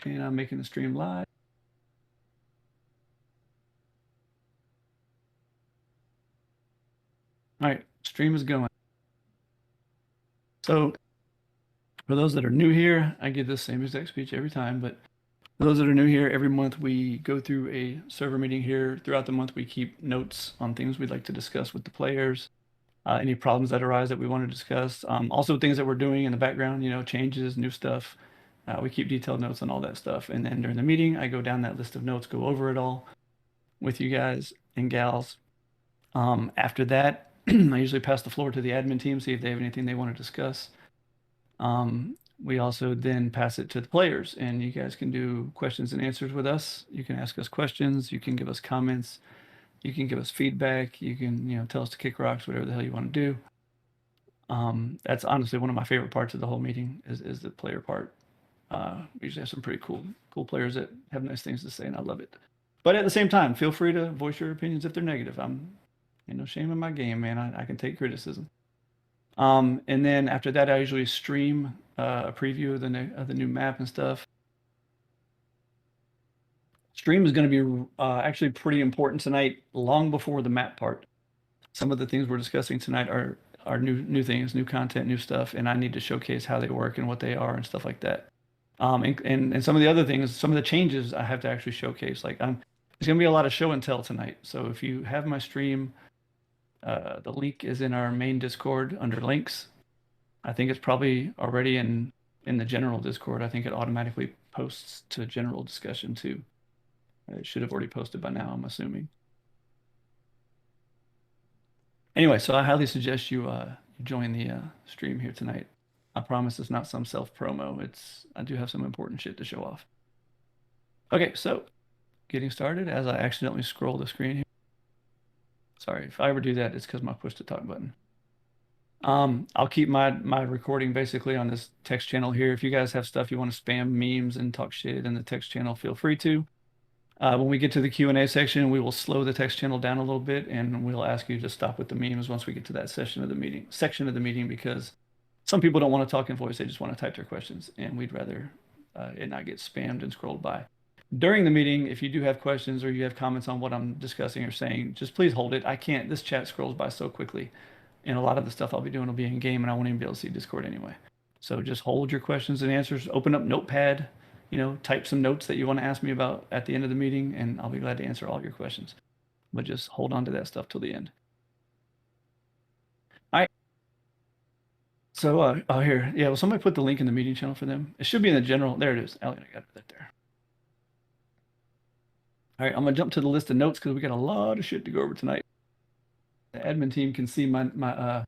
And I'm making the stream live. All right, stream is going. So for those that are new here, I give this same exact speech every time, but for those that are new here, every month we go through a server meeting here. Throughout the month, we keep notes on things we'd like to discuss with the players, any problems that arise that we want to discuss. Also things that we're doing in the background, changes, new stuff. We keep detailed notes on all that stuff. And then during the meeting, I go down that list of notes, go over it all with you guys and gals. After that, I usually pass the floor to the admin team, see if they have anything they want to discuss. We also then pass it to the players, and you guys can do questions and answers with us. You can ask us questions, you can give us comments, you can give us feedback, you can, tell us to kick rocks, whatever the hell you want to do. That's honestly one of my favorite parts of the whole meeting is the player part. We usually have some pretty cool players that have nice things to say, and I love it. But at the same time, feel free to voice your opinions if they're negative. Ain't no shame in my game, man. I can take criticism. And then after that, I usually stream a preview of the new map and stuff. Stream is going to be actually pretty important tonight, long before the map part. Some of the things we're discussing tonight are new things, new content, new stuff, and I need to showcase how they work and what they are and stuff like that. And some of the other things, some of the changes I have to actually showcase. There's going to be a lot of show and tell tonight. So if you have my stream, the link is in our main Discord under links. I think it's probably already in the general Discord. I think it automatically posts to general discussion too. It should have already posted by now, I'm assuming. Anyway, so I highly suggest you join the stream here tonight. I promise it's not some self promo. I do have some important shit to show off. Okay, so getting started as I accidentally scroll the screen here. Sorry, if I ever do that, it's because my push to talk button. I'll keep my recording basically on this text channel here. If you guys have stuff you want to spam memes and talk shit in the text channel, feel free to. When we get to the Q&A section, we will slow the text channel down a little bit, and we'll ask you to stop with the memes once we get to that section of the meeting, because some people don't want to talk in voice, they just want to type their questions, and we'd rather it not get spammed and scrolled by. During the meeting, if you do have questions or you have comments on what I'm discussing or saying, just please hold it. This chat scrolls by so quickly, and a lot of the stuff I'll be doing will be in game, and I won't even be able to see Discord anyway. So just hold your questions and answers, open up Notepad, type some notes that you want to ask me about at the end of the meeting, and I'll be glad to answer all your questions. But just hold on to that stuff till the end. All right. So, here. Yeah, will somebody put the link in the meeting channel for them? It should be in the general. There it is. Elliot, I got it there. All right, I'm going to jump to the list of notes because we got a lot of shit to go over tonight. The admin team can see my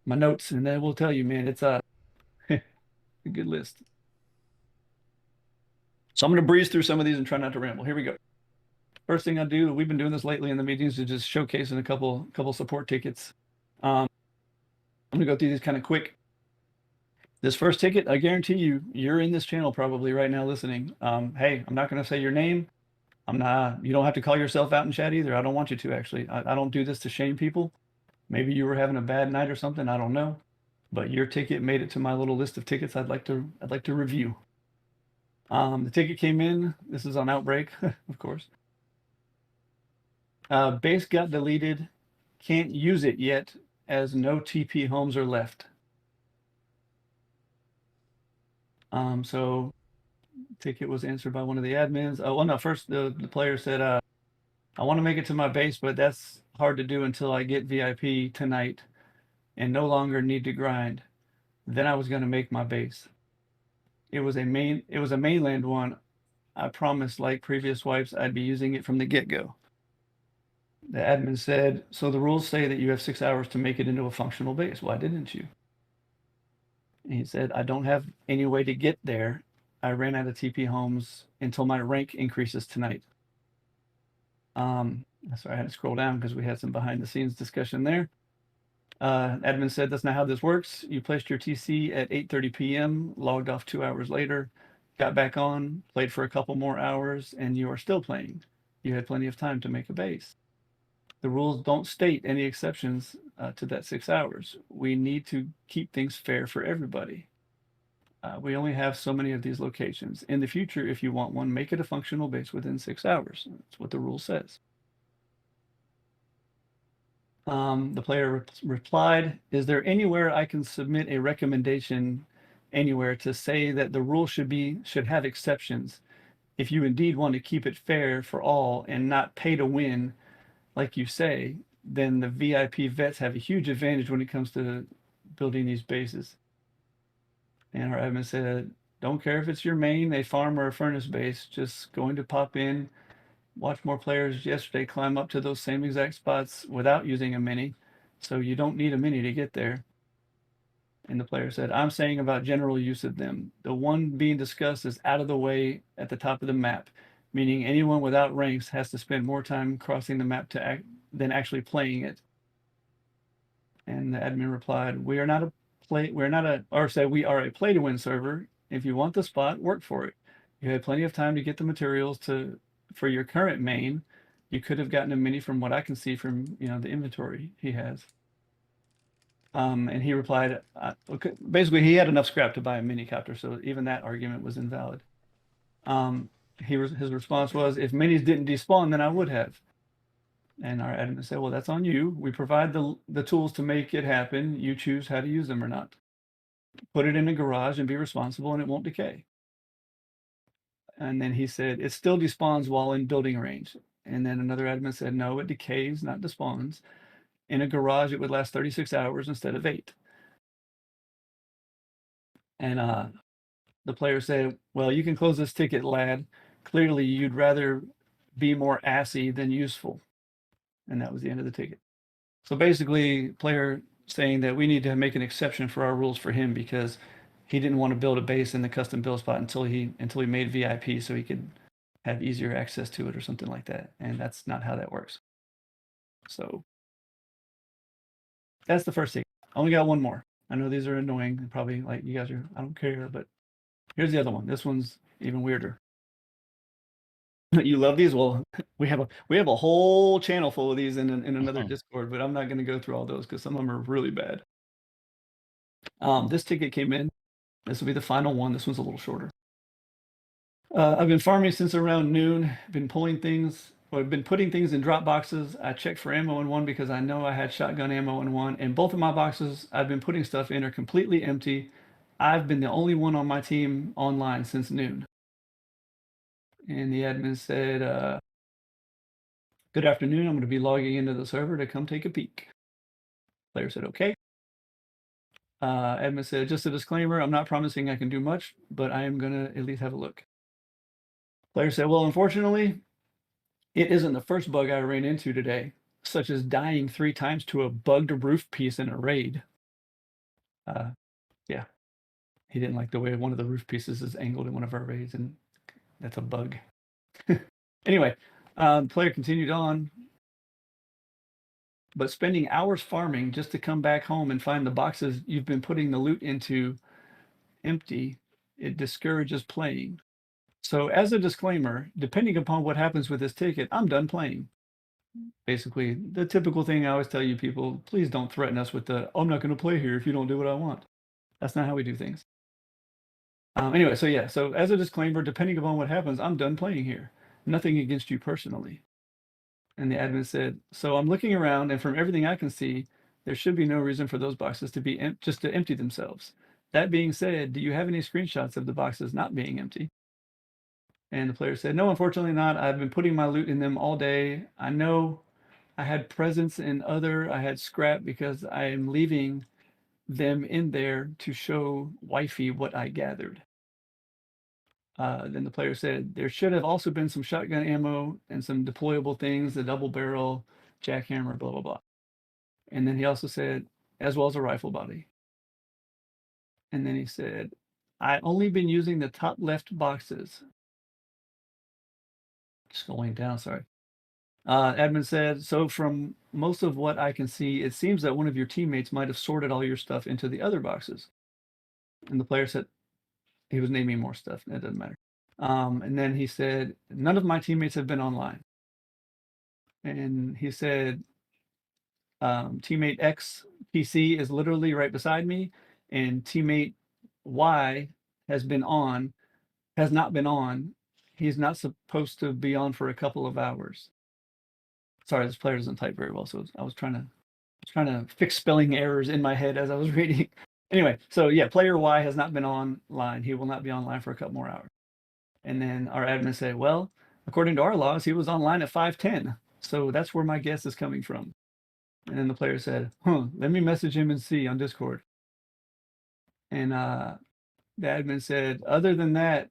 notes, and they will tell you, man, it's a good list. So I'm going to breeze through some of these and try not to ramble. Here we go. First thing I do, we've been doing this lately in the meetings, is just showcasing a couple support tickets. I'm gonna go through these kind of quick. This first ticket, I guarantee you're in this channel probably right now listening. Hey, I'm not gonna say your name. You don't have to call yourself out in chat either. I don't want you to actually. I don't do this to shame people. Maybe you were having a bad night or something, I don't know. But your ticket made it to my little list of tickets I'd like to review. The ticket came in. This is on Outbreak, of course. Base got deleted. Can't use it yet as no TP homes are left. So ticket was answered by one of the admins. Oh, well, no, first the player said, I want to make it to my base, but that's hard to do until I get VIP tonight and no longer need to grind. Then I was going to make my base. It was a mainland one. I promised, like previous wipes, I'd be using it from the get-go. The admin said, so the rules say that you have 6 hours to make it into a functional base. Why didn't you? And he said, I don't have any way to get there. I ran out of TP homes until my rank increases tonight. So I had to scroll down because we had some behind the scenes discussion there. Admin said, that's not how this works. You placed your TC at 8:30 p.m., logged off 2 hours later, got back on, played for a couple more hours, and you are still playing. You had plenty of time to make a base. The rules don't state any exceptions to that 6 hours. We need to keep things fair for everybody. We only have so many of these locations. In the future, if you want one, make it a functional base within 6 hours. That's what the rule says. The player replied, "Is there anywhere I can submit a recommendation anywhere to say that the rule should have exceptions if you indeed want to keep it fair for all and not pay to win, like you say, then the VIP vets have a huge advantage when it comes to building these bases." And our admin said, "Don't care if it's your main, a farm, or a furnace base, just going to pop in, watch more players yesterday climb up to those same exact spots without using a mini, so you don't need a mini to get there." And the player said, "I'm saying about general use of them. The one being discussed is out of the way at the top of the map, meaning anyone without ranks has to spend more time crossing the map than actually playing it." And the admin replied, "We are not a we are a play to win server. If you want the spot, work for it. You had plenty of time to get the materials for your current main. You could have gotten a mini from what I can see from the inventory he has." And he replied, okay, basically he had enough scrap to buy a mini copter, so even that argument was invalid. His response was, "If minis didn't despawn, then I would have." And our admin said, "Well, that's on you. We provide the tools to make it happen. You choose how to use them or not. Put it in a garage and be responsible, and it won't decay." And then he said, "It still despawns while in building range." And then another admin said, "No, it decays, not despawns. In a garage, it would last 36 hours instead of 8. And the player said, "Well, you can close this ticket, lad. Clearly, you'd rather be more assy than useful." And that was the end of the ticket. So basically, player saying that we need to make an exception for our rules for him because he didn't want to build a base in the custom build spot until he made VIP so he could have easier access to it or something like that. And that's not how that works. So that's the first thing. I only got one more. I know these are annoying. Probably like you guys are, I don't care, but here's the other one. This one's even weirder. You love these? Well, we have a whole channel full of these in another Discord, but I'm not going to go through all those because some of them are really bad. This ticket came in. This will be the final one. This one's a little shorter. I've been farming since around noon. Been putting things in drop boxes. I checked for ammo in one because I know I had shotgun ammo in one, and both of my boxes I've been putting stuff in are completely empty. I've been the only one on my team online since noon. And the admin said, "Good afternoon. I'm going to be logging into the server to come take a peek." Player said, "Okay." Admin said, "Just a disclaimer, I'm not promising I can do much, but I am going to at least have a look." Player said, "Well, unfortunately, it isn't the first bug I ran into today, such as dying 3 times to a bugged roof piece in a raid." Yeah, he didn't like the way one of the roof pieces is angled in one of our raids, and that's a bug. Anyway, the player continued on, but spending hours farming just to come back home and find the boxes you've been putting the loot into empty, it discourages playing. So as a disclaimer, depending upon what happens with this ticket, I'm done playing. Basically, the typical thing I always tell you people, please don't threaten us with the, "I'm not going to play here if you don't do what I want." That's not how we do things. Anyway, so yeah, so as a disclaimer, depending upon what happens, I'm done playing here. Nothing against you personally. And the admin said, "So I'm looking around, and from everything I can see, there should be no reason for those boxes to be just to empty themselves. That being said, do you have any screenshots of the boxes not being empty?" And the player said, "No, unfortunately not. I've been putting my loot in them all day. I know I had presents I had scrap because I am leaving them in there to show wifey what I gathered." Then the player said, "There should have also been some shotgun ammo and some deployable things, the double barrel, jackhammer, blah, blah, blah." And then he also said, "As well as a rifle body." And then he said, "I only been using the top left boxes." Scrolling down, sorry. Admin said, "So from most of what I can see, it seems that one of your teammates might have sorted all your stuff into the other boxes." And the player said, he was naming more stuff. It doesn't matter. And then he said, "None of my teammates have been online." And he said, "Teammate X PC is literally right beside me, and teammate Y has not been on. He's not supposed to be on for a couple of hours. Sorry, this player doesn't type very well, so I was trying to fix spelling errors in my head as I was reading. Anyway, so yeah, player Y has not been online. He will not be online for a couple more hours. And then our admin say, well, according to our laws, he was online at 5:10. So that's where my guess is coming from. And then the player said, let me message him and see on Discord. And the admin said, other than that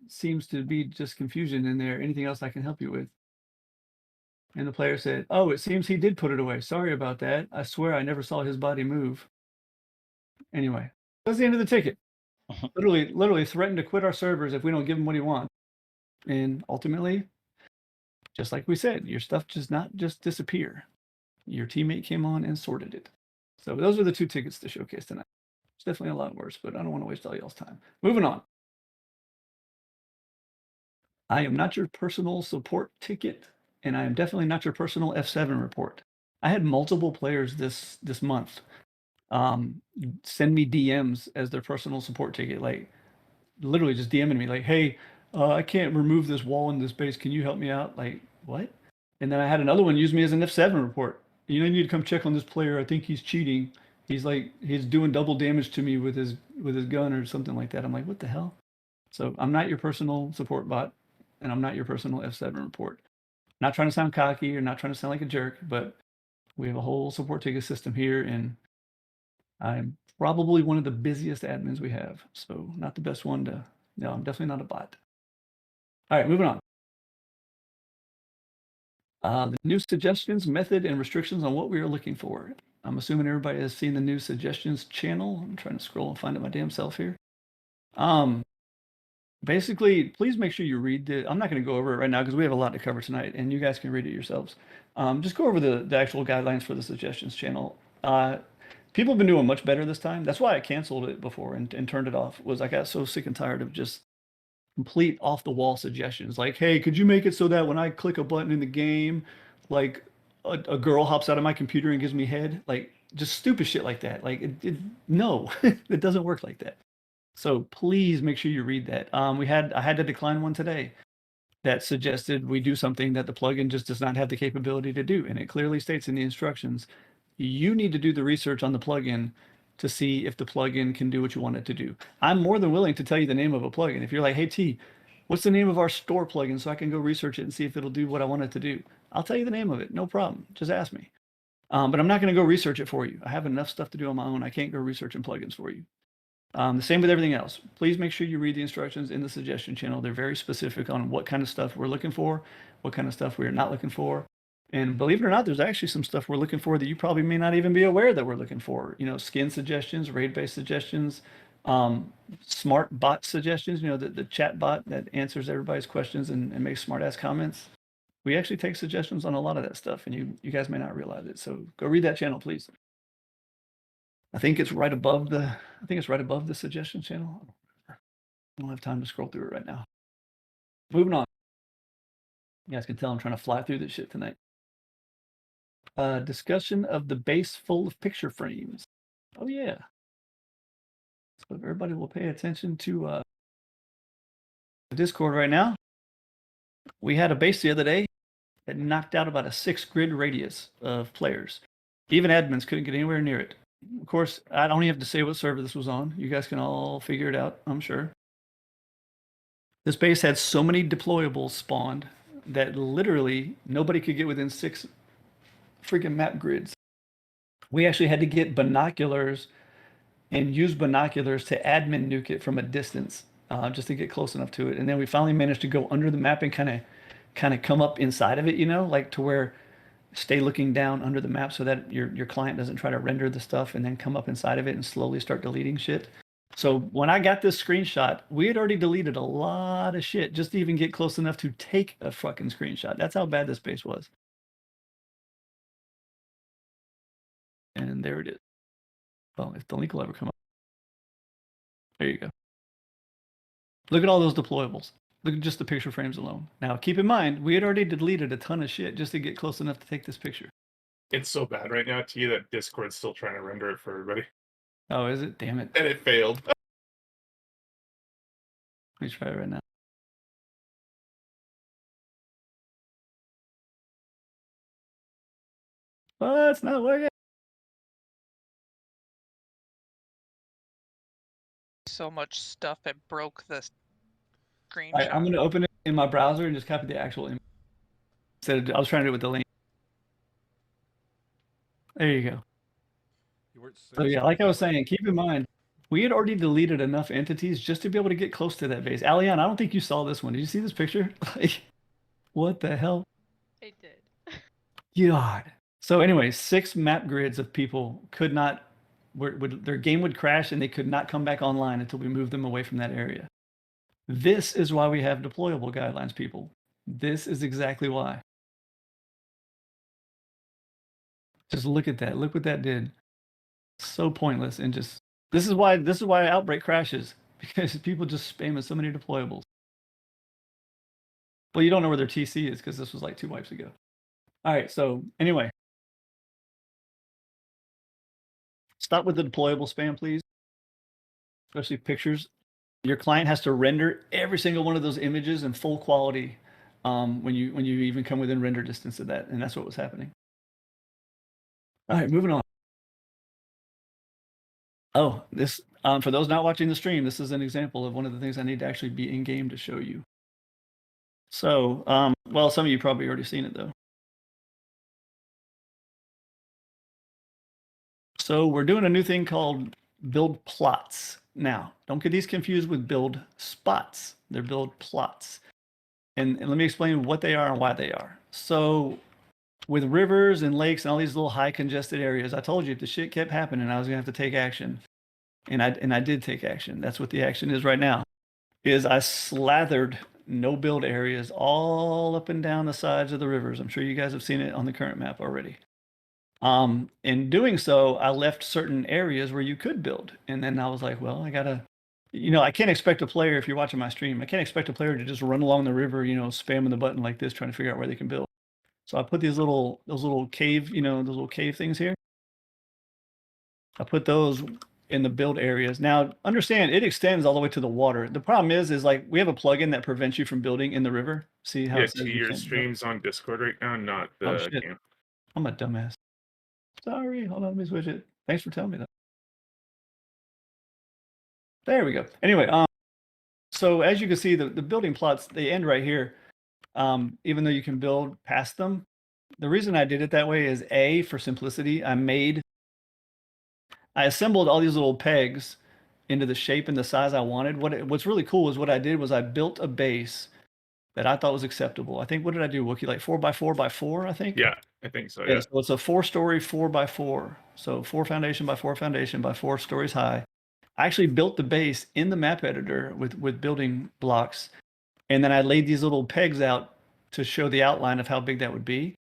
seems to be just confusion in there. Anything else I can help you with? And the player said, oh, it seems he did put it away. Sorry about that. I swear I never saw his body move. Anyway, that's the end of the ticket. Literally threatened to quit our servers if we don't give him what he wants. And ultimately, just like we said, your stuff does not just disappear. Your teammate came on and sorted it. So those are the 2 tickets to showcase tonight. It's definitely a lot worse, but I don't want to waste all y'all's time. Moving on. I am not your personal support ticket, and I am definitely not your personal F7 report. I had multiple players this month send me DMs as their personal support ticket, like literally just DMing me like, hey, I can't remove this wall in this base. Can you help me out? Like, what? And then I had another one use me as an F7 report. You need to come check on this player. I think he's cheating. He's doing double damage to me with his gun or something like that. I'm like, what the hell? So I'm not your personal support bot, and I'm not your personal F7 report. Not trying to sound cocky or not trying to sound like a jerk, but we have a whole support ticket system here, and I'm probably one of the busiest admins we have. So not the best one to, no, I'm definitely not a bot. All right, moving on. The new suggestions, method, and restrictions on what we are looking for. I'm assuming everybody has seen the new suggestions channel. I'm trying to scroll and find it my damn self here. Basically, please make sure you read the, I'm not going to go over it right now because we have a lot to cover tonight and you guys can read it yourselves. Just go over the actual guidelines for the suggestions channel. People have been doing much better this time. That's why I canceled it before and turned it off, was I got so sick and tired of just complete off the wall suggestions. Like, hey, could you make it so that when I click a button in the game, like a girl hops out of my computer and gives me head? Like just stupid shit like that. Like no, it doesn't work like that. So please make sure you read that. I had to decline one today that suggested we do something that the plugin just does not have the capability to do. And it clearly states in the instructions, you need to do the research on the plugin to see if the plugin can do what you want it to do. I'm more than willing to tell you the name of a plugin. If you're like, hey T, what's the name of our store plugin so I can go research it and see if it'll do what I want it to do? I'll tell you the name of it, no problem. Just ask me. But I'm not going to go research it for you. I have enough stuff to do on my own. I can't go researching plugins for you. The same with everything else. Please make sure you read the instructions in the suggestion channel. They're very specific on what kind of stuff we're looking for, what kind of stuff we are not looking for. And believe it or not, there's actually some stuff we're looking for that you probably may not even be aware that we're looking for. You know, skin suggestions, raid-based suggestions, smart bot suggestions, you know, the chat bot that answers everybody's questions and makes smart-ass comments. We actually take suggestions on a lot of that stuff, and you guys may not realize it. So go read that channel, please. I think it's right above the suggestion channel. I don't have time to scroll through it right now. Moving on. You guys can tell I'm trying to fly through this shit tonight. Discussion of the base full of picture frames. Oh yeah. So everybody will pay attention to the Discord right now. We had a base the other day that knocked out about a 6 grid radius of players. Even admins couldn't get anywhere near it. Of course, I don't even have to say what server this was on. You guys can all figure it out, I'm sure. This base had so many deployables spawned that literally nobody could get within 6 freaking map grids. We actually had to get binoculars and use binoculars to admin nuke it from a distance just to get close enough to it. And then we finally managed to go under the map and kind of come up inside of it, you know, like to where stay looking down under the map so that your client doesn't try to render the stuff and then come up inside of it and slowly start deleting shit. So when I got this screenshot, we had already deleted a lot of shit just to even get close enough to take a fucking screenshot. That's how bad this base was. And there it is. Well, if the link will ever come up. There you go. Look at all those deployables. Look at just the picture frames alone. Now, keep in mind, we had already deleted a ton of shit just to get close enough to take this picture. It's so bad right now, T, that Discord's still trying to render it for everybody. Oh, is it? Damn it. and it failed. Let me try it right now. Oh, it's not working. So much stuff it broke the screenshot. All right, I'm gonna open it in my browser and just copy the actual image. Instead of, I was trying to do it with the link. There you go. So yeah, like I was saying, keep in mind, we had already deleted enough entities just to be able to get close to that base. Alian, I don't think you saw this one. Did you see this picture? Like, what the hell? I did. God. So anyway, 6 map grids of people could not, their game would crash and they could not come back online until we moved them away from that area. This is why we have deployable guidelines, people. This is exactly why. Just look at that. Look what that did. So pointless and just this is why Outbreak crashes, because people just spamming so many deployables. Well, you don't know where their TC is because this was like 2 wipes ago. All right, so anyway, stop with the deployable spam, please. Especially pictures. Your client has to render every single one of those images in full quality when you even come within render distance of that, and that's what was happening. All right, moving on. Oh, this for those not watching the stream, this is an example of one of the things I need to actually be in game to show you. So, well, some of you probably already seen it though. So we're doing a new thing called build plots. Now, don't get these confused with build spots. They're build plots. And let me explain what they are and why they are. So with rivers and lakes and all these little high congested areas, I told you if the shit kept happening, I was gonna have to take action. And I did take action. That's what the action is right now. Is I slathered no build areas all up and down the sides of the rivers. I'm sure you guys have seen it on the current map already. In doing so, I left certain areas where you could build. And then I was like, well, I gotta, I can't expect a player, if you're watching my stream, I can't expect a player to just run along the river, spamming the button like this, trying to figure out where they can build. So I put those little cave, those little cave things here. I put those in the build areas. Now, understand it extends all the way to the water. The problem is like we have a plugin that prevents you from building in the river. See how Yeah, it says your stream's on Discord right now, not the camp. I'm a dumbass. Sorry, hold on, let me switch it. Thanks for telling me that. There we go. Anyway, so as you can see, the building plots, they end right here. Even though you can build past them. The reason I did it that way is A, for simplicity, I assembled all these little pegs into the shape and the size I wanted. What's really cool is what I did was I built a base that I thought was acceptable. I think, what did I do, Wookie? Like 4x4x4, I think? Yeah, I think so, yeah. So it's a 4-story 4x4. So 4 foundation by 4 foundation by 4 stories high. I actually built the base in the map editor with building blocks. And then I laid these little pegs out to show the outline of how big that would be.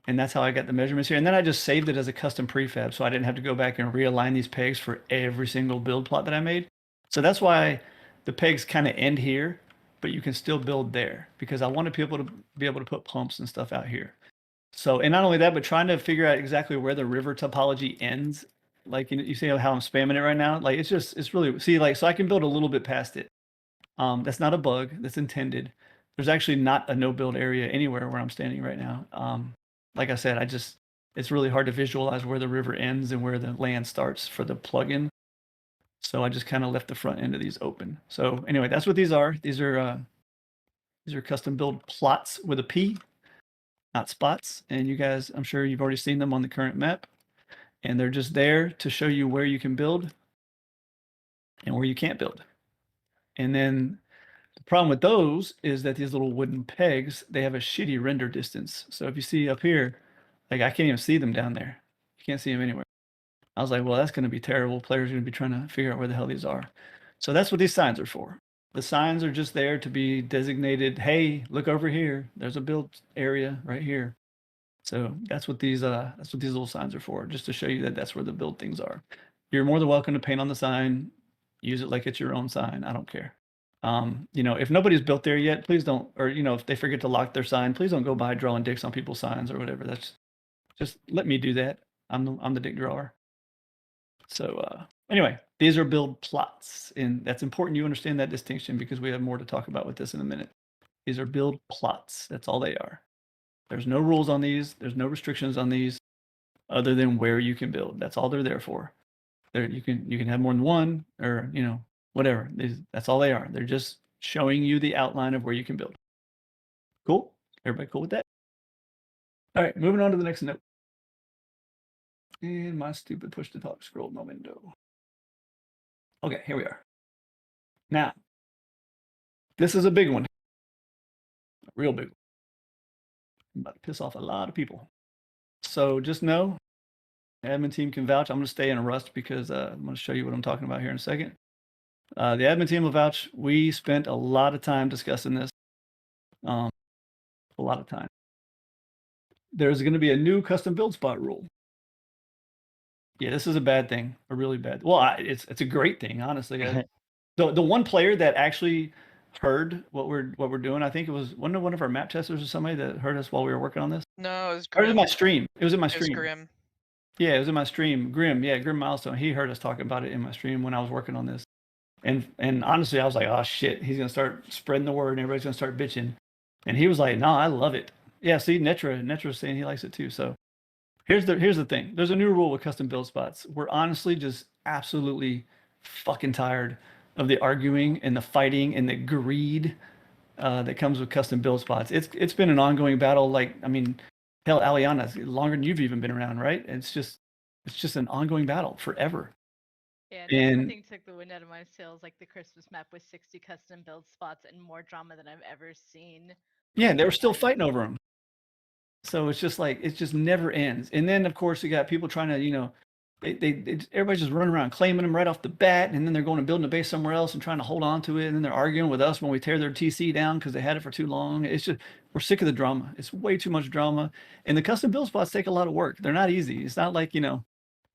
And that's how I got the measurements here. And then I just saved it as a custom prefab, so I didn't have to go back and realign these pegs for every single build plot that I made. So that's why the pegs kind of end here, but you can still build there, because I wanted people to be able to put pumps and stuff out here. So, and not only that, but trying to figure out exactly where the river topology ends. Like, you see how I'm spamming it right now? Like, it's really, see, like, so I can build a little bit past it. That's not a bug, that's intended. There's actually not a no build area anywhere where I'm standing right now. Like I said, it's really hard to visualize where the river ends and where the land starts for the plugin. So I just kind of left the front end of these open. So anyway, that's what these are. These are custom build plots with a P, not spots. And you guys, I'm sure you've already seen them on the current map. And they're just there to show you where you can build and where you can't build. And then the problem with those is that these little wooden pegs, they have a shitty render distance. So if you see up here, like I can't even see them down there. You can't see them anywhere. I was like, well, that's going to be terrible. Players are going to be trying to figure out where the hell these are. So that's what these signs are for. The signs are just there to be designated, hey, look over here. There's a build area right here. So that's what these little signs are for, just to show you that that's where the build things are. You're more than welcome to paint on the sign, use it like it's your own sign. I don't care. If nobody's built there yet, please don't, or if they forget to lock their sign, please don't go by drawing dicks on people's signs or whatever. That's just let me do that. I'm the dick drawer. So Anyway, these are build plots, and that's important you understand that distinction because we have more to talk about with this in a minute. These are build plots. That's all they are. There's no rules on these. There's no restrictions on these other than where you can build. That's all they're there for. You can have more than one or, whatever. That's all they are. They're just showing you the outline of where you can build. Cool? Everybody cool with that? All right, moving on to the next note. And my stupid push to talk scroll momento. Okay, here we are. Now, this is a big one. A real big one. I'm about to piss off a lot of people. So just know, admin team can vouch. I'm going to stay in Rust because I'm going to show you what I'm talking about here in a second. The admin team will vouch. We spent a lot of time discussing this. A lot of time. There's going to be a new custom build spot rule. Yeah, this is a bad thing, a really bad. Well, it's a great thing, honestly. The one player that actually heard what we're doing, I think it was one of our map testers or somebody that heard us while we were working on this. No, it was Or it was Grim. my stream. It was in my It was stream. Grim. Yeah, it was in my stream. Grim Milestone. He heard us talking about it in my stream when I was working on this. And honestly, I was like, oh shit, he's gonna start spreading the word and everybody's gonna start bitching. And he was like, no, I love it. Yeah, see, Netra's saying he likes it too. So here's the thing. There's a new rule with custom build spots. We're honestly just absolutely fucking tired of the arguing and the fighting and the greed that comes with custom build spots. It's been an ongoing battle. Like, I mean, hell, Aliana, longer than you've even been around, right? It's just an ongoing battle forever. Yeah, And nothing took the wind out of my sails like the Christmas map with 60 custom build spots and more drama than I've ever seen. yeah, they were still fighting over them. So it's just like, it just never ends. And then of course you got people trying to, everybody's just running around claiming them right off the bat, and then they're going and building a base somewhere else and trying to hold on to it, and then they're arguing with us when we tear their TC down because they had it for too long. It's just, we're sick of the drama. It's way too much drama, and the custom build spots take a lot of work. They're not easy. It's not like the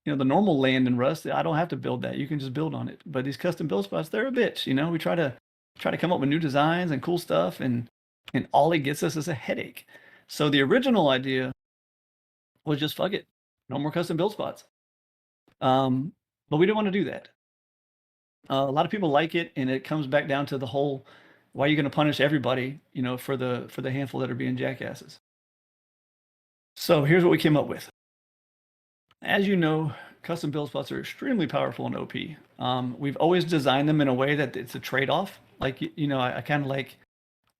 normal land in Rust. I don't have to build that. You can just build on it. But these custom build spots, they're a bitch. We try to come up with new designs and cool stuff, and all it gets us is a headache. So the original idea was just fuck it, no more custom build spots. But we didn't want to do that. A lot of people like it, and it comes back down to the whole, why are you going to punish everybody, for the handful that are being jackasses? So here's what we came up with. As you know, custom build spots are extremely powerful and OP. We've always designed them in a way that it's a trade-off. Like, I kind of like,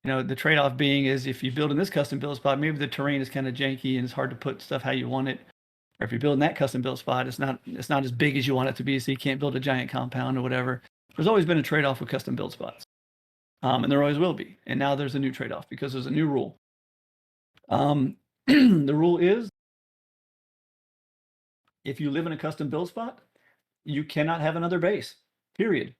the trade-off being is if you build in this custom build spot, maybe the terrain is kind of janky and it's hard to put stuff how you want it. Or if you're building that custom build spot, it's not as big as you want it to be, so you can't build a giant compound or whatever. There's always been a trade-off with custom build spots. And there always will be. And now there's a new trade-off because there's a new rule. The rule is, if you live in a custom build spot, you cannot have another base, period.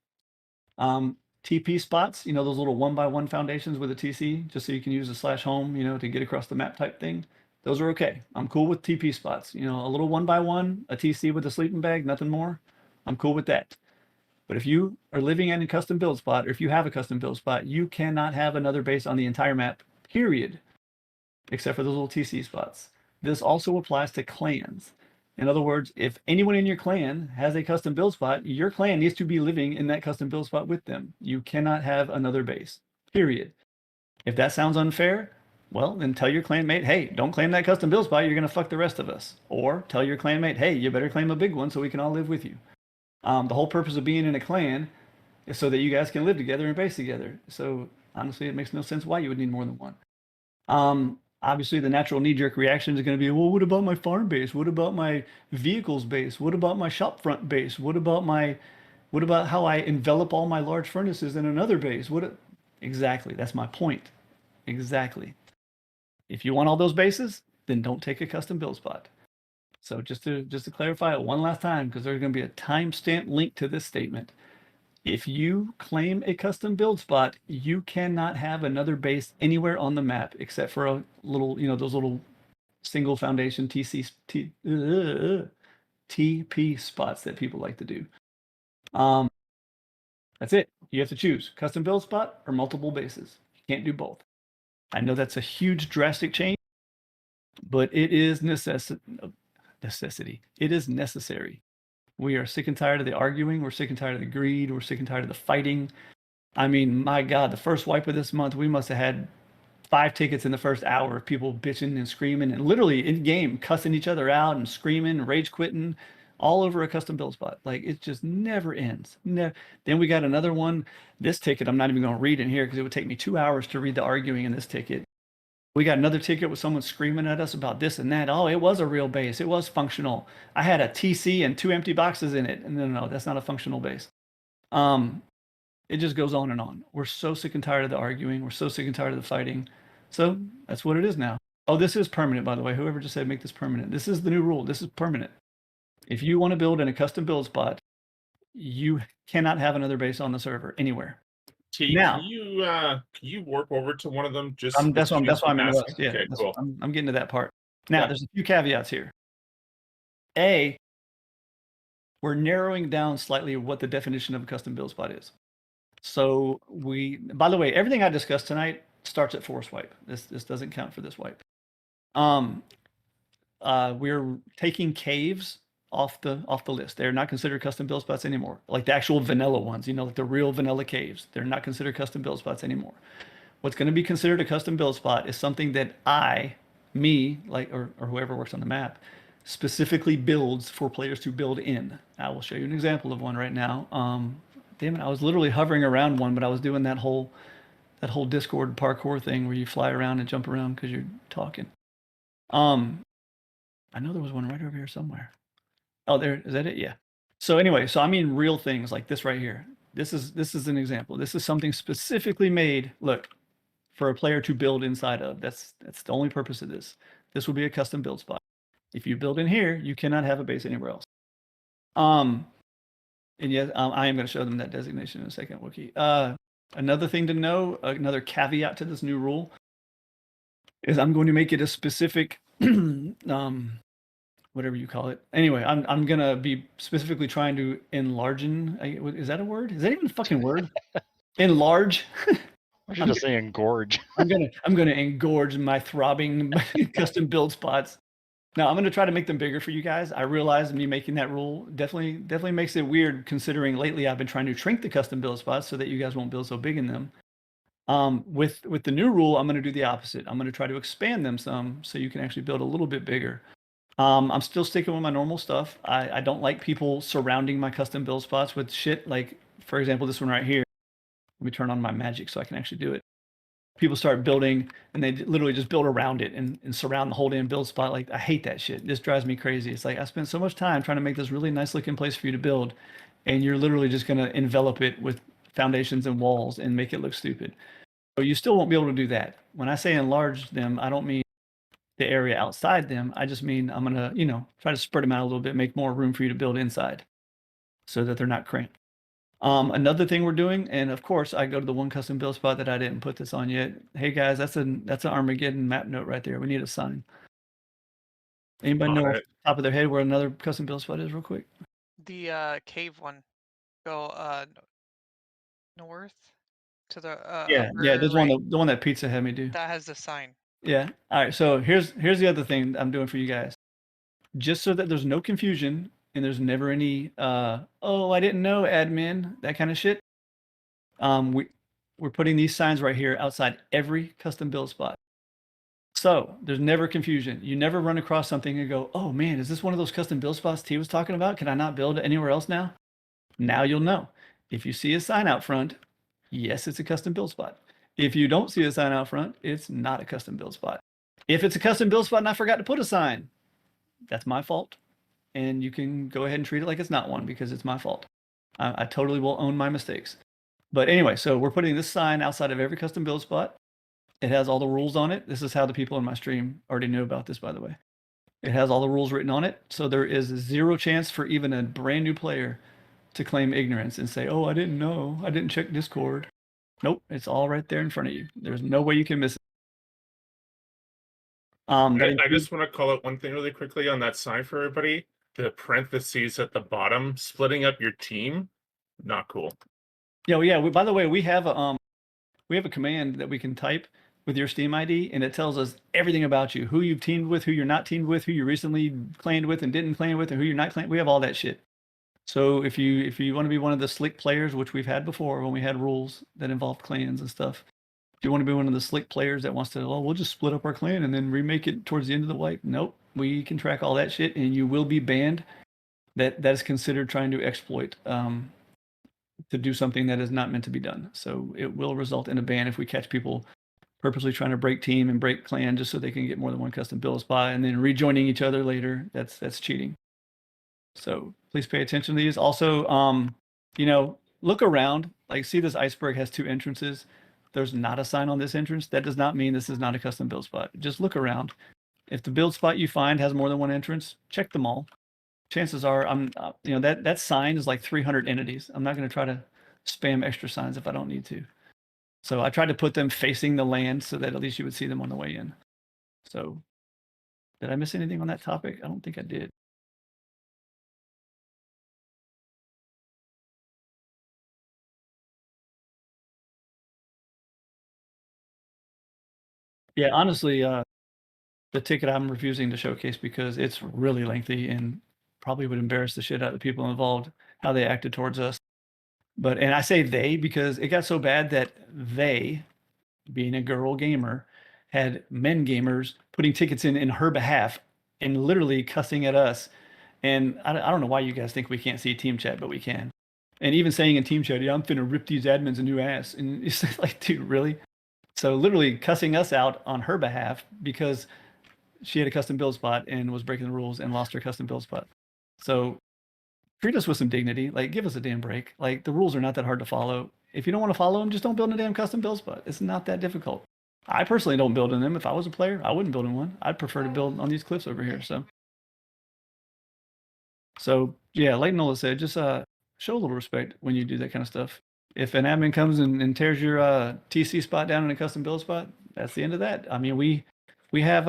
TP spots, those little 1x1 foundations with a TC, just so you can use a /home, to get across the map type thing. Those are okay. I'm cool with TP spots. A little 1x1, a TC with a sleeping bag, nothing more. I'm cool with that. But if you are living in a custom build spot, or if you have a custom build spot, you cannot have another base on the entire map, period, except for those little TC spots. This also applies to clans. In other words, if anyone in your clan has a custom build spot, your clan needs to be living in that custom build spot with them. You cannot have another base, period. If that sounds unfair, well, then tell your clanmate, hey, don't claim that custom build spot. You're going to fuck the rest of us. Or tell your clanmate, hey, you better claim a big one so we can all live with you. The whole purpose of being in a clan is so that you guys can live together and base together. So honestly, it makes no sense why you would need more than one. Obviously, the natural knee-jerk reaction is going to be, well, what about my farm base? What about my vehicles base? What about my shopfront base? What about how I envelop all my large furnaces in another base? Exactly. That's my point. Exactly. If you want all those bases, then don't take a custom build spot. So just to clarify it one last time, because there's going to be a timestamp link to this statement. If you claim a custom build spot, you cannot have another base anywhere on the map except for a little, those little single foundation TP spots that people like to do. That's it. You have to choose custom build spot or multiple bases. You can't do both. I know that's a huge drastic change, but it is necessity. It is necessary. We are sick and tired of the arguing. We're sick and tired of the greed. We're sick and tired of the fighting. I mean, my God, the first wipe of this month, we must have had 5 tickets in the first hour of people bitching and screaming and literally in game cussing each other out and screaming, rage quitting, all over a custom build spot. Like it just never ends. Then we got another one. This ticket, I'm not even going to read in here because it would take me 2 hours to read the arguing in this ticket. We got another ticket with someone screaming at us about this and that. Oh, it was a real base. It was functional. I had a TC and 2 empty boxes in it. And no, that's not a functional base. It just goes on and on. We're so sick and tired of the arguing. We're so sick and tired of the fighting. So that's what it is now. Oh, this is permanent, by the way. Whoever just said make this permanent. This is the new rule. This is permanent. If you want to build in a custom build spot, you cannot have another base on the server anywhere. T, Now- can you warp over to one of them? Just That's why I'm in Rust. Yeah, Okay, cool. I'm getting to that part. Now, Yeah. there's a few caveats here. A, we're narrowing down slightly what the definition of a custom build spot is. So by the way, everything I discussed tonight starts at force wipe. This doesn't count for this wipe. We're taking caves off the list. They're not considered custom build spots anymore. Like the actual vanilla ones, like the real vanilla caves. They're not considered custom build spots anymore. What's going to be considered a custom build spot is something that or whoever works on the map, specifically builds for players to build in. I will show you an example of one right now. Damn it, I was literally hovering around one, but I was doing that whole Discord parkour thing where you fly around and jump around because you're talking. I know there was one right over here somewhere. Oh, is that it? Yeah. So anyway, I mean real things like this right here. This is an example. This is something specifically made, look, for a player to build inside of. That's the only purpose of this. This will be a custom build spot. If you build in here, you cannot have a base anywhere else. And yes, I am going to show them that designation in a second, Wookie. Another thing to know, another caveat to this new rule, is I'm going to make it a specific, whatever you call it. Anyway, I'm going to be specifically trying to enlarge. Is that a word? Is that even a fucking word? Enlarge? I should just say engorge. I'm gonna engorge my throbbing custom build spots. Now I'm gonna try to make them bigger for you guys. I realize me making that rule definitely makes it weird, considering lately I've been trying to shrink the custom build spots so that you guys won't build so big in them. With the new rule, I'm gonna do the opposite. I'm gonna try to expand them some so you can actually build a little bit bigger. I'm still sticking with my normal stuff. I don't like people surrounding my custom build spots with shit. Like, for example, this one right here. Let me turn on my magic so I can actually do it. People start building and they literally just build around it and surround the whole damn build spot. Like, I hate that shit. This drives me crazy. It's like, I spent so much time trying to make this really nice looking place for you to build, and you're literally just going to envelop it with foundations and walls and make it look stupid. So you still won't be able to do that. When I say enlarge them, I don't mean the area outside them. I just mean I'm going to, try to spread them out a little bit, make more room for you to build inside so that they're not cramped. Another thing we're doing, and of course I go to the one custom build spot that I didn't put this on yet. Hey guys, that's an Armageddon map note right there. We need a sign. Anybody know off the top of their head where another custom build spot is real quick? The cave one. Go north to the Yeah, there's right. the one that Pizza had me do. That has the sign. Yeah. All right. So here's the other thing I'm doing for you guys. Just so that there's no confusion and there's never any oh, I didn't know, admin, that kind of shit. We're putting these signs right here outside every custom build spot. So there's never confusion. You never run across something and go, oh man, is this one of those custom build spots T was talking about? Can I not build anywhere else now? Now you'll know. If you see a sign out front, yes, it's a custom build spot. If you don't see a sign out front, it's not a custom build spot. If it's a custom build spot and I forgot to put a sign, that's my fault. And you can go ahead and treat it like it's not one because it's my fault. I totally will own my mistakes. But anyway, so we're putting this sign outside of every custom build spot. It has all the rules on it. This is how the people in my stream already knew about this, by the way. It has all the rules written on it. So there is zero chance for even a brand new player to claim ignorance and say, oh, I didn't know. I didn't check Discord. Nope, it's all right there in front of you. There's no way you can miss it. I just want to call out one thing really quickly on that sign for everybody. The parentheses at the bottom, splitting up your team, not cool. Yeah. By the way, we have a command that we can type with your Steam ID, and it tells us everything about you: who you've teamed with, who you're not teamed with, who you recently claned with and didn't clan with, and who you're not clan. We have all that shit. So if you want to be one of the slick players, which we've had before when we had rules that involved clans and stuff, if you want to be one of the slick players that wants to, oh, we'll just split up our clan and then remake it towards the end of the wipe. Nope, we can track all that shit, and you will be banned. That is considered trying to exploit to do something that is not meant to be done. So it will result in a ban if we catch people purposely trying to break team and break clan just so they can get more than one custom build spot and then rejoining each other later. That's cheating. So please pay attention to these. Also, look around. Like, see this iceberg has 2 entrances. There's not a sign on this entrance. That does not mean this is not a custom build spot. Just look around. If the build spot you find has more than 1 entrance, check them all. Chances are, that sign is like 300 entities. I'm not going to try to spam extra signs if I don't need to. So I tried to put them facing the land so that at least you would see them on the way in. So did I miss anything on that topic? I don't think I did. Yeah, honestly, the ticket I'm refusing to showcase because it's really lengthy and probably would embarrass the shit out of the people involved, how they acted towards us. And I say they because it got so bad that they, being a girl gamer, had men gamers putting tickets in her behalf and literally cussing at us. And I don't know why you guys think we can't see team chat, but we can. And even saying in team chat, yeah, I'm finna rip these admins a new ass. And it's like, dude, really? So literally cussing us out on her behalf because she had a custom build spot and was breaking the rules and lost her custom build spot. So treat us with some dignity. Like, give us a damn break. Like, the rules are not that hard to follow. If you don't want to follow them, just don't build a damn custom build spot. It's not that difficult. I personally don't build in them. If I was a player, I wouldn't build in one. I'd prefer to build on these cliffs over here. So yeah, like Nola said, just show a little respect when you do that kind of stuff. If an admin comes and tears your TC spot down in a custom build spot, that's the end of that. I mean, we have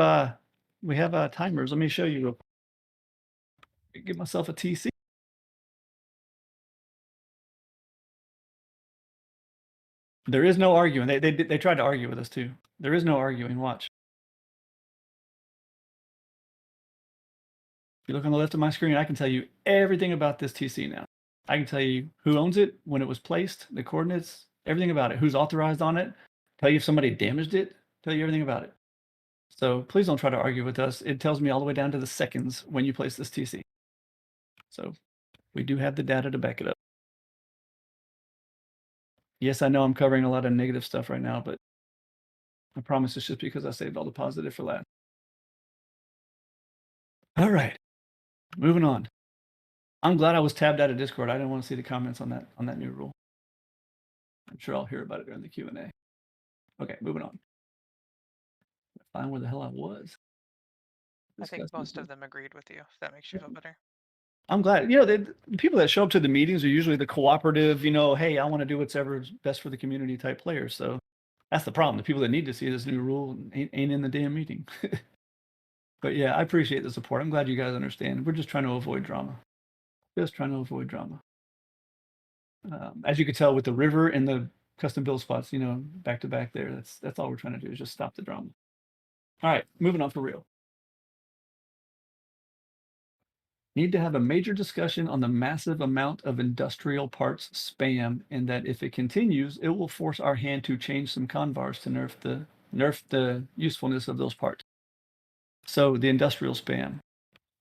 timers. Let me show you. Real quick. Get myself a TC. There is no arguing. They tried to argue with us too. There is no arguing. Watch. If you look on the left of my screen, I can tell you everything about this TC now. I can tell you who owns it, when it was placed, the coordinates, everything about it, who's authorized on it, tell you if somebody damaged it, tell you everything about it. So please don't try to argue with us. It tells me all the way down to the seconds when you place this TC. So we do have the data to back it up. Yes, I know I'm covering a lot of negative stuff right now, but I promise it's just because I saved all the positive for last. All right, moving on. I'm glad I was tabbed out of Discord. I didn't want to see the comments on that new rule. I'm sure I'll hear about it during the Q&A. Okay, moving on. Find where the hell I was. I think most of them agreed with you, if that makes you feel better. I'm glad. The people that show up to the meetings are usually the cooperative, hey, I want to do whatever's best for the community type players. So that's the problem. The people that need to see this new rule ain't in the damn meeting. But yeah, I appreciate the support. I'm glad you guys understand. We're just trying to avoid drama. Just trying to avoid drama. As you could tell with the river and the custom build spots, back to back there. That's all we're trying to do is just stop the drama. All right, moving on for real. Need to have a major discussion on the massive amount of industrial parts spam, and that if it continues, it will force our hand to change some convars to nerf the usefulness of those parts. So the industrial spam.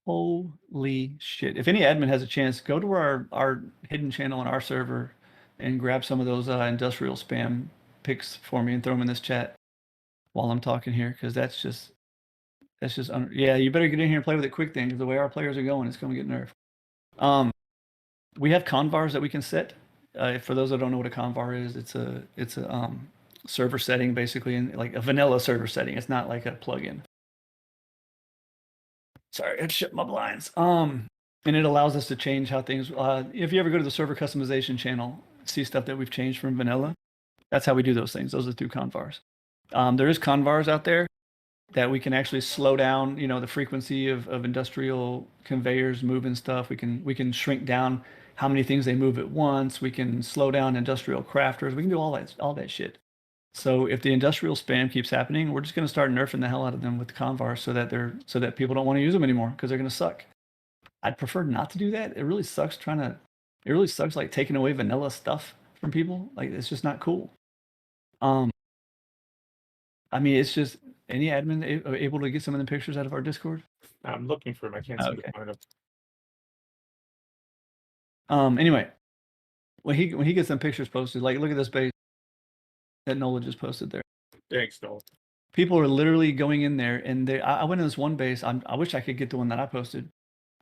Holy shit. If any admin has a chance, go to our hidden channel on our server and grab some of those industrial spam pics for me and throw them in this chat while I'm talking here, because that's just yeah, you better get in here and play with it quick then, because the way our players are going, it's going to get nerfed. We have convars that we can set. For those that don't know what a convar is, it's a server setting basically, and like a vanilla server setting. It's not like a plugin. Sorry, I had to shut my blinds. And it allows us to change how things. If you ever go to the server customization channel, see stuff that we've changed from vanilla. That's how we do those things. Those are through convars. There is convars out there that we can actually slow down, the frequency of industrial conveyors moving stuff. We can shrink down how many things they move at once. We can slow down industrial crafters. We can do all that shit. So if the industrial spam keeps happening, we're just going to start nerfing the hell out of them with the convars so that people don't want to use them anymore because they're going to suck. I'd prefer not to do that. It really sucks it really sucks like taking away vanilla stuff from people. Like it's just not cool. Um, I mean, it's just any admin able to get some of the pictures out of our Discord. I'm looking for him. I can't seem Okay. to find him. Anyway, when he gets some pictures posted, like look at this base that Nola just posted there. Thanks, Noel. People are literally going in there, and I went in this one base. I wish I could get the one that I posted.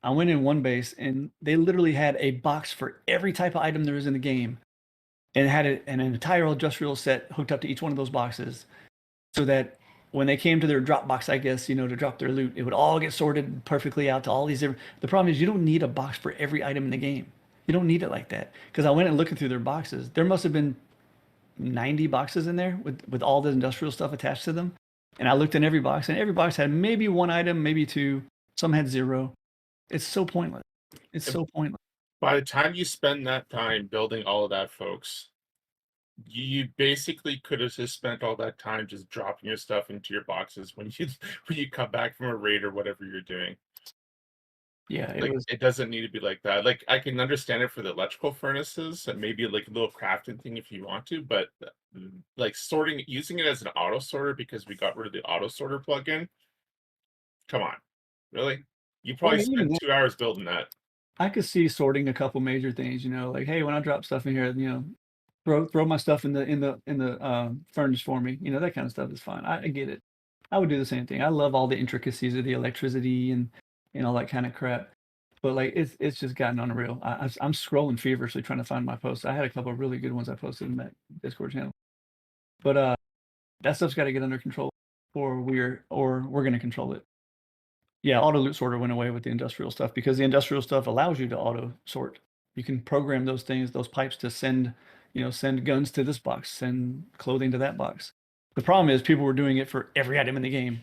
I went in one base, and they literally had a box for every type of item there is in the game, and had an entire industrial set hooked up to each one of those boxes, so that when they came to their drop box, I guess, to drop their loot, it would all get sorted perfectly out to all these different. The problem is you don't need a box for every item in the game. You don't need it like that. Because I went and looking through their boxes. There must have been 90 boxes in there with all the industrial stuff attached to them. And I looked in every box, and every box had maybe one item, maybe two. Some had zero. It's so pointless. It's so pointless. By the time you spend that time building all of that, folks, you basically could have just spent all that time just dropping your stuff into your boxes when you come back from a raid or whatever you're doing. Yeah, Like it doesn't need to be like that. Like I can understand it for the electrical furnaces and maybe like a little crafting thing if you want to, but like using it as an auto sorter because we got rid of the auto sorter plugin. Come on, really? You probably Well, even spent 2 hours building that. I could see sorting a couple major things, like, hey, when I drop stuff in here, throw my stuff in the furnace for me. That kind of stuff is fine. I get it. I would do the same thing. I love all the intricacies of the electricity and all that kind of crap. But like it's just gotten unreal. I'm scrolling feverishly trying to find my posts. I had a couple of really good ones I posted in that Discord channel. But that stuff's got to get under control, or we're going to control it. Yeah, auto loot sorter went away with the industrial stuff because the industrial stuff allows you to auto sort. You can program those things, those pipes to send guns to this box, send clothing to that box. The problem is people were doing it for every item in the game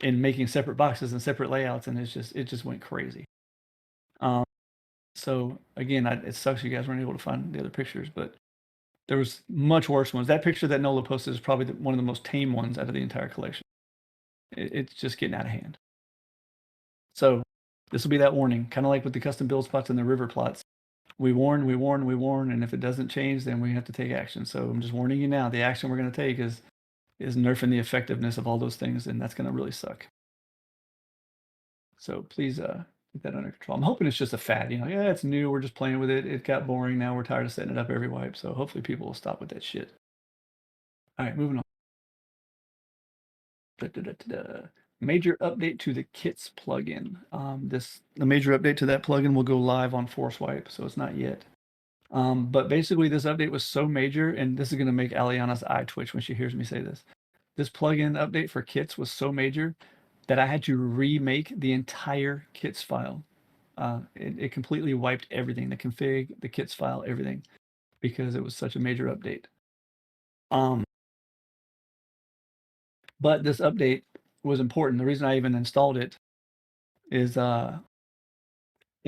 and making separate boxes and separate layouts, and it just went crazy. So again, it sucks you guys weren't able to find the other pictures, but there was much worse ones. That picture that Nola posted is probably one of the most tame ones out of the entire collection. It's just getting out of hand. So this will be that warning, kind of like with the custom build spots and the river plots. We warn, and if it doesn't change, then we have to take action. So I'm just warning you now. The action we're going to take is nerfing the effectiveness of all those things, and that's going to really suck. So please get that under control. I'm hoping it's just a fad. Yeah, it's new. We're just playing with it. It got boring. Now we're tired of setting it up every wipe. So hopefully people will stop with that shit. All right, moving on. Major update to the kits plugin. The major update to that plugin will go live on Force Wipe, so it's not yet. But basically, this update was so major, and this is going to make Aliana's eye twitch when she hears me say this. This plugin update for kits was so major that I had to remake the entire kits file. It completely wiped everything, the config, the kits file, everything, because it was such a major update. But this update was important. The reason I even installed it is it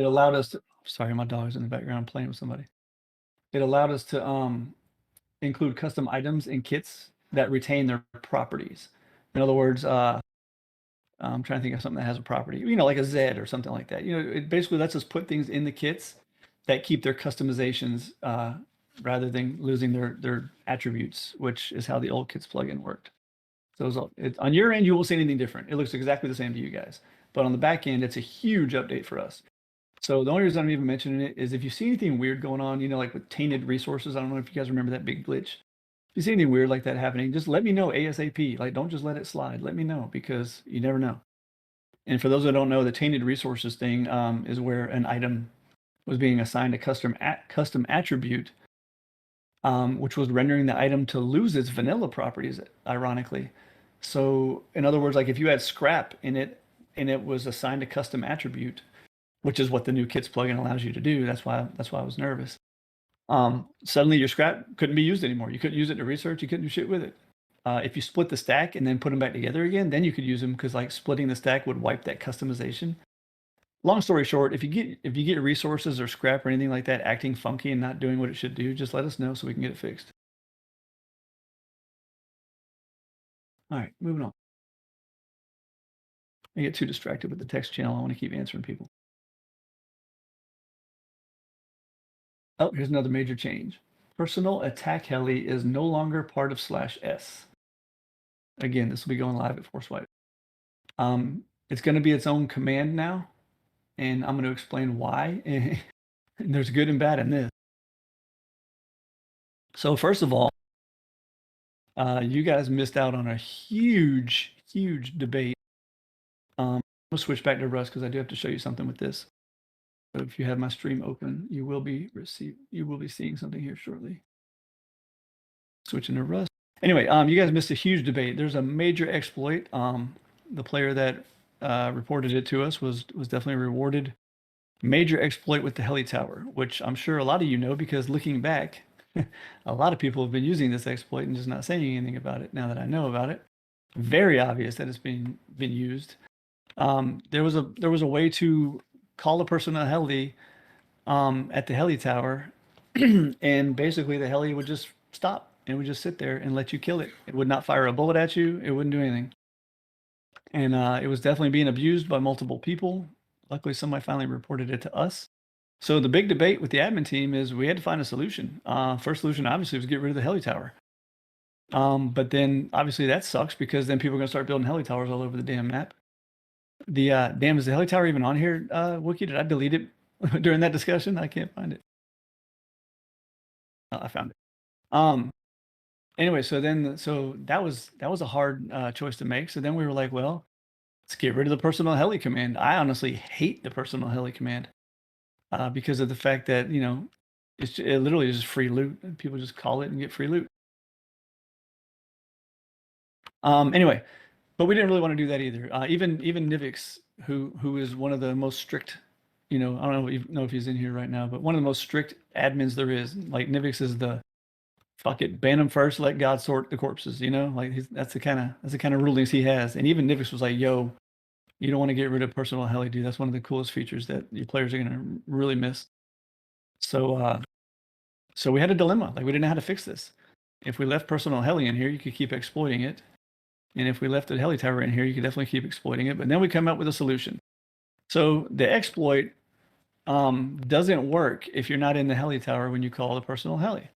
allowed us to. Sorry, my dog's in the background playing with somebody. It allowed us to include custom items in kits that retain their properties. In other words, I'm trying to think of something that has a property, like a Z or something like that. It basically lets us put things in the kits that keep their customizations rather than losing their attributes, which is how the old kits plugin worked. So on your end, you won't see anything different. It looks exactly the same to you guys. But on the back end, it's a huge update for us. So the only reason I'm even mentioning it is if you see anything weird going on, like with tainted resources, I don't know if you guys remember that big glitch. If you see anything weird like that happening, just let me know ASAP. Like, don't just let it slide. Let me know because you never know. And for those that don't know, the tainted resources thing is where an item was being assigned a custom attribute, which was rendering the item to lose its vanilla properties, ironically. So in other words, like if you had scrap in it and it was assigned a custom attribute, which is what the new kits plugin allows you to do. That's why I was nervous. Suddenly your scrap couldn't be used anymore. You couldn't use it to research. You couldn't do shit with it. If you split the stack and then put them back together again, then you could use them because like splitting the stack would wipe that customization. Long story short, if you get resources or scrap or anything like that acting funky and not doing what it should do, just let us know so we can get it fixed. All right, moving on. I get too distracted with the text channel. I want to keep answering people. Oh, here's another major change. Personal attack heli is no longer part of /s. Again, this will be going live at ForceWipe. It's going to be its own command now, and I'm going to explain why. And there's good and bad in this. So first of all, you guys missed out on a huge debate. We'll switch back to Rust because I do have to show you something with this. So if you have my stream open, you will be seeing something here shortly. Switching to Rust. Anyway, you guys missed a huge debate. There's a major exploit. The player that reported it to us was definitely rewarded. Major exploit with the heli tower, which I'm sure a lot of you know because looking back, a lot of people have been using this exploit and just not saying anything about it. Now that I know about it, very obvious that it's been used. There was a way to call a person a heli at the heli tower, and basically the heli would just stop and would just sit there and let you kill it. It would not fire a bullet at you. It wouldn't do anything. And it was definitely being abused by multiple people. Luckily, somebody finally reported it to us. So the big debate with the admin team is we had to find a solution. First solution, obviously, was get rid of the heli tower. But then, obviously, that sucks because then people are going to start building heli towers all over the damn map. The damn, is the heli tower even on here, Wookie? Did I delete it during that discussion? I can't find it. I found it. Anyway, so that was a hard choice to make. So then we were like, well, let's get rid of the personal heli command. I honestly hate the personal heli command because of the fact that, you know, it literally is just free loot and people just call it and get free loot. Anyway, but we didn't really want to do that either. Even Nivix, who is one of the most strict, you know, I don't know if he's in here right now, but one of the most strict admins there is. Like Nivix is the fuck it, ban them first, let God sort the corpses. You know, like that's the kind of rulings he has. And even Nivix was like, "Yo, you don't want to get rid of personal heli, dude. That's one of the coolest features that your players are gonna really miss." So, so we had a dilemma. Like we didn't know how to fix this. If we left personal heli in here, you could keep exploiting it. And if we left the heli tower in here, you could definitely keep exploiting it. But then we come up with a solution. So the exploit doesn't work if you're not in the heli tower when you call the personal heli.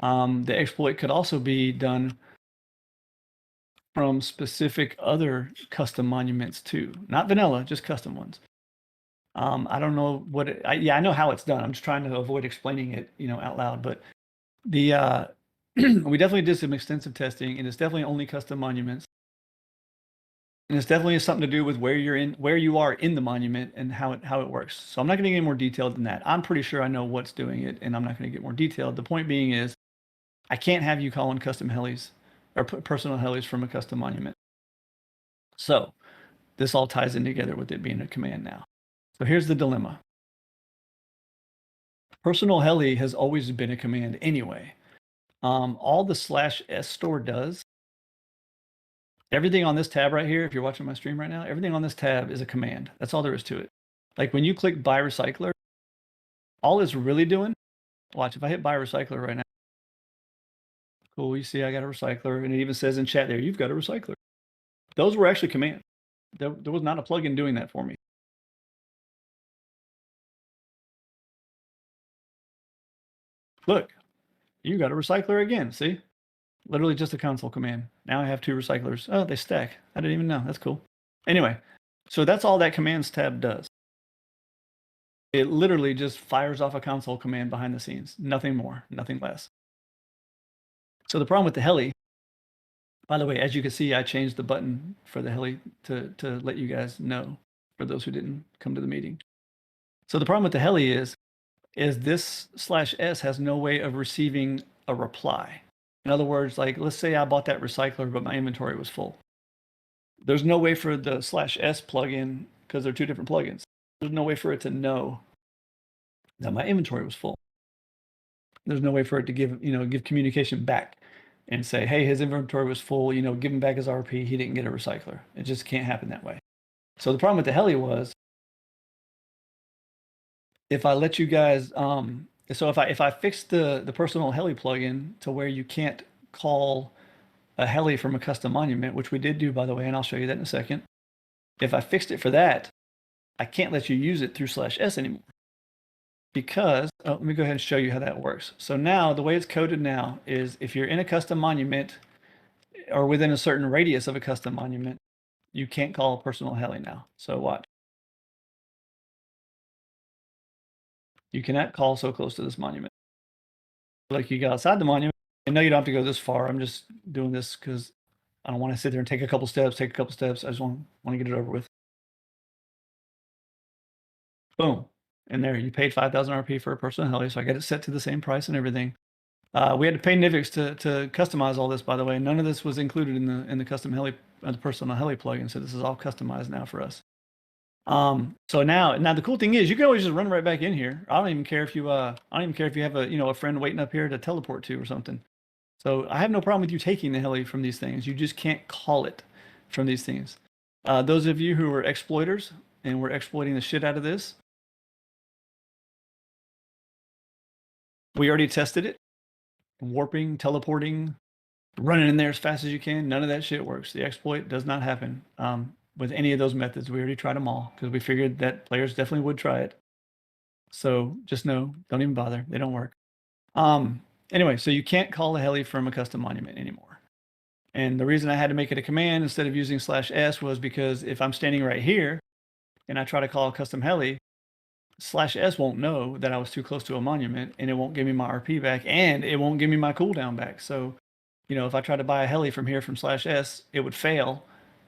The exploit could also be done from specific other custom monuments too. Not vanilla, just custom ones. I don't know what I know how it's done. I'm just trying to avoid explaining it, you know, out loud. But the we definitely did some extensive testing, and it's definitely only custom monuments. And it's definitely something to do with where you are in the monument and how it works. So I'm not going to get any more detailed than that. I'm pretty sure I know what's doing it, and I'm not going to get more detailed. The point being is, I can't have you calling custom helis or personal helis from a custom monument. So this all ties in together with it being a command now. So here's the dilemma. Personal heli has always been a command anyway. All the /s store does, everything on this tab right here, if you're watching my stream right now, everything on this tab is a command. That's all there is to it. Like when you click buy recycler, all it's really doing, watch, if I hit buy recycler right now, cool, you see I got a recycler, and it even says in chat there, you've got a recycler. Those were actually commands. There was not a plugin doing that for me. Look, you got a recycler again, see? Literally just a console command. Now I have 2 recyclers. Oh, they stack. I didn't even know. That's cool. Anyway, so that's all that commands tab does. It literally just fires off a console command behind the scenes. Nothing more, nothing less. So the problem with the heli, by the way, as you can see, I changed the button for the heli to let you guys know, for those who didn't come to the meeting. So the problem with the heli is this /s has no way of receiving a reply. In other words, like let's say I bought that recycler, but my inventory was full. There's no way for the /s plugin, because they're 2 different plugins. There's no way for it to know that my inventory was full. There's no way for it to give communication back and say, hey, his inventory was full, give him back his RP, he didn't get a recycler. It just can't happen that way. So the problem with the heli was, if I let you guys, so if I fix the personal heli plugin to where you can't call a heli from a custom monument, which we did do, by the way, and I'll show you that in a second. If I fixed it for that, I can't let you use it through /s anymore, because let me go ahead and show you how that works. So now the way it's coded now is if you're in a custom monument or within a certain radius of a custom monument, you can't call a personal heli now. So watch. You cannot call so close to this monument. Like you go outside the monument, and no, you don't have to go this far. I'm just doing this because I don't want to sit there and take a couple steps. I just want to get it over with. Boom. And there, you paid 5,000 RP for a personal heli, so I got it set to the same price and everything. We had to pay Nivix to customize all this, by the way. None of this was included in the custom heli, the personal heli plugin, so this is all customized now for us. So now the cool thing is you can always just run right back in here. I don't even care if you have a friend waiting up here to teleport to or something. So I have no problem with you taking the heli from these things. You just can't call it from these things. Those of you who are exploiters and we're exploiting the shit out of this, we already tested it. Warping, teleporting, running in there as fast as you can. None of that shit works. The exploit does not happen with any of those methods. We already tried them all because we figured that players definitely would try it. So just know, don't even bother. They don't work. Anyway, so you can't call a heli from a custom monument anymore. And the reason I had to make it a command instead of using /s was because if I'm standing right here and I try to call a custom heli, /s won't know that I was too close to a monument, and it won't give me my RP back, and it won't give me my cooldown back. So, if I try to buy a heli from here from /s, it would fail,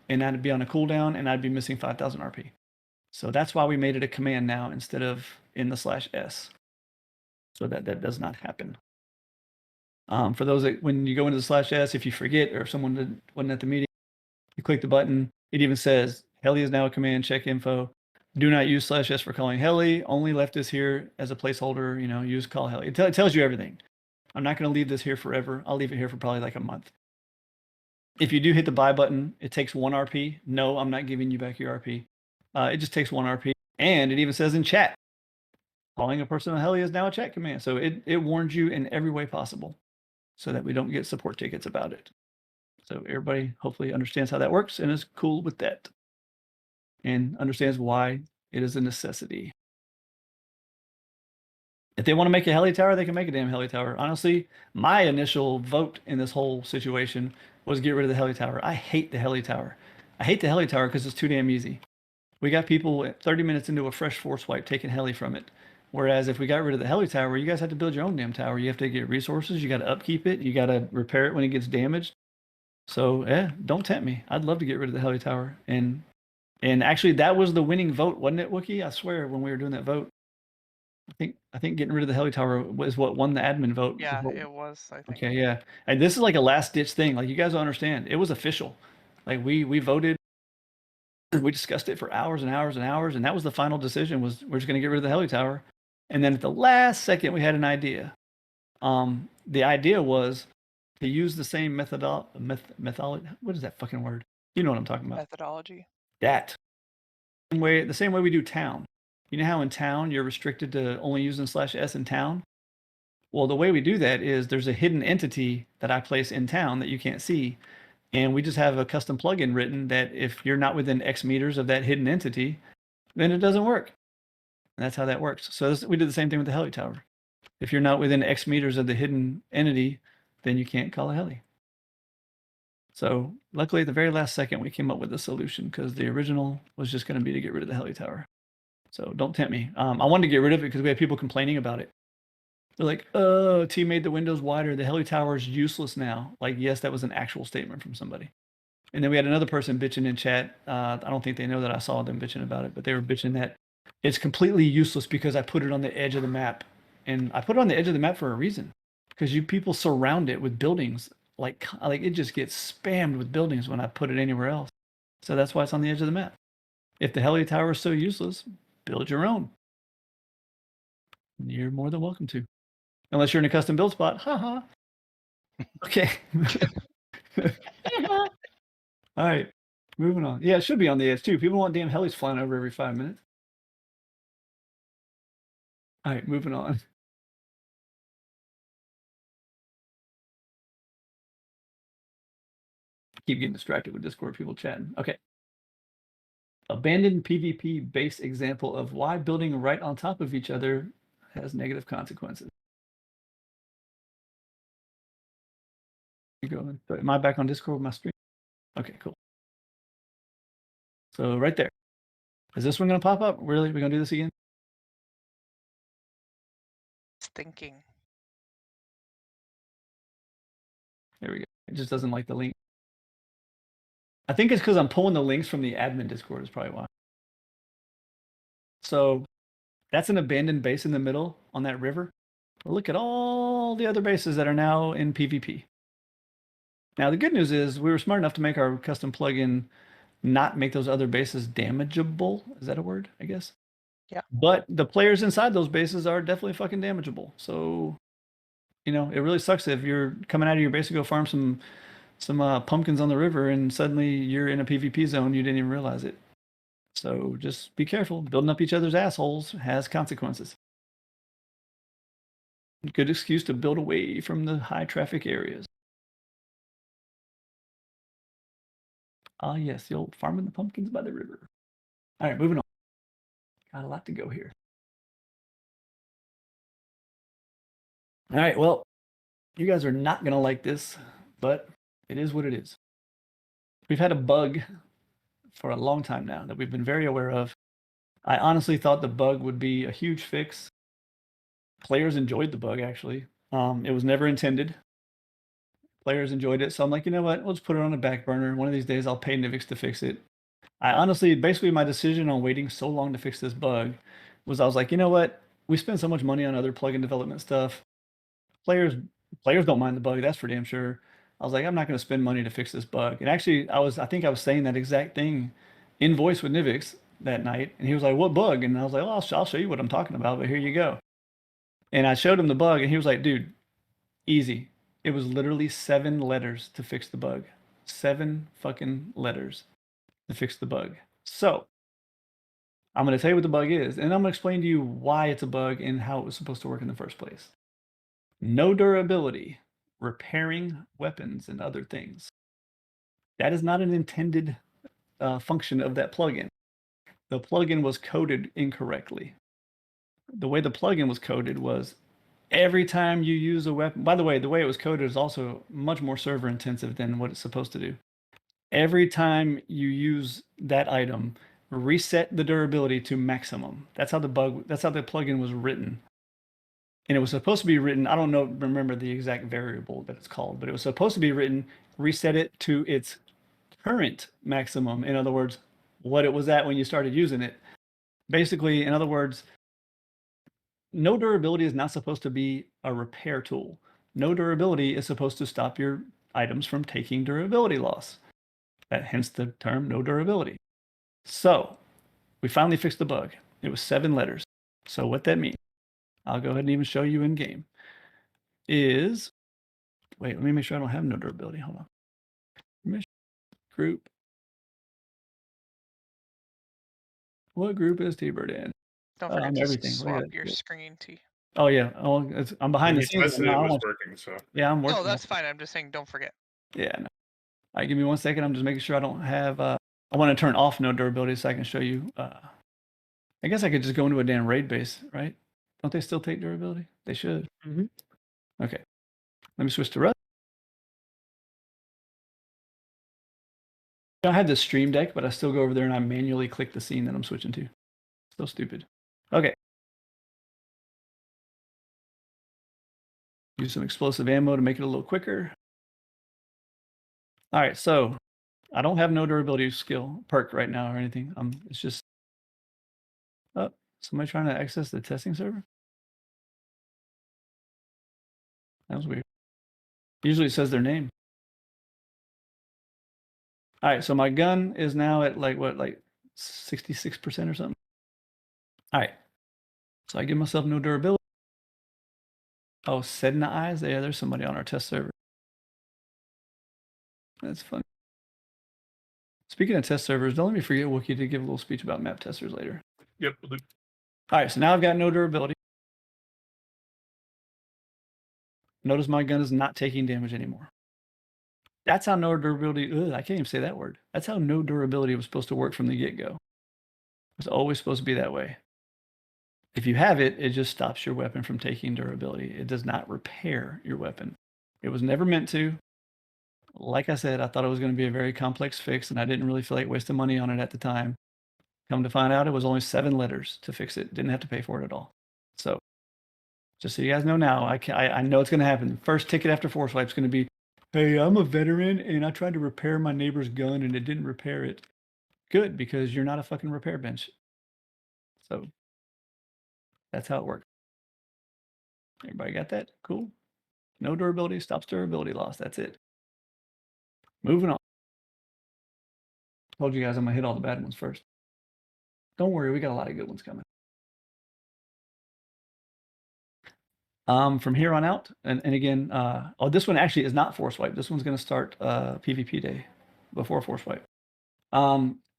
and I'd be on a cooldown, and I'd be missing 5,000 RP. So that's why we made it a command now instead of in the /s, so that does not happen. For those that when you go into the /s, if you forget or if someone wasn't at the meeting, you click the button. It even says heli is now a command. Check info. Do not use /s for calling heli. Only left this here as a placeholder. Use call heli. It tells you everything. I'm not going to leave this here forever. I'll leave it here for probably like a month. If you do hit the buy button, it takes 1 RP. No, I'm not giving you back your RP. It just takes 1 RP. And it even says in chat, calling a personal heli is now a chat command. So it warns you in every way possible so that we don't get support tickets about it. So everybody hopefully understands how that works and is cool with that and understands why it is a necessity. If they want to make a heli tower, they can make a damn heli tower. Honestly, my initial vote in this whole situation was get rid of the heli tower. I hate the heli tower. I hate the heli tower because it's too damn easy. We got people at 30 minutes into a fresh force wipe taking heli from it. Whereas if we got rid of the heli tower, you guys have to build your own damn tower. You have to get resources. You got to upkeep it. You got to repair it when it gets damaged. So don't tempt me. I'd love to get rid of the heli tower. And actually, that was the winning vote, wasn't it, Wookie? I swear, when we were doing that vote, I think getting rid of the heli tower was what won the admin vote. Yeah, it was, I think. Okay, yeah. And this is like a last ditch thing. Like, you guys don't understand. It was official. Like, we voted. We discussed it for hours and hours and hours, and that was the final decision. Was we're just going to get rid of the heli tower. And then at the last second, we had an idea. The idea was to use the same methodology. What is that fucking word? You know what I'm talking about. Methodology. That. The same way we do town. You know how in town you're restricted to only using /s in town? Well, the way we do that is there's a hidden entity that I place in town that you can't see. And we just have a custom plugin written that if you're not within X meters of that hidden entity, then it doesn't work. And that's how that works. So we did the same thing with the heli tower. If you're not within X meters of the hidden entity, then you can't call a heli. So luckily at the very last second, we came up with a solution because the original was just going to be to get rid of the heli tower. So don't tempt me. I wanted to get rid of it because we had people complaining about it. They're like, oh, T made the windows wider. The heli tower is useless now. Like, yes, that was an actual statement from somebody. And then we had another person bitching in chat. I don't think they know that I saw them bitching about it, but they were bitching that it's completely useless because I put it on the edge of the map. And I put it on the edge of the map for a reason. Because you people surround it with buildings. Like it just gets spammed with buildings when I put it anywhere else. So that's why it's on the edge of the map. If the heli tower is so useless, build your own. You're more than welcome to. Unless you're in a custom build spot. Haha. Okay. All right. Moving on. Yeah, it should be on the edge too. People want damn helis flying over every 5 minutes. All right, moving on. Keep getting distracted with Discord people chatting. Okay. Abandoned PvP base example of why building right on top of each other has negative consequences. You go. Am I back on Discord with my screen? Okay, cool. So right there. Is this one going to pop up? Really? We're going to do this again? It's thinking. There we go. It just doesn't like the link. I think it's because I'm pulling the links from the admin Discord is probably why. So that's an abandoned base in the middle on that river. But look at all the other bases that are now in PvP. Now the good news is we were smart enough to make our custom plugin not make those other bases damageable. Is that a word? I guess. Yeah. But the players inside those bases are definitely fucking damageable. So, you know, it really sucks if you're coming out of your base to go farm some pumpkins on the river and suddenly you're in a PvP zone. You didn't even realize it. So just be careful. Building up each other's assholes has consequences. Good excuse to build away from the high traffic areas. Ah, yes, the old farming the pumpkins by the river. All right, moving on. Got a lot to go here. All right, well, you guys are not going to like this, but it is what it is. We've had a bug for a long time now that we've been very aware of. I honestly thought the bug would be a huge fix. Players enjoyed the bug, actually. It was never intended. Players enjoyed it, so I'm like, you know what? Let's put it on the back burner. One of these days, I'll pay Nivix to fix it. I honestly, basically, my decision on waiting so long to fix this bug was I was like, you know what? We spend so much money on other plugin development stuff. Players don't mind the bug, that's for damn sure. I was like, I'm not going to spend money to fix this bug. And actually, I think I was saying that exact thing in voice with Nivix that night, and he was like, "What bug?" And I was like, "Well, I'll show you what I'm talking about, but here you go." And I showed him the bug, and he was like, "Dude, easy." It was literally 7 letters to fix the bug. 7 fucking letters to fix the bug. So, I'm going to tell you what the bug is, and I'm going to explain to you why it's a bug and how it was supposed to work in the first place. No durability, repairing weapons and other things. That is not an intended function of that plugin. The plugin was coded incorrectly. The way the plugin was coded was every time you use a weapon. By the way it was coded is also much more server intensive than what it's supposed to do. Every time you use that item, reset the durability to maximum. That's how the plugin was written. And it was supposed to be written, I don't remember the exact variable that it's called, but it was supposed to be written, reset it to its current maximum. In other words, what it was at when you started using it. Basically, in other words, no durability is not supposed to be a repair tool. No durability is supposed to stop your items from taking durability loss. Hence the term no durability. So we finally fixed the bug. It was 7 letters. So what that means, I'll go ahead and even show you in game, is, wait, let me make sure I don't have no durability. Hold on. Mission group. What group is T-Bird in? Don't Oh, forget I'm to everything. Look at swap it. your Good. screen to. Oh yeah. Oh, I'm behind the He scenes. tested it now. was working, so Yeah, I'm working. No, that's fine. I'm just saying, don't forget. Yeah. No. All right, give me 1 second. I'm just making sure I don't have. I want to turn off no durability so I can show you. I guess I could just go into a damn raid base, right? Don't they still take durability? They should. Mhm. Okay. Let me switch to Rust. I had the Stream Deck, but I still go over there and I manually click the scene that I'm switching to. So stupid. Okay. Use some explosive ammo to make it a little quicker. All right, so I don't have no durability skill perk right now or anything. It's just somebody trying to access the testing server. That was weird. Usually it says their name. All right, so my gun is now at like 66% or something. All right, so I give myself no durability. Oh, Sedna Eyes. Yeah, there's somebody on our test server. That's funny. Speaking of test servers, don't let me forget Wookie to give a little speech about map testers later. yep. All right, so now I've got no durability. Notice my gun is not taking damage anymore. That's how no durability, I can't even say that word. That's how no durability was supposed to work from the get-go. It was always supposed to be that way. If you have it, it just stops your weapon from taking durability. It does not repair your weapon. It was never meant to. Like I said, I thought it was going to be a very complex fix, and I didn't really feel like wasting money on it at the time. Come to find out, it was only 7 letters to fix it. Didn't have to pay for it at all. So, just so you guys know now, I know it's going to happen. First ticket after Force Wipe is going to be, hey, I'm a veteran, and I tried to repair my neighbor's gun, and it didn't repair it. Good, because you're not a fucking repair bench. So, that's how it works. Everybody got that? Cool. No durability, stops durability loss. That's it. Moving on. Told you guys I'm going to hit all the bad ones first. Don't worry, we got a lot of good ones coming. From here on out, and again, this one actually is not Force Wipe. This one's going to start PvP day before Force Wipe.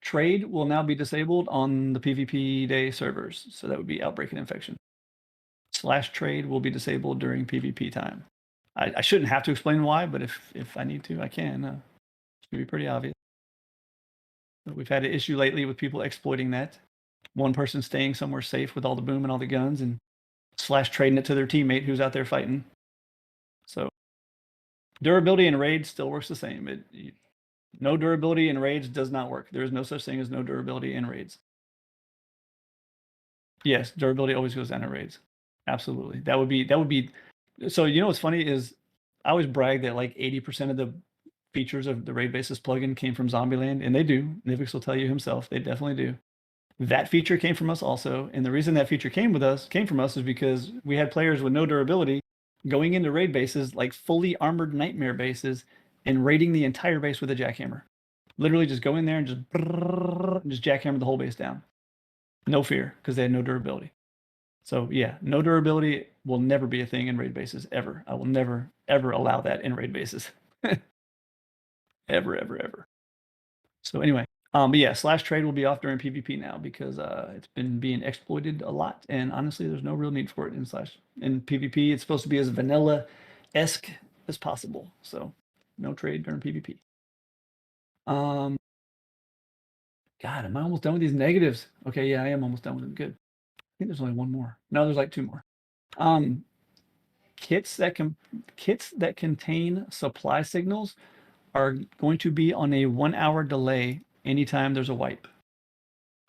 Trade will now be disabled on the PvP day servers. So that would be Outbreak and Infection. /trade will be disabled during PvP time. I shouldn't have to explain why, but if I need to, I can. It's going to be pretty obvious. But we've had an issue lately with people exploiting that. One person staying somewhere safe with all the boom and all the guns and /trading it to their teammate who's out there fighting. So durability in raids still works the same. No durability in raids does not work. There is no such thing as no durability in raids. Yes, durability always goes down in raids. Absolutely. That would be. So you know what's funny is I always brag that like 80% of the features of the Raid Basis plugin came from Zombieland, and they do. Nivix will tell you himself, they definitely do. That feature came from us also, and the reason that feature came from us is because we had players with no durability going into raid bases, like fully armored nightmare bases, and raiding the entire base with a jackhammer. Literally just go in there and just jackhammer the whole base down. No fear, because they had no durability. So yeah, no durability will never be a thing in raid bases, ever. I will never, ever allow that in raid bases. ever. So anyway, but yeah, /trade will be off during PvP now because it's been being exploited a lot, and honestly, there's no real need for it in PvP. It's supposed to be as vanilla-esque as possible. So no trade during PvP. God, am I almost done with these negatives? Okay, yeah, I am almost done with them. Good. I think there's only one more. No, there's like 2 more. Kits that contain supply signals are going to be on a 1-hour delay anytime there's a wipe.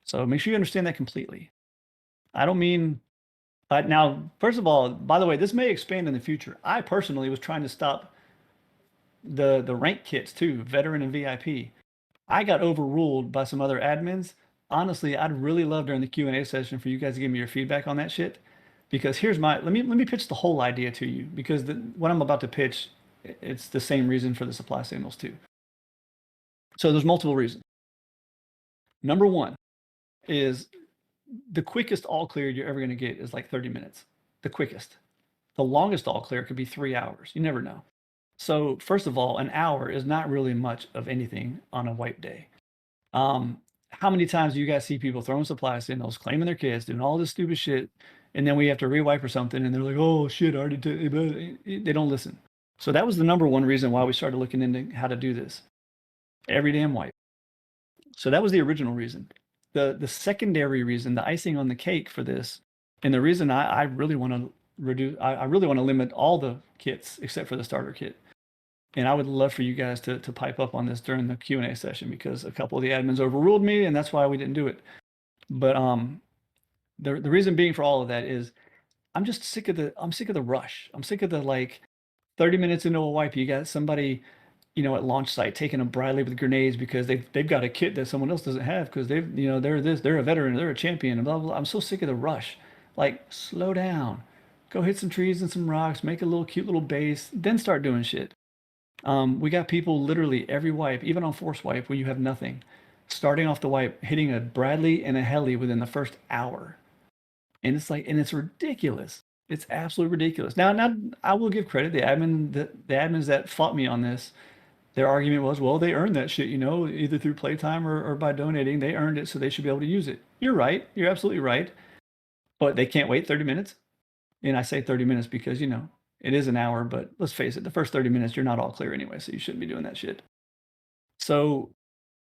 So make sure you understand that completely. I don't mean now, first of all, by the way, this may expand in the future. I personally was trying to stop the rank kits too, veteran and VIP. I got overruled by some other admins. Honestly, I'd really love during the Q&A session for you guys to give me your feedback on that shit. Because here's let me pitch the whole idea to you, because what I'm about to pitch, it's the same reason for the supply signals too. So there's multiple reasons. Number one is the quickest all clear you're ever going to get is like 30 minutes. The quickest. The longest all clear could be 3 hours. You never know. So first of all, an hour is not really much of anything on a wipe day. How many times do you guys see people throwing supply signals, claiming their kids, doing all this stupid shit, and then we have to rewipe or something, and they're like, oh shit, I already did. They don't listen. So that was the number one reason why we started looking into how to do this. Every damn wipe. So that was the original reason. The secondary reason, the icing on the cake for this, and the reason I really want to I really want to limit all the kits except for the starter kit. And I would love for you guys to pipe up on this during the Q&A session, because a couple of the admins overruled me, and that's why we didn't do it. But the reason being for all of that is I'm just sick of the rush. I'm sick of the like 30 minutes into a wipe, you got somebody, at launch site taking a Bradley with grenades because they've got a kit that someone else doesn't have because they're a veteran, they're a champion, and blah, blah, blah. I'm so sick of the rush. Like, slow down. Go hit some trees and some rocks, make a cute little base, then start doing shit. We got people literally every wipe, even on Force Wipe when you have nothing, starting off the wipe, hitting a Bradley and a heli within the first hour. And it's ridiculous. It's absolutely ridiculous. Now I will give credit. The admins that fought me on this, their argument was, well, they earned that shit, either through playtime or by donating. They earned it, so they should be able to use it. You're right. You're absolutely right. But they can't wait 30 minutes. And I say 30 minutes because, it is an hour, but let's face it, the first 30 minutes, you're not all clear anyway, so you shouldn't be doing that shit. So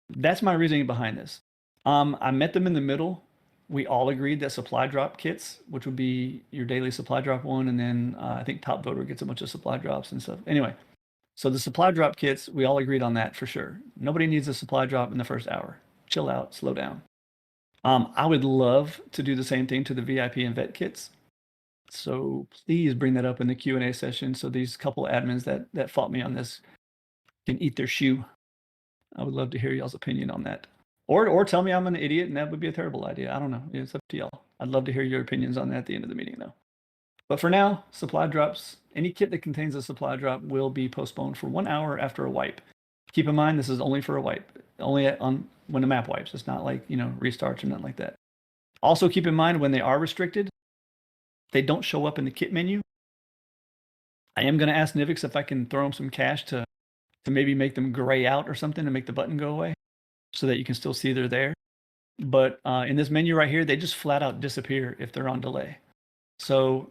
that's my reasoning behind this. I met them in the middle. we all agreed that supply drop kits, which would be your daily supply drop one, and then I think Top Voter gets a bunch of supply drops and stuff. Anyway, so the supply drop kits, we all agreed on that for sure. Nobody needs a supply drop in the first hour. Chill out, slow down. I would love to do the same thing to the VIP and vet kits. So please bring that up in the Q&A session so these couple admins that fought me on this can eat their shoe. I would love to hear y'all's opinion on that. Or tell me I'm an idiot and that would be a terrible idea. I don't know. It's up to y'all. I'd love to hear your opinions on that at the end of the meeting though. But for now, supply drops, any kit that contains a supply drop will be postponed for 1 hour after a wipe. Keep in mind, this is only for a wipe, only on when the map wipes. It's not like, restarts or nothing like that. Also keep in mind when they are restricted, they don't show up in the kit menu. I am going to ask Nivix if I can throw him some cash to maybe make them gray out or something to make the button go away so that you can still see they're there. But in this menu right here, they just flat out disappear if they're on delay. So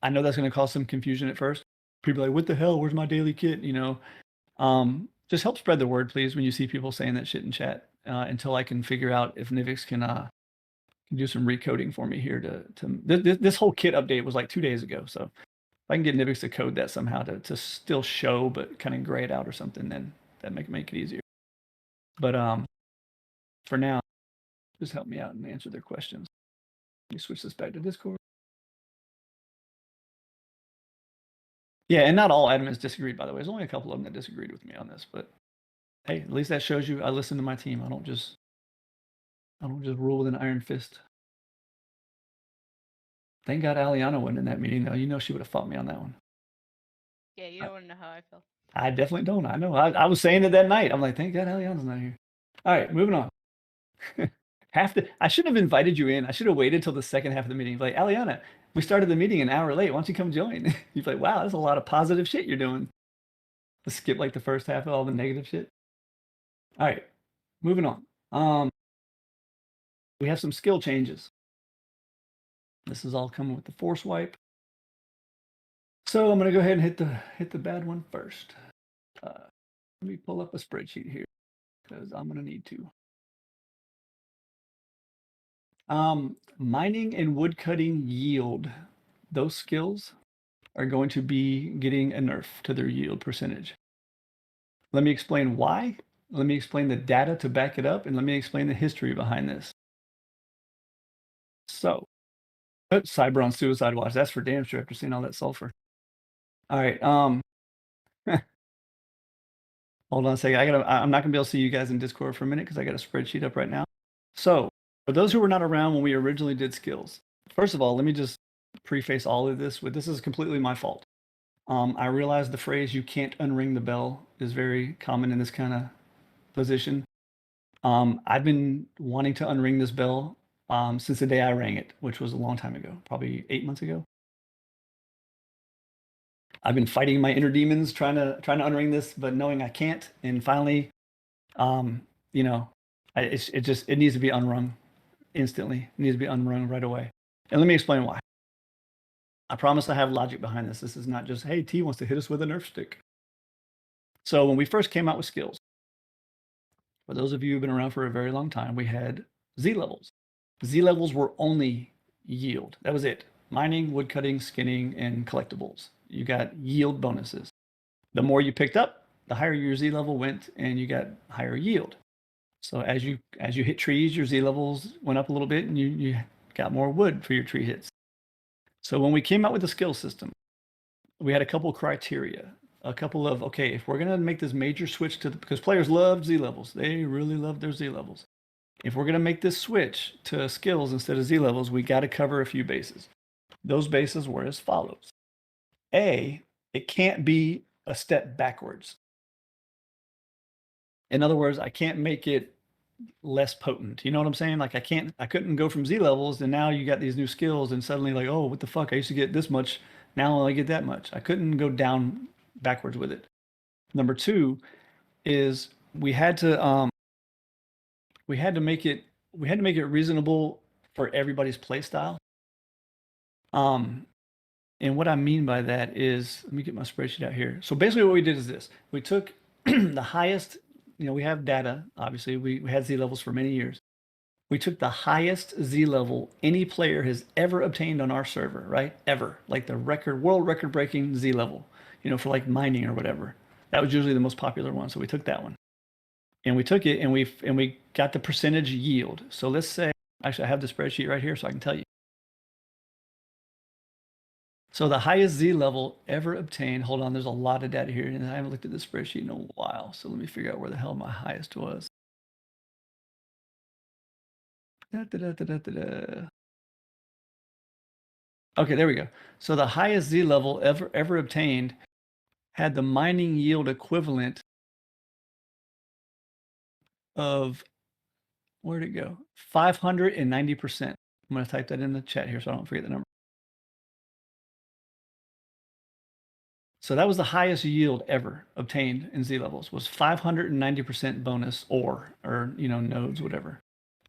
I know that's going to cause some confusion at first. People are like, what the hell? Where's my daily kit? Just help spread the word, please, when you see people saying that shit in chat until I can figure out if Nivix can do some recoding for me here. This whole kit update was like 2 days ago. So if I can get Nivix to code that somehow to still show, but kind of gray it out or something, then that make it easier. But for now, just help me out and answer their questions. Let me switch this back to Discord. Yeah, and not all admins disagreed, by the way. There's only a couple of them that disagreed with me on this, but hey, at least that shows you I listen to my team. I don't just rule with an iron fist. Thank God Aliana wasn't in that meeting, though. She would have fought me on that one. Yeah, you don't want to know how I feel. I definitely don't. I know. I was saying it that night. I'm like, thank God Aliana's not here. All right, moving on. I should have invited you in. I should have waited till the second half of the meeting. Like, Aliana, we started the meeting an hour late. Why don't you come join? You'd be like, wow, that's a lot of positive shit you're doing. Let's skip like the first half of all the negative shit. All right, moving on. We have some skill changes. This is all coming with the force wipe. So I'm gonna go ahead and hit the bad one first. Let me pull up a spreadsheet here because I'm gonna need to. Mining and woodcutting yield, those skills are going to be getting a nerf to their yield percentage. Let me explain why. Let me explain the data to back it up, and let me explain the history behind this. So, Cyber on Suicide Watch. That's for damn sure after seeing all that sulfur. All right. Hold on a second. I'm not gonna be able to see you guys in Discord for a minute because I got a spreadsheet up right now. So, for those who were not around when we originally did skills, first of all, let me just preface all of this with this is completely my fault. I realize the phrase "you can't unring the bell" is very common in this kind of position. I've been wanting to unring this bell since the day I rang it, which was a long time ago, probably 8 months ago. I've been fighting my inner demons trying to unring this, but knowing I can't. And finally, it needs to be unrung instantly. It needs to be unrung right away. And let me explain why. I promise I have logic behind this. This is not just, hey, T wants to hit us with a Nerf stick. So when we first came out with skills, for those of you who've been around for a very long time, we had Z levels. Z levels were only yield. That was it. Mining, woodcutting, skinning, and collectibles. You got yield bonuses. The more you picked up, the higher your Z level went, and you got higher yield. So as you hit trees, your Z levels went up a little bit, and you got more wood for your tree hits. So when we came out with the skill system, we had a couple criteria. A couple of, okay, if we're going to make this major switch because players love Z levels. They really love their Z levels. If we're going to make this switch to skills instead of Z levels, we got to cover a few bases. Those bases were as follows. A, it can't be a step backwards. In other words, I can't make it less potent. You know what I'm saying? Like I couldn't go from Z levels and now you got these new skills and suddenly like, oh, what the fuck? I used to get this much. Now I only get that much. I couldn't go down backwards with it. Number two is we had to make it reasonable for everybody's play style. And what I mean by that is, let me get my spreadsheet out here. So basically what we did is this. We took the highest, we have data, obviously. We had Z levels for many years. we took the highest Z level any player has ever obtained on our server, right? Ever. Like the world record breaking Z level, for like mining or whatever. That was usually the most popular one. So we took that one. And we took it and we got the percentage yield. So let's say, actually I have the spreadsheet right here so I can tell you. So the highest Z level ever obtained, hold on, there's a lot of data here and I haven't looked at the spreadsheet in a while. So let me figure out where the hell my highest was. Okay, there we go. So the highest Z level ever obtained had the mining yield equivalent of, where'd it go? 590%. I'm going to type that in the chat here so I don't forget the number. So that was the highest yield ever obtained in Z levels, was 590% bonus or nodes, whatever.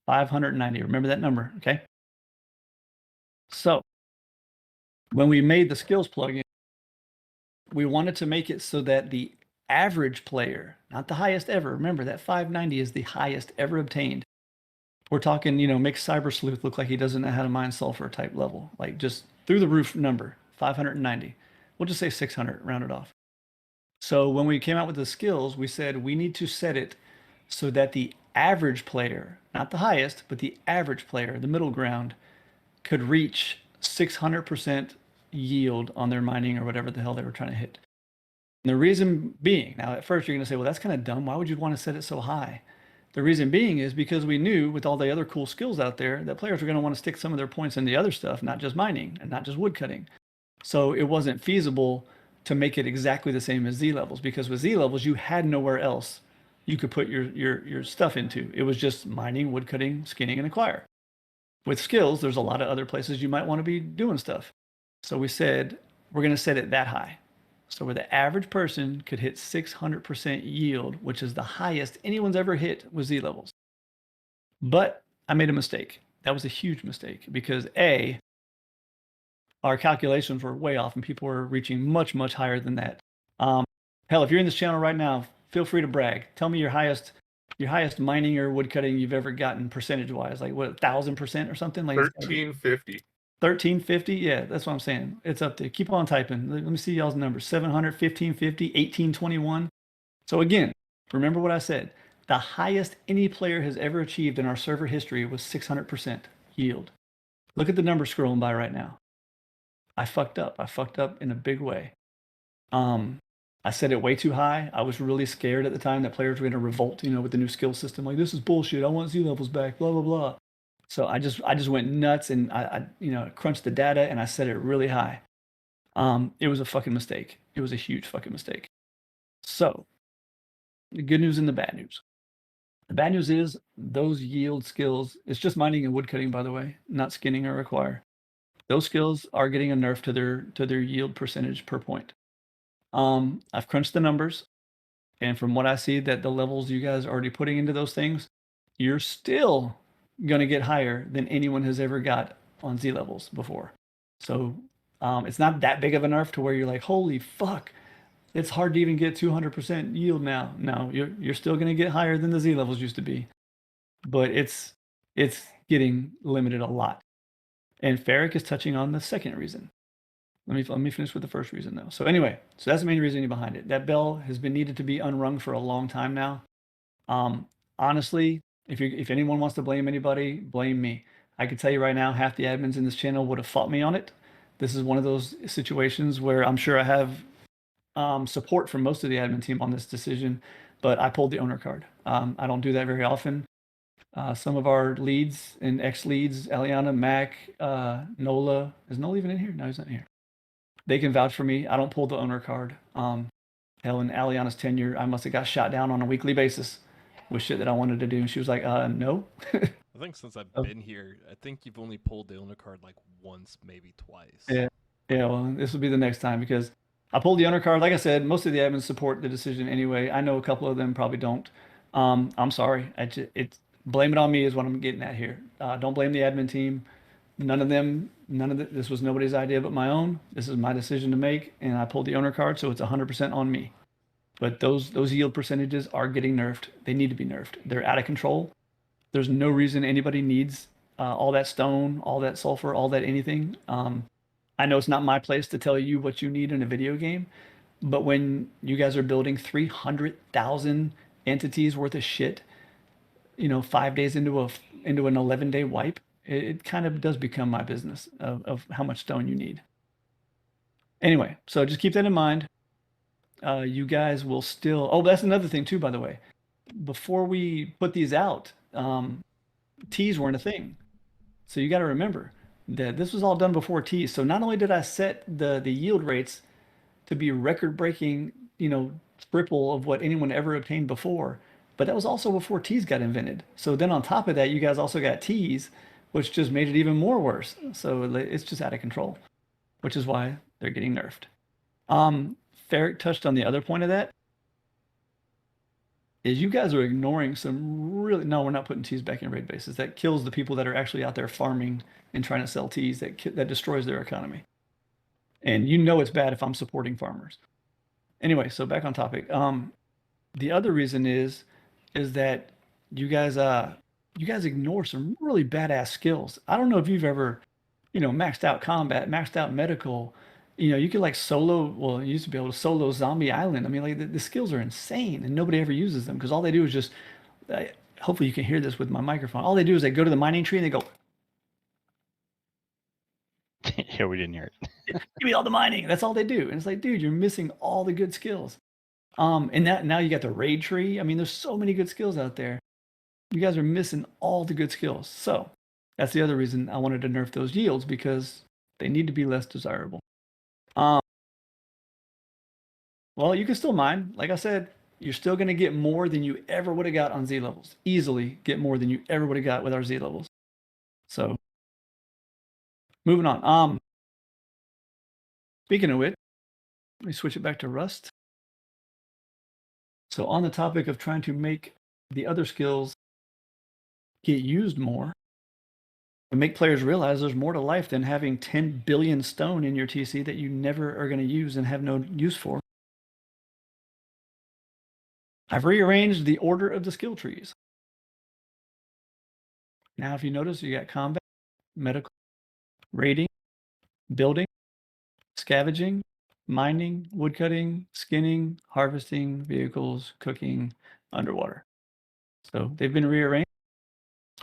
590. Remember that number, okay? So when we made the skills plugin, we wanted to make it so that the average player, not the highest ever, remember that 590 is the highest ever obtained. We're talking, make Cyber Sleuth look like he doesn't know how to mine sulfur type level, like just through the roof number, 590. We'll just say 600, round it off. So when we came out with the skills, we said we need to set it so that the average player, not the highest, but the average player, the middle ground, could reach 600% yield on their mining or whatever the hell they were trying to hit. And the reason being, now at first you're going to say, well, that's kind of dumb. Why would you want to set it so high? The reason being is because we knew with all the other cool skills out there that players were going to want to stick some of their points in the other stuff, not just mining and not just wood cutting. So it wasn't feasible to make it exactly the same as Z levels, because with Z levels you had nowhere else you could put your stuff into. It was just mining, wood cutting, skinning, and acquire. With skills, there's a lot of other places you might want to be doing stuff. So we said we're going to set it that high. So where the average person could hit 600% yield, which is the highest anyone's ever hit with Z levels. But I made a mistake. That was a huge mistake because A, our calculations were way off and people were reaching much, much higher than that. Hell, if you're in this channel right now, feel free to brag. Tell me your highest mining or wood cutting you've ever gotten percentage wise, like what, 1,000% or something? Like 1350. 1350? Yeah, that's what I'm saying. It's up there. Keep on typing. Let me see y'all's numbers. 700, 1550, 1821. So again, remember what I said. The highest any player has ever achieved in our server history was 600% yield. Look at the numbers scrolling by right now. I fucked up. I fucked up in a big way. I set it way too high. I was really scared at the time that players were going to revolt, with the new skill system. Like, this is bullshit. I want Z levels back, blah, blah, blah. So I just went nuts and I crunched the data and I set it really high. It was a fucking mistake. It was a huge fucking mistake. So the good news and the bad news. The bad news is those yield skills, it's just mining and wood cutting, by the way, not skinning or acquire. Those skills are getting a nerf to their yield percentage per point. I've crunched the numbers, and from what I see that the levels you guys are already putting into those things, you're still going to get higher than anyone has ever got on Z levels before. So it's not that big of a nerf to where you're like, holy fuck, it's hard to even get 200% yield now. No, you're still going to get higher than the Z levels used to be, but it's getting limited a lot. And Ferric is touching on the second reason. Let me finish with the first reason though. So anyway, so that's the main reasoning behind it. That bell has been needed to be unrung for a long time now. Honestly, if anyone wants to blame anybody, blame me. I can tell you right now, half the admins in this channel would have fought me on it. This is one of those situations where I'm sure I have support from most of the admin team on this decision, but I pulled the owner card. I don't do that very often. Some of our leads and ex-leads, Eliana, Mac, Nola. Is Nola even in here? No, he's not here. They can vouch for me. I don't pull the owner card. Hell, in Aliana's tenure, I must have got shot down on a weekly basis with shit that I wanted to do. And she was like, no. I think since I've been here, I think you've only pulled the owner card like once, maybe twice. Yeah, well, this will be the next time because I pulled the owner card. Like I said, most of the admins support the decision anyway. I know a couple of them probably don't. I'm sorry. Blame it on me is what I'm getting at here. Don't blame the admin team. This was nobody's idea but my own. This is my decision to make, and I pulled the owner card, so it's 100% on me. But those yield percentages are getting nerfed. They need to be nerfed. They're out of control. There's no reason anybody needs all that stone, all that sulfur, all that anything. I know it's not my place to tell you what you need in a video game, but when you guys are building 300,000 entities worth of shit, 5 days into an 11-day wipe, it kind of does become my business of how much stone you need. Anyway, so just keep that in mind. You guys will still. Oh, that's another thing too, by the way. Before we put these out, teas weren't a thing. So you got to remember that this was all done before teas. So not only did I set the yield rates to be record-breaking, triple of what anyone ever obtained before, but that was also before teas got invented. So then on top of that, you guys also got teas, which just made it even more worse. So it's just out of control, which is why they're getting nerfed. Ferric touched on the other point of that. Is you guys are ignoring some really. No, we're not putting teas back in raid bases. That kills the people that are actually out there farming and trying to sell teas. That destroys their economy. And it's bad if I'm supporting farmers. Anyway, so back on topic. The other reason is that you guys ignore some really badass skills. I don't know if you've ever, maxed out combat, maxed out medical. You could solo. Well, you used to be able to solo Zombie Island. I mean, the skills are insane, and nobody ever uses them because all they do is just. Hopefully, you can hear this with my microphone. All they do is they go to the mining tree and they go. Yeah, we didn't hear it. Give me all the mining. That's all they do, and it's like, dude, you're missing all the good skills. And now you got the raid tree. I mean, there's so many good skills out there. You guys are missing all the good skills. So that's the other reason I wanted to nerf those yields because they need to be less desirable. Well, you can still mine. Like I said, you're still going to get more than you ever would have got on Z levels. Easily get more than you ever would have got with our Z levels. So, moving on. Speaking of which, let me switch it back to Rust. So, on the topic of trying to make the other skills get used more, and make players realize there's more to life than having 10 billion stone in your TC that you never are going to use and have no use for. I've rearranged the order of the skill trees. Now, if you notice, you got combat, medical, raiding, building, scavenging, mining, woodcutting, skinning, harvesting, vehicles, cooking, underwater. So they've been rearranged.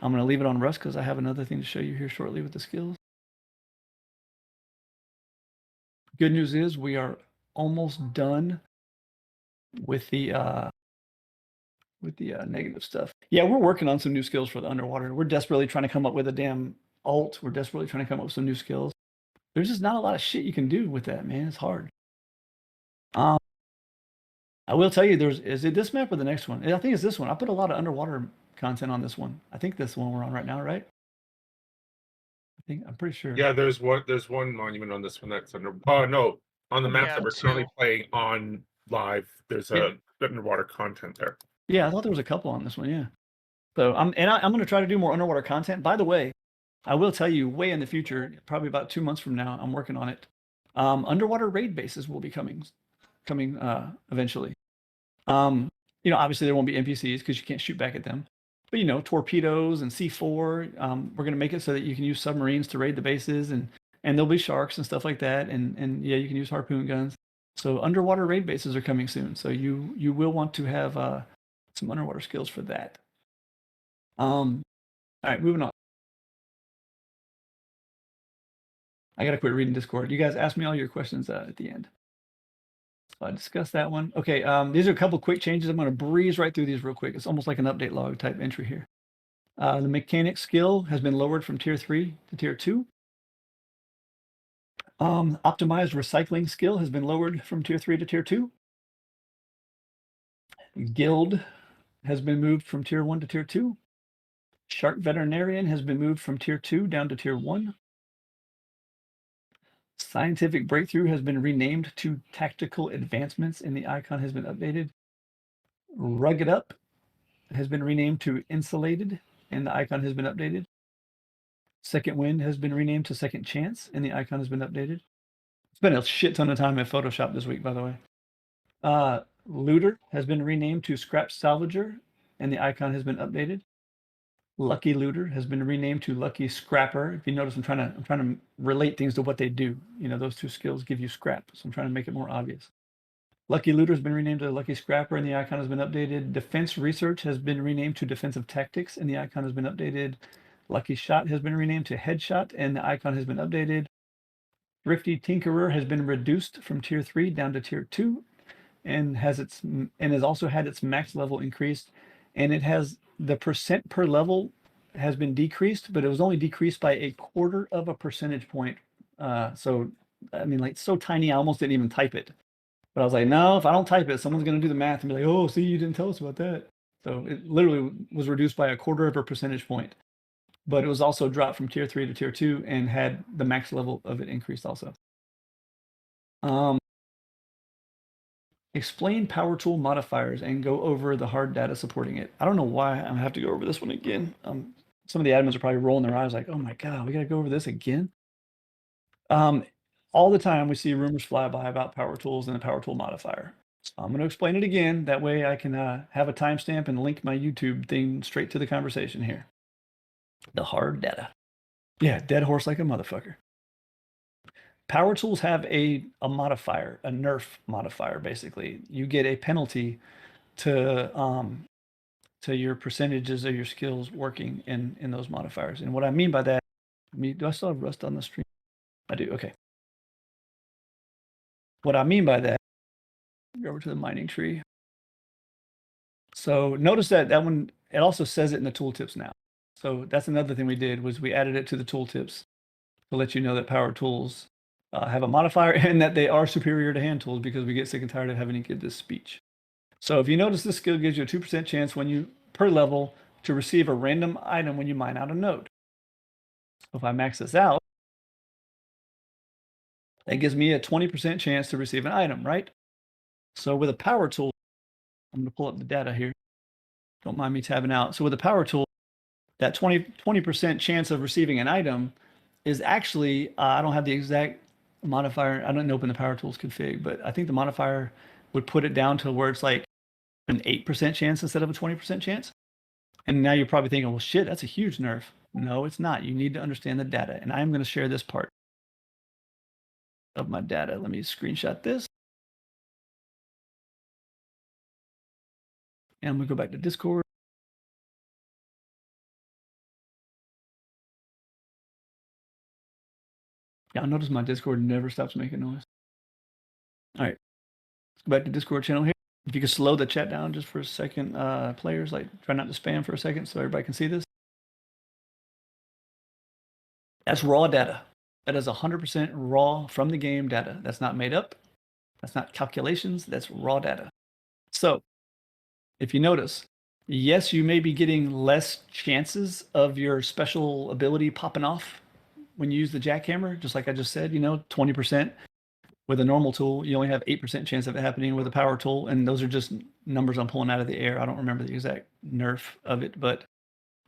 I'm going to leave it on Rust because I have another thing to show you here shortly with the skills. Good news is we are almost done with the negative stuff. Yeah, we're working on some new skills for the underwater. We're desperately trying to come up with a damn alt. We're desperately trying to come up with some new skills. There's just not a lot of shit you can do with that, man. It's hard. I will tell you, is it this map or the next one? I think it's this one. I put a lot of underwater content on this one. I think this one we're on right now, right? I'm pretty sure. Yeah, there's one monument on this one that's under. Oh no, on the map Yeah, that we're currently two. playing on live, there's Yeah. a underwater content there. Yeah, I thought there was a couple on this one. Yeah. So I'm going to try to do more underwater content. By the way, I will tell you, way in the future, probably about 2 months from now, I'm working on it. Underwater raid bases will be coming eventually. Obviously there won't be NPCs because you can't shoot back at them. But torpedoes and C4. We're going to make it so that you can use submarines to raid the bases, and there'll be sharks and stuff like that. And yeah, you can use harpoon guns. So underwater raid bases are coming soon. So you will want to have some underwater skills for that. All right, moving on. I gotta quit reading Discord. You guys asked me all your questions at the end. So I discussed that one. Okay, these are a couple quick changes. I'm gonna breeze right through these real quick. It's almost like an update log type entry here. The mechanic skill has been lowered from tier 3 to tier 2. Optimized recycling skill has been lowered from tier 3 to tier 2. Guild has been moved from tier 1 to tier 2. Shark Veterinarian has been moved from tier 2 down to tier 1. Scientific Breakthrough has been renamed to Tactical Advancements, and the icon has been updated. Rugged Up has been renamed to Insulated, and the icon has been updated. Second Wind has been renamed to Second Chance, and the icon has been updated. It's been a shit ton of time in Photoshop this week, by the way. Looter has been renamed to Scrap Salvager, and the icon has been updated. Lucky Looter has been renamed to Lucky Scrapper. If you notice, I'm trying to relate things to what they do. You know, those two skills give you scrap, so I'm trying to make it more obvious. Lucky Looter has been renamed to Lucky Scrapper, and the icon has been updated. Defense Research has been renamed to Defensive Tactics, and the icon has been updated. Lucky Shot has been renamed to Headshot, and the icon has been updated. Thrifty Tinkerer has been reduced from tier 3 down to tier 2, and has also had its max level increased, and it has the percent per level has been decreased, but it was only decreased by 1/4 of a percentage point. So I mean, like, so tiny, I almost didn't even type it. But I was like, no, if I don't type it, someone's going to do the math and be like, oh, see, you didn't tell us about that. So it literally was reduced by 1/4 of a percentage point. But it was also dropped from tier 3 to tier 2 and had the max level of it increased also. Explain power tool modifiers and go over the hard data supporting it. I don't know why I have to go over this one again. Some of the admins are probably rolling their eyes like, oh my God, we got to go over this again. All the time we see rumors fly by about power tools and the power tool modifier. So I'm going to explain it again. That way I can have a timestamp and link my YouTube thing straight to the conversation here. The hard data. Yeah, dead horse like a motherfucker. Power tools have a modifier, a nerf modifier, basically. You get a penalty to your percentages of your skills working in those modifiers. And what I mean by that, do I still have Rust on the stream? I do, okay. What I mean by that, go over to the mining tree. So notice that one, it also says it in the tooltips now. So that's another thing we did, was we added it to the tooltips to let you know that power tools have a modifier and that they are superior to hand tools, because we get sick and tired of having to give this speech. So if you notice, this skill gives you a 2% chance per level to receive a random item when you mine out a node. So if I max this out, that gives me a 20% chance to receive an item, right? So with a power tool, I'm going to pull up the data here. Don't mind me tabbing out. So with a power tool, that 20% chance of receiving an item is actually, I don't have the exact modifier. I didn't open the power tools config, but I think the modifier would put it down to where it's like an 8% chance instead of a 20% chance. And now you're probably thinking, well, shit, that's a huge nerf. No, it's not. You need to understand the data. And I'm going to share this part of my data. Let me screenshot this. And I'm going to go back to Discord. Yeah, I notice my Discord never stops making noise. All right, let's go back to Discord channel here. If you could slow the chat down just for a second, players, like try not to spam for a second so everybody can see this. That's raw data. That is 100% raw from the game data. That's not made up. That's not calculations. That's raw data. So if you notice, yes, you may be getting less chances of your special ability popping off when you use the jackhammer, just like I just said, 20%. With a normal tool, you only have 8% chance of it happening with a power tool. And those are just numbers I'm pulling out of the air. I don't remember the exact nerf of it, but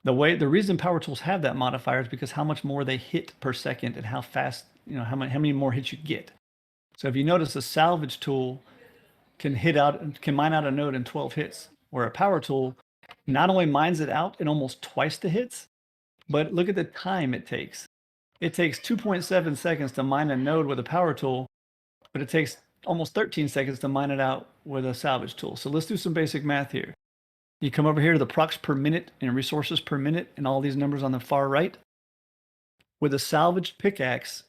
the reason power tools have that modifier is because how much more they hit per second and how fast, how many more hits you get. So if you notice, a salvage tool can mine out a node in 12 hits, where a power tool not only mines it out in almost twice the hits, but look at the time it takes. It takes 2.7 seconds to mine a node with a power tool, but it takes almost 13 seconds to mine it out with a salvage tool. So let's do some basic math here. You come over here to the procs per minute and resources per minute and all these numbers on the far right. With a salvaged pickaxe,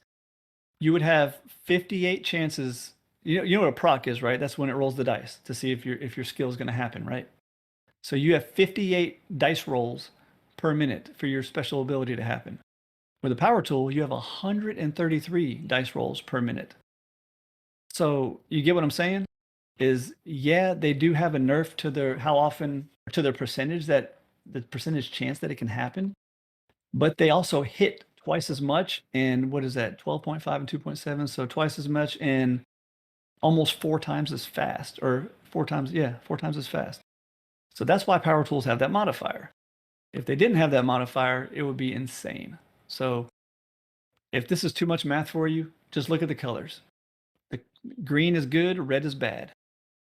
you would have 58 chances. You know what a proc is, right? That's when it rolls the dice to see if your skill is going to happen, right? So you have 58 dice rolls per minute for your special ability to happen. With a power tool, you have 133 dice rolls per minute. So you get what I'm saying? Is, yeah, they do have a nerf to their percentage, that the percentage chance that it can happen, but they also hit twice as much. And what is that? 12.5 and 2.7. So twice as much and almost 4 times as fast, or 4 times as fast. So that's why power tools have that modifier. If they didn't have that modifier, it would be insane. So if this is too much math for you, just look at the colors. The green is good, red is bad.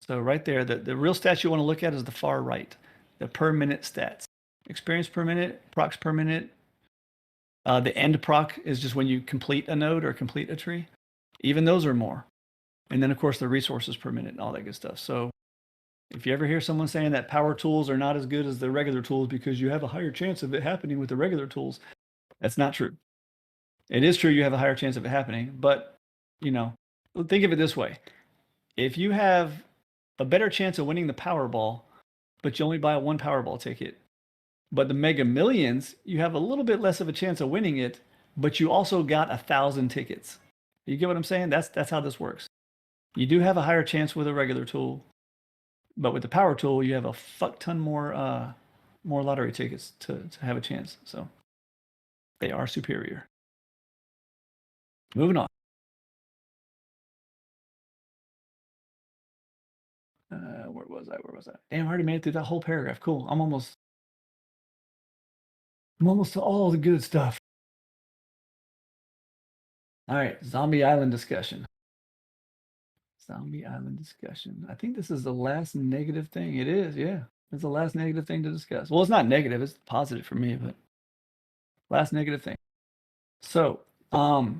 So right there, the real stats you want to look at is the far right, the per minute stats. experience per minute, procs per minute. The end proc is just when you complete a node or complete a tree. Even those are more. And then, of course, the resources per minute and all that good stuff. So if you ever hear someone saying that power tools are not as good as the regular tools because you have a higher chance of it happening with the regular tools, that's not true. It is true you have a higher chance of it happening, but, you know, think of it this way. If you have a better chance of winning the Powerball, but you only buy one Powerball ticket, but the Mega Millions, you have a little bit less of a chance of winning it, but you also got 1,000 tickets. You get what I'm saying? That's how this works. You do have a higher chance with a regular tool, but with the power tool, you have a fuck ton more lottery tickets to have a chance. So they are superior. Moving on. Where was I? Damn, I already made it through that whole paragraph. Cool. I'm almost to all the good stuff. All right, Zombie Island discussion. Zombie Island discussion. I think this is the last negative thing. It is, yeah. It's the last negative thing to discuss. Well, it's not negative, it's positive for me, but last negative thing. So, let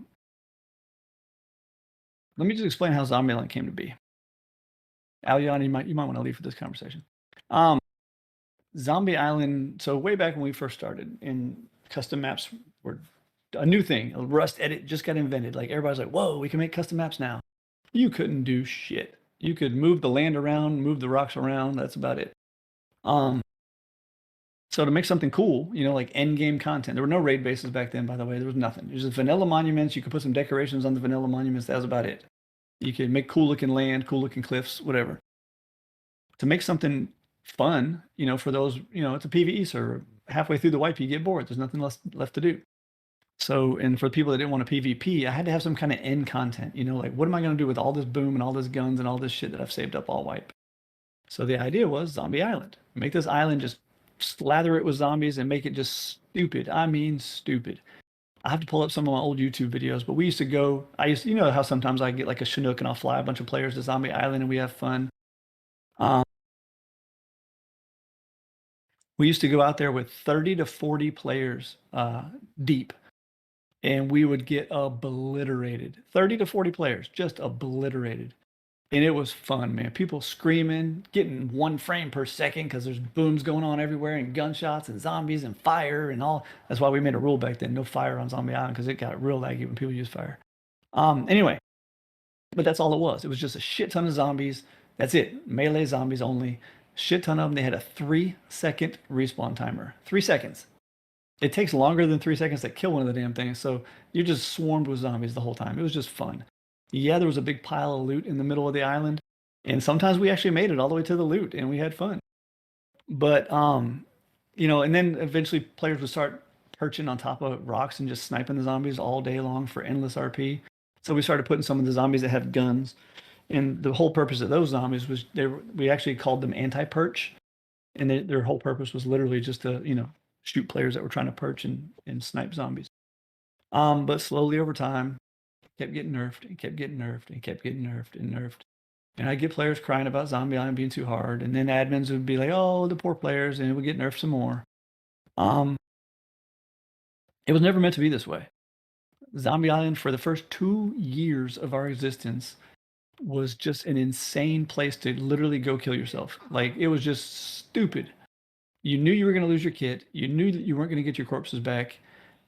me just explain how Zombie Island came to be. Aliana, you might want to leave for this conversation. Zombie Island, so way back when we first started, and custom maps were a new thing. Rust edit just got invented. Like everybody's like, whoa, we can make custom maps now. You couldn't do shit. You could move the land around, move the rocks around. That's about it. So to make something cool, you know, like end game content, there were no raid bases back then, by the way. There was nothing. It was just vanilla monuments. You could put some decorations on the vanilla monuments. That was about it. You could make cool looking land, cool looking cliffs, whatever. To make something fun, you know, for those, you know, it's a PvE server. Halfway through the wipe, you get bored. There's nothing left to do. So, and for people that didn't want to PvP, I had to have some kind of end content, you know, like what am I going to do with all this boom and all this guns and all this shit that I've saved up all wipe? So the idea was Zombie Island. Make this island, just slather it with zombies and make it just stupid. I mean, stupid. I have to pull up some of my old YouTube videos, but we used to go, you know how sometimes I get like a Chinook and I'll fly a bunch of players to Zombie Island and we have fun. We used to go out there with 30 to 40 players deep, and we would get obliterated. 30 to 40 players, just obliterated. And it was fun, man. People screaming, getting 1 frame per second because there's booms going on everywhere and gunshots and zombies and fire and all. That's why we made a rule back then, no fire on Zombie Island, because it got real laggy when people use fire. Anyway, but that's all it was. It was just a shit ton of zombies. That's it. Melee zombies only. Shit ton of them. They had a 3-second respawn timer. 3 seconds. It takes longer than 3 seconds to kill one of the damn things. So you're just swarmed with zombies the whole time. It was just fun. Yeah, there was a big pile of loot in the middle of the island. And sometimes we actually made it all the way to the loot and we had fun. But, you know, and then eventually players would start perching on top of rocks and just sniping the zombies all day long for endless RP. So we started putting some of the zombies that have guns. And the whole purpose of those zombies was we actually called them anti-perch. And their whole purpose was literally just to, you know, shoot players that were trying to perch and snipe zombies. But slowly over time, kept getting nerfed and kept getting nerfed and kept getting nerfed and nerfed. And I'd get players crying about Zombie Island being too hard. And then admins would be like, oh, the poor players, and it would get nerfed some more. It was never meant to be this way. Zombie Island, for the first 2 years of our existence, was just an insane place to literally go kill yourself. Like, it was just stupid. You knew you were going to lose your kit. You knew that you weren't going to get your corpses back.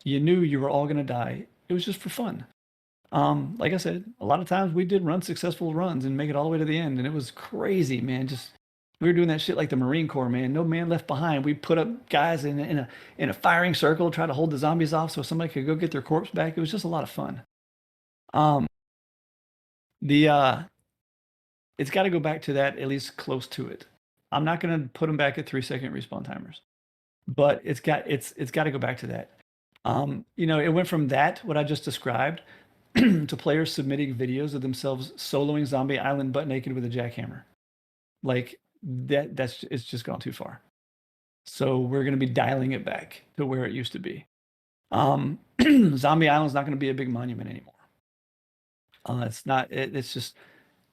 You knew you were all going to die. It was just for fun. Like I said, a lot of times we did run successful runs and make it all the way to the end, and it was crazy, man. Just we were doing that shit like the Marine Corps, man. No man left behind. We put up guys in a firing circle, try to hold the zombies off so somebody could go get their corpse back. It was just a lot of fun. It's got to go back to that, at least close to it. I'm not going to put them back at 3-second respawn timers, but it's got to go back to that. You know, it went from that, what I just described, to players submitting videos of themselves soloing Zombie Island butt naked with a jackhammer. Like it's just gone too far. So we're going to be dialing it back to where it used to be. Zombie Island's not going to be a big monument anymore. It's just,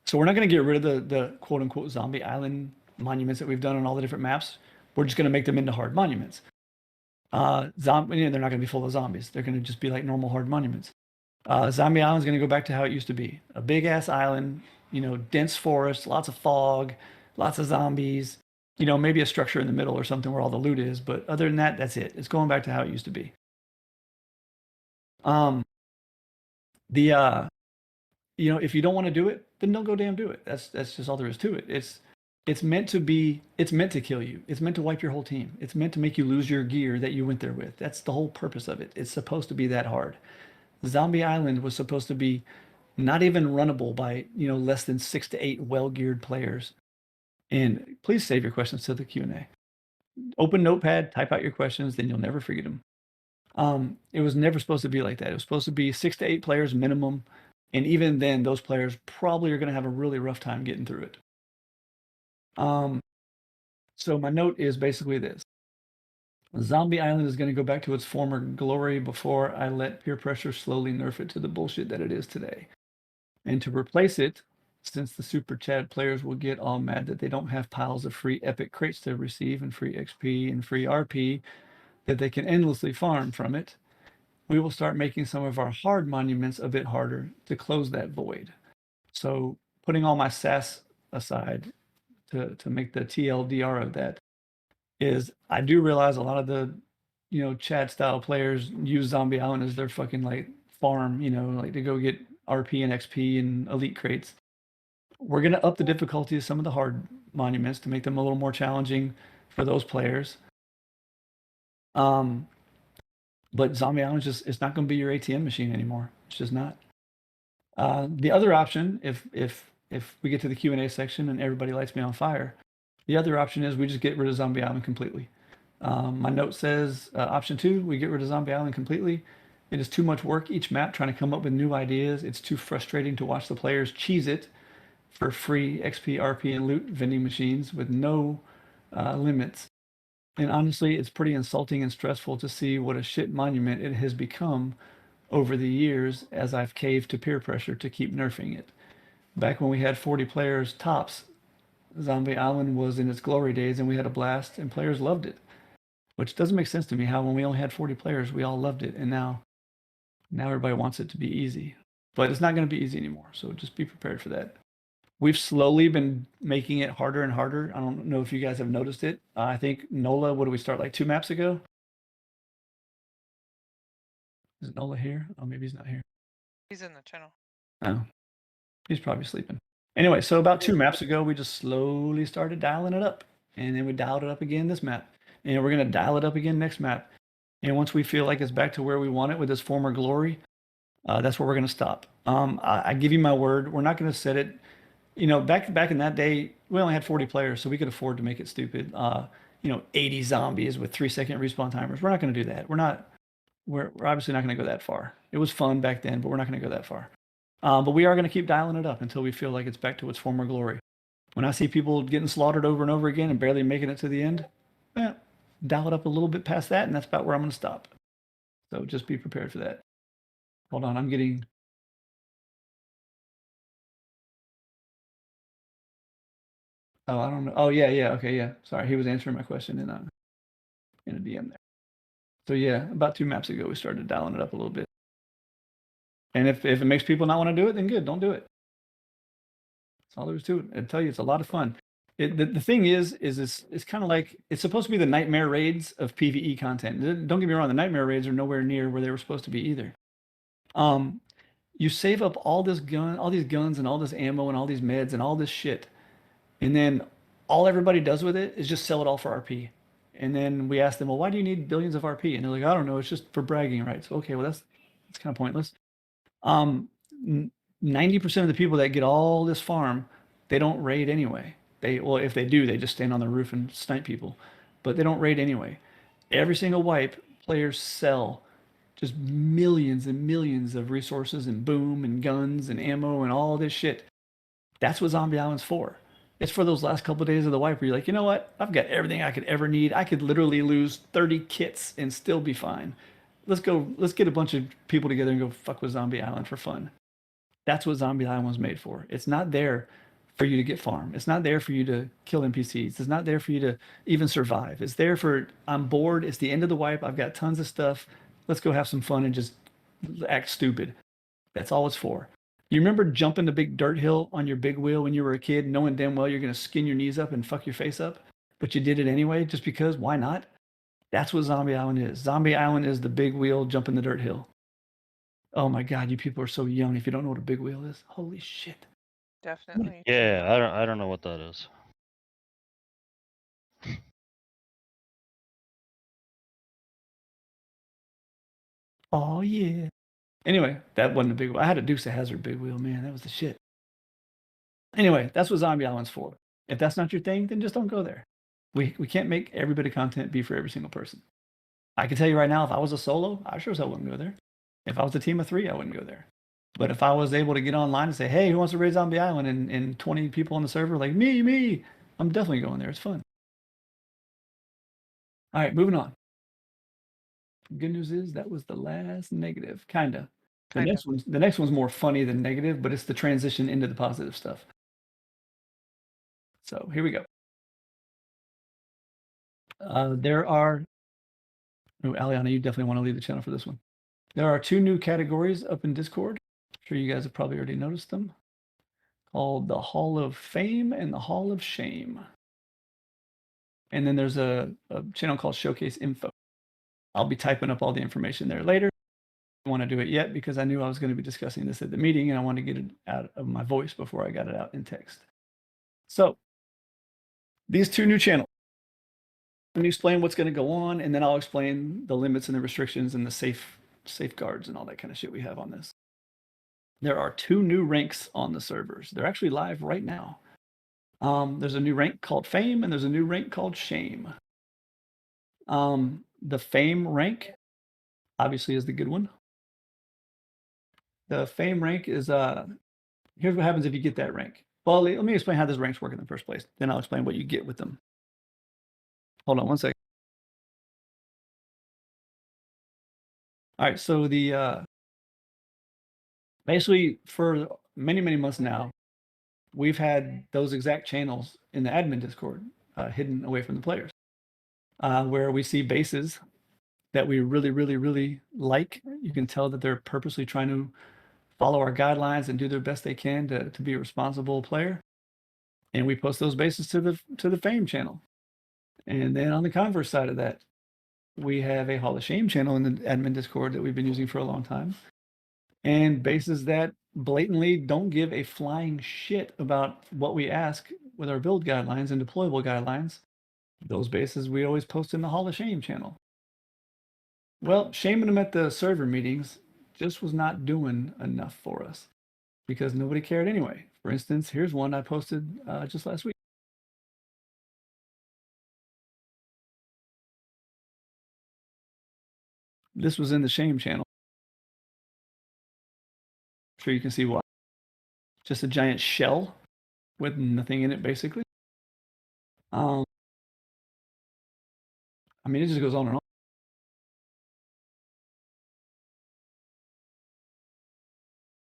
so we're not going to get rid of the quote unquote Zombie Island monuments that we've done on all the different maps. We're just going to make them into hard monuments. They're not going to be full of zombies. They're going to just be like normal hard monuments. Zombie Island's going to go back to how it used to be. A big ass island, dense forest, lots of fog, lots of zombies, maybe a structure in the middle or something where all the loot is. But other than that, that's it. It's going back to how it used to be. If you don't want to do it, then don't go damn do it. That's just all there is to it. It's meant to kill you. It's meant to wipe your whole team. It's meant to make you lose your gear that you went there with. That's the whole purpose of it. It's supposed to be that hard. Zombie Island was supposed to be not even runnable by, less than 6 to 8 well-geared players. And please save your questions to the Q&A. Open Notepad, type out your questions, then you'll never forget them. It was never supposed to be like that. It was supposed to be 6 to 8 players minimum. And even then, those players probably are going to have a really rough time getting through it. So my note is basically this. Zombie Island is going to go back to its former glory before I let peer pressure slowly nerf it to the bullshit that it is today. And to replace it, since the Super Chad players will get all mad that they don't have piles of free epic crates to receive and free XP and free RP that they can endlessly farm from it, we will start making some of our hard monuments a bit harder to close that void. So putting all my sass aside to make the TLDR of that is I do realize a lot of the, Chad style players use Zombie Island as their fucking like farm, like to go get RP and XP and elite crates. We're going to up the difficulty of some of the hard monuments to make them a little more challenging for those players. But Zombie Island it's not going to be your ATM machine anymore. It's just not. The other option, if we get to the Q&A section and everybody lights me on fire, the other option is we just get rid of Zombie Island completely. My note says option 2, we get rid of Zombie Island completely. It is too much work each map trying to come up with new ideas. It's too frustrating to watch the players cheese it for free XP, RP, and loot vending machines with no limits. And honestly, it's pretty insulting and stressful to see what a shit monument it has become over the years as I've caved to peer pressure to keep nerfing it. Back when we had 40 players tops, Zombie Island was in its glory days and we had a blast and players loved it. Which doesn't make sense to me how when we only had 40 players, we all loved it. And now everybody wants it to be easy. But it's not going to be easy anymore. So just be prepared for that. We've slowly been making it harder and harder. I don't know if you guys have noticed it. I think Nola, what did we start, like 2 maps ago? Is Nola here? Oh, maybe he's not here. He's in the channel. Oh, he's probably sleeping. Anyway, so about 2 maps ago, we just slowly started dialing it up. And then we dialed it up again this map. And we're going to dial it up again next map. And once we feel like it's back to where we want it with this former glory, that's where we're going to stop. I give you my word. We're not going to set it. Back in that day, we only had 40 players, so we could afford to make it stupid. 80 zombies with 3-second respawn timers. We're not going to do that. We're obviously not going to go that far. It was fun back then, but we're not going to go that far. But we are going to keep dialing it up until we feel like it's back to its former glory. When I see people getting slaughtered over and over again and barely making it to the end, dial it up a little bit past that, and that's about where I'm going to stop. So just be prepared for that. Hold on, I'm getting... Oh, I don't know. Oh, yeah. Okay, yeah. Sorry, he was answering my question in a DM there. So yeah, about 2 maps ago, we started dialing it up a little bit. And if it makes people not want to do it, then good, don't do it. That's all there is to it. I tell you, it's a lot of fun. The thing is it's kind of like, it's supposed to be the nightmare raids of PvE content. Don't get me wrong, the nightmare raids are nowhere near where they were supposed to be either. You save up all these guns and all this ammo and all these meds and all this shit. And then all everybody does with it is just sell it all for RP. And then we ask them, well, why do you need billions of RP? And they're like, I don't know, it's just for bragging rights. Okay, well, that's kind of pointless. 90% of the people that get all this farm, they don't raid anyway. If they do, they just stand on the roof and snipe people. But they don't raid anyway. Every single wipe, players sell just millions and millions of resources and boom and guns and ammo and all this shit. That's what Zombie Island's for. It's for those last couple of days of the wipe where you're like, you know what? I've got everything I could ever need. I could literally lose 30 kits and still be fine. Let's get a bunch of people together and go fuck with Zombie Island for fun. That's what Zombie Island was made for. It's not there for you to get farm. It's not there for you to kill NPCs. It's not there for you to even survive. It's there for, I'm bored. It's the end of the wipe. I've got tons of stuff. Let's go have some fun and just act stupid. That's all it's for. You remember jumping the big dirt hill on your big wheel when you were a kid, knowing damn well you're going to skin your knees up and fuck your face up, but you did it anyway just because? Why not? That's what Zombie Island is. Zombie Island is the big wheel jumping the dirt hill. Oh my God, you people are so young if you don't know what a big wheel is. Holy shit. Definitely. Yeah, I don't know what that is. Oh yeah. Anyway, that wasn't a big wheel. I had a Dukes of Hazzard big wheel, man. That was the shit. Anyway, that's what Zombie Island's for. If that's not your thing, then just don't go there. We can't make every bit of content be for every single person. I can tell you right now, if I was a solo, I sure as hell wouldn't go there. If I was a team of 3, I wouldn't go there. But if I was able to get online and say, hey, who wants to raid Zombie Island? And 20 people on the server, like me, I'm definitely going there. It's fun. All right, moving on. Good news is that was the last negative, kinda. The next one's more funny than negative, but it's the transition into the positive stuff. So here we go. There are. Oh, Aliana, you definitely want to leave the channel for this one. There are 2 new categories up in Discord. I'm sure you guys have probably already noticed them. Called the Hall of Fame and the Hall of Shame. And then there's a channel called Showcase Info. I'll be typing up all the information there later. I don't want to do it yet because I knew I was going to be discussing this at the meeting and I want to get it out of my voice before I got it out in text. So these 2 new channels. Let me explain what's going to go on, and then I'll explain the limits and the restrictions and the safeguards and all that kind of shit we have on this. There are 2 new ranks on the servers. They're actually live right now. There's a new rank called Fame, and there's a new rank called Shame. The Fame rank, obviously, is the good one. The Fame rank is, here's what happens if you get that rank. Well, let me explain how those ranks work in the first place. Then I'll explain what you get with them. Hold on one second. All right, so the basically for many months now, we've had those exact channels in the admin Discord hidden away from the players, where we see bases that we really like. You can tell that they're purposely trying to follow our guidelines and do their best they can to be a responsible player, and we post those bases to the Fame channel. And then on the converse side of that, we have a Hall of Shame channel in the admin Discord that we've been using for a long time. And bases that blatantly don't give a flying shit about what we ask with our build guidelines and deployable guidelines. Those bases we always post in the Hall of Shame channel. Well, shaming them at the server meetings just was not doing enough for us because nobody cared anyway. For instance, here's one I posted just last week. This was in the Shame channel. I'm sure you can see why. Just a giant shell with nothing in it, basically. I mean, it just goes on and on.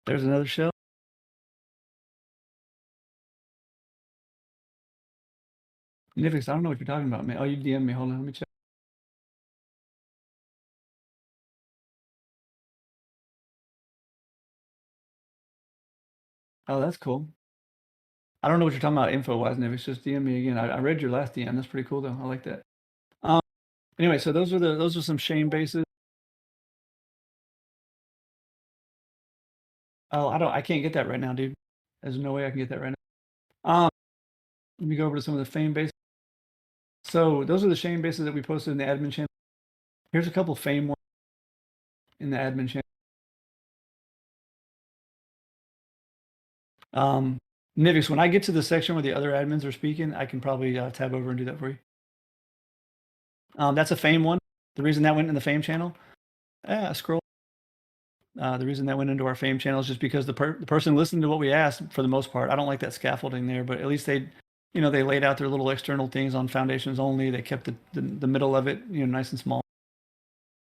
There's another shell. Nifix, I don't know what you're talking about, man. Oh, you DM me. Hold on, let me check. Oh, that's cool. I don't know what you're talking about info-wise, Nifix. Just DM me again. I read your last DM. That's pretty cool, though. I like that. Anyway, so those are some shame bases. Oh, I can't get that right now, dude. There's no way I can get that right now. Let me go over to some of the Fame bases. So those are the shame bases that we posted in the admin channel. Here's a couple Fame ones in the admin channel. Nivix, when I get to the section where the other admins are speaking, I can probably tab over and do that for you. That's a Fame one. The reason that went in the Fame channel, scroll. The reason that went into our Fame channel is just because the person listened to what we asked for the most part. I don't like that scaffolding there, but at least they laid out their little external things on foundations only. They kept the middle of it, nice and small,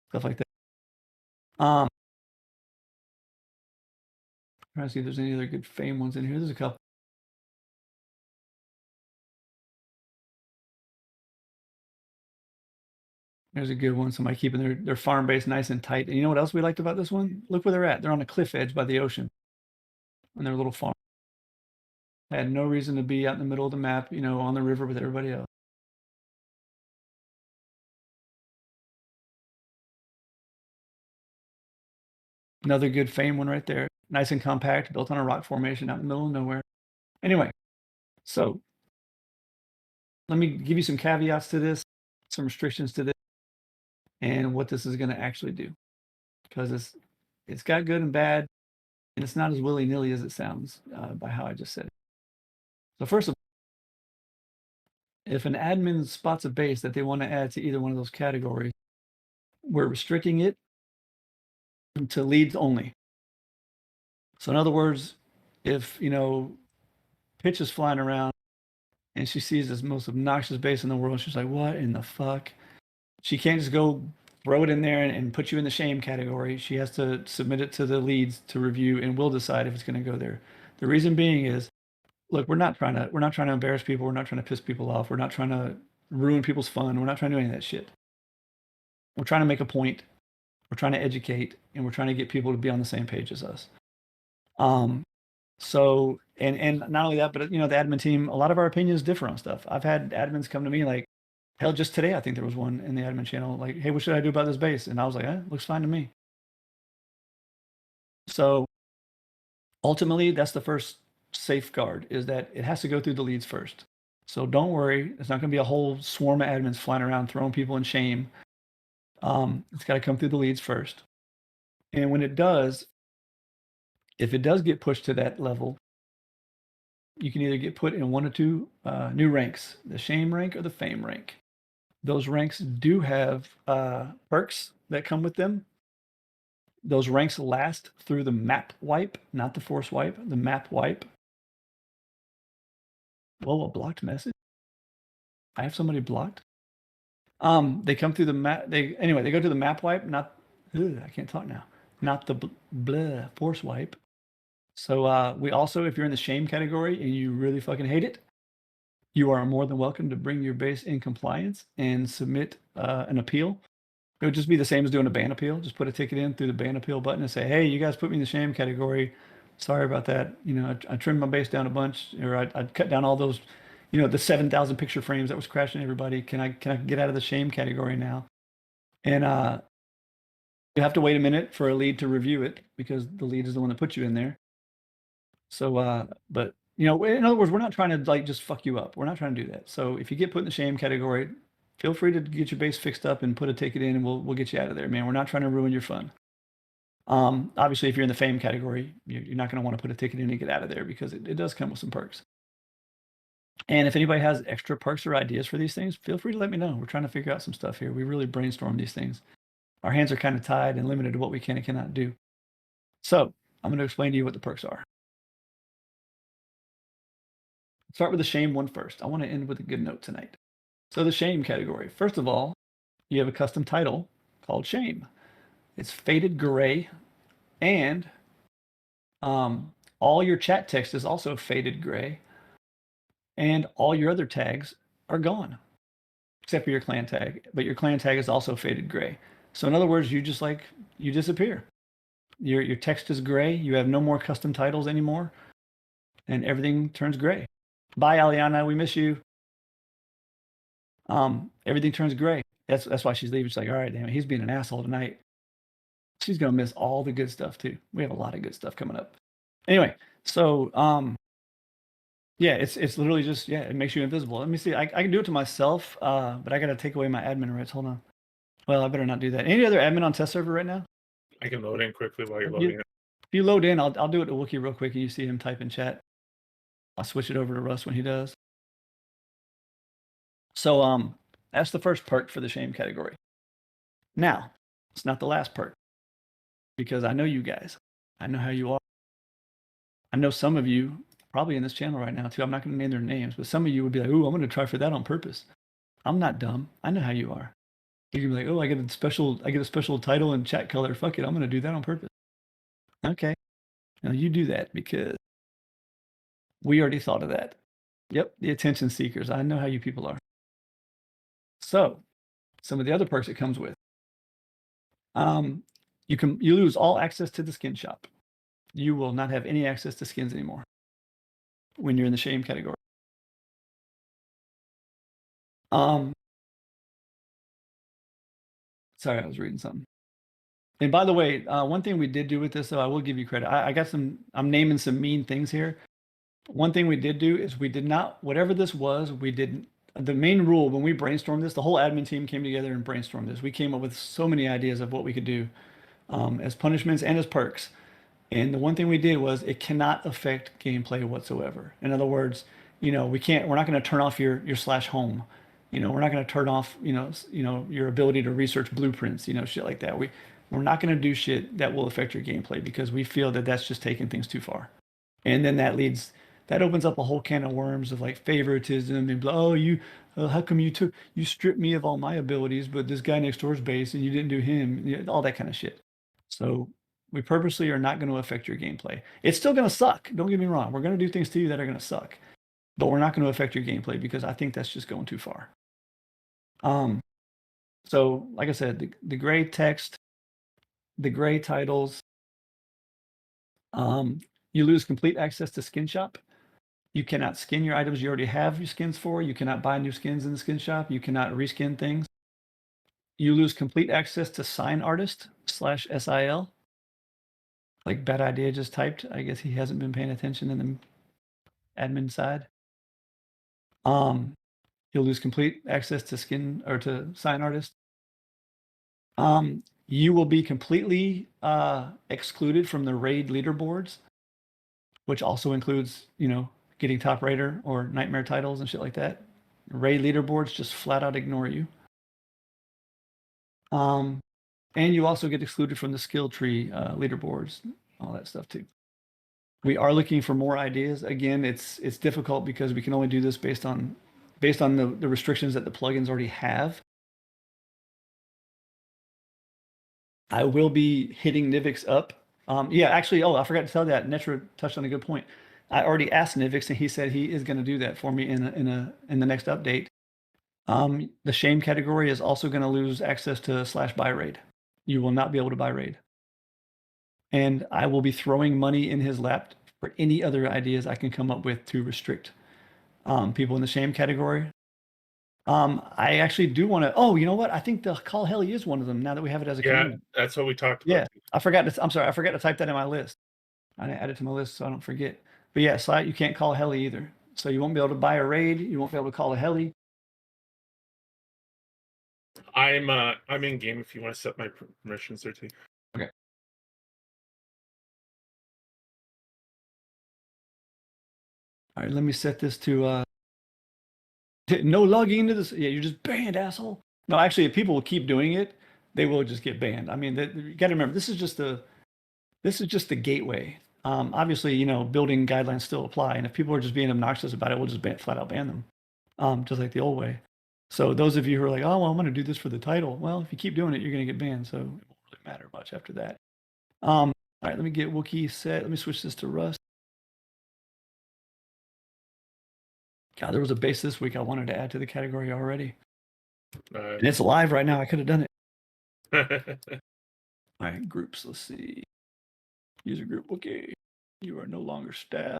stuff like that. Trying to see if there's any other good Fame ones in here. There's a couple. There's a good one. Somebody keeping their farm base nice and tight. And you know what else we liked about this one? Look where they're at. They're on a cliff edge by the ocean on their little farm. Had no reason to be out in the middle of the map, you know, on the river with everybody else. Another good fame one right there. Nice and compact, built on a rock formation out in the middle of nowhere. Anyway, so let me give you some caveats to this, some restrictions to this, and what this is going to actually do. Because it's got good and bad, and it's not as willy-nilly as it sounds by how I just said it. So first of all, if an admin spots a base that they want to add to either one of those categories, we're restricting it to leads only. So in other words, if, you know, Pitch is flying around and she sees this most obnoxious base in the world, she's like, what in the fuck? She can't just go throw it in there and put you in the shame category. She has to submit it to the leads to review, and we'll decide if it's going to go there. The reason being is, look, we're not trying to embarrass people. We're not trying to piss people off. We're not trying to ruin people's fun. We're not trying to do any of that shit. We're trying to make a point. We're trying to educate, and we're trying to get people to be on the same page as us. So, and not only that, but you know, the admin team, a lot of our opinions differ on stuff. I've had admins come to me like, hell, just today, I think there was one in the admin channel, like, hey, what should I do about this base? And I was like, looks fine to me. So ultimately, that's the first safeguard, is that it has to go through the leads first. So don't worry. It's not going to be a whole swarm of admins flying around throwing people in shame. It's got to come through the leads first. And when it does, if it does get pushed to that level, you can either get put in one or two new ranks, the shame rank or the fame rank. Those ranks do have perks that come with them. Those ranks last through the map wipe, not the force wipe, the map wipe. Whoa, a blocked message? I have somebody blocked? They come through the map. They go to the map wipe, not, I can't talk now, not the force wipe. So we also, if you're in the shame category and you really fucking hate it, you are more than welcome to bring your base in compliance and submit an appeal. It would just be the same as doing a ban appeal. Just put a ticket in through the ban appeal button and say, hey, you guys put me in the shame category. Sorry about that. You know, I trimmed my base down a bunch, or I cut down all those, you know, the 7,000 picture frames that was crashing everybody. Can I get out of the shame category now? And you have to wait a minute for a lead to review it, because the lead is the one that put you in there. So, but you know, in other words, we're not trying to like just fuck you up. We're not trying to do that. So if you get put in the shame category, feel free to get your base fixed up and put a ticket in, and we'll get you out of there, man. We're not trying to ruin your fun. Obviously, if you're in the fame category, you're not going to want to put a ticket in and get out of there, because it does come with some perks. And if anybody has extra perks or ideas for these things, feel free to let me know. We're trying to figure out some stuff here. We really brainstorm these things. Our hands are kind of tied and limited to what we can and cannot do. So I'm going to explain to you what the perks are. Start with the shame one first. I want to end with a good note tonight. So the shame category. First of all, you have a custom title called Shame. It's faded gray, and all your chat text is also faded gray, and all your other tags are gone, except for your clan tag. But your clan tag is also faded gray. So in other words, you disappear. Your text is gray. You have no more custom titles anymore, and everything turns gray. Bye, Aliana. We miss you. Everything turns gray. That's why she's leaving. She's like, all right, damn it, he's being an asshole tonight. She's gonna miss all the good stuff too. We have a lot of good stuff coming up. Anyway, so yeah, it's literally just, it makes you invisible. Let me see. I can do it to myself, but I gotta take away my admin rights. Hold on. Well, I better not do that. Any other admin on test server right now? I can load in quickly while you're loading it. If you load in, I'll do it to Wookie real quick, and you see him type in chat. I'll switch it over to Russ when he does. So that's the first perk for the shame category. Now, it's not the last perk, because I know you guys. I know how you are. I know some of you probably in this channel right now too. I'm not going to name their names, but some of you would be like, "Ooh, I'm going to try for that on purpose." I'm not dumb. I know how you are. You can be like, "Oh, I get a special title and chat color. Fuck it, I'm going to do that on purpose." Okay, now you do that, because we already thought of that. Yep, the attention seekers. I know how you people are. So some of the other perks it comes with. You lose all access to the skin shop. You will not have any access to skins anymore when you're in the shame category. Sorry, I was reading something. And by the way, one thing we did do with this, though, I will give you credit. I got some. I'm naming some mean things here. One thing we did do is we did not, whatever this was, we didn't. The main rule when we brainstormed this, the whole admin team came together and brainstormed this. We came up with so many ideas of what we could do as punishments and as perks. And the one thing we did was it cannot affect gameplay whatsoever. In other words, we're not going to turn off your /home. We're not going to turn off, your ability to research blueprints, shit like that. We're not going to do shit that will affect your gameplay because we feel that that's just taking things too far. And then that opens up a whole can of worms of like favoritism and how come you stripped me of all my abilities, but this guy next door's base and you didn't do him, all that kind of shit. So we purposely are not going to affect your gameplay. It's still going to suck. Don't get me wrong. We're going to do things to you that are going to suck, but we're not going to affect your gameplay because I think that's just going too far. So like I said, the gray text, the gray titles, you lose complete access to Skin Shop. You cannot skin your items you already have your skins for. You cannot buy new skins in the Skin Shop. You cannot reskin things. You lose complete access to Sign Artist /SIL. Like Bad Idea just typed. I guess he hasn't been paying attention in the admin side. You'll lose complete access to to Sign Artist. You will be completely excluded from the raid leaderboards, which also includes, getting top raider or nightmare titles and shit like that. Raid leaderboards just flat out ignore you. And you also get excluded from the skill tree leaderboards, all that stuff too. We are looking for more ideas. Again, it's difficult because we can only do this based on the restrictions that the plugins already have. I will be hitting Nivix up. Actually, I forgot to tell that. Netra touched on a good point. I already asked Nivix, and he said he is going to do that for me in the next update. The shame category is also going to lose access to /buy raid. You will not be able to buy raid. And I will be throwing money in his lap for any other ideas I can come up with to restrict people in the shame category. I actually do want to. Oh, you know what? I think the Call Heli is one of them now that we have it as a command. That's what we talked about. Yeah, I'm sorry. I forgot to type that in my list. I add it to my list so I don't forget. But yeah, so you can't call a heli either. So you won't be able to buy a raid. You won't be able to call a heli. I'm in game if you want to set my permissions there too. Okay. All right, let me set this to no logging into this. Yeah, you're just banned, asshole. No, actually, if people will keep doing it, they will just get banned. I mean, you got to remember, this is just the gateway. Obviously, building guidelines still apply, and if people are just being obnoxious about it, we'll just flat out ban them, just like the old way. So those of you who are like, oh, well, I'm going to do this for the title. Well, if you keep doing it, you're going to get banned, so it won't really matter much after that. All right, let me get Wookiee set. Let me switch this to Rust. God, there was a base this week I wanted to add to the category already. And it's live right now. I could have done it. All right, groups. Let's see. User group. Okay. You are no longer staff.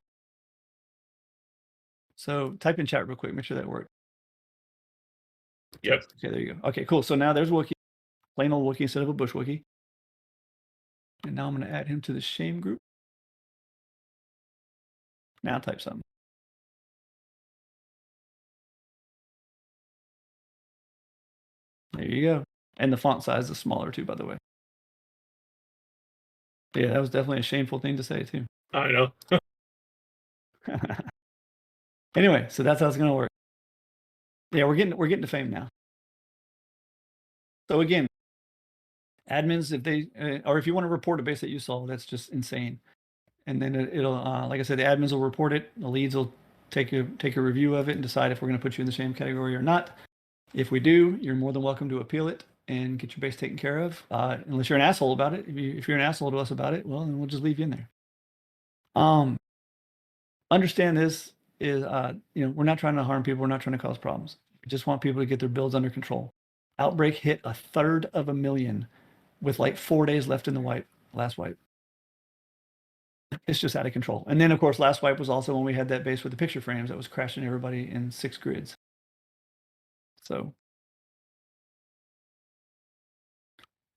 So type in chat real quick. Make sure that works. Yep. Okay, there you go. Okay, cool. So now there's Wookiee. Plain old Wookiee instead of a bush Wookiee. And now I'm going to add him to the shame group. Now type something. There you go. And the font size is smaller too, by the way. Yeah, that was definitely a shameful thing to say too. I know. Anyway, so that's how it's going to work. Yeah, we're getting to fame now. So again, admins, if they or if you want to report a base that you saw, that's just insane. And then it'll, like I said, the admins will report it. The leads will take a review of it and decide if we're going to put you in the shame category or not. If we do, you're more than welcome to appeal it and get your base taken care of. Unless you're an asshole about it. If you're an asshole to us about it, well, then we'll just leave you in there. Understand this is, we're not trying to harm people. We're not trying to cause problems. We just want people to get their builds under control. Outbreak hit 1/3 of a million with like 4 days left in the last wipe. It's just out of control. And then, of course, last wipe was also when we had that base with the picture frames that was crashing everybody in 6 grids. So,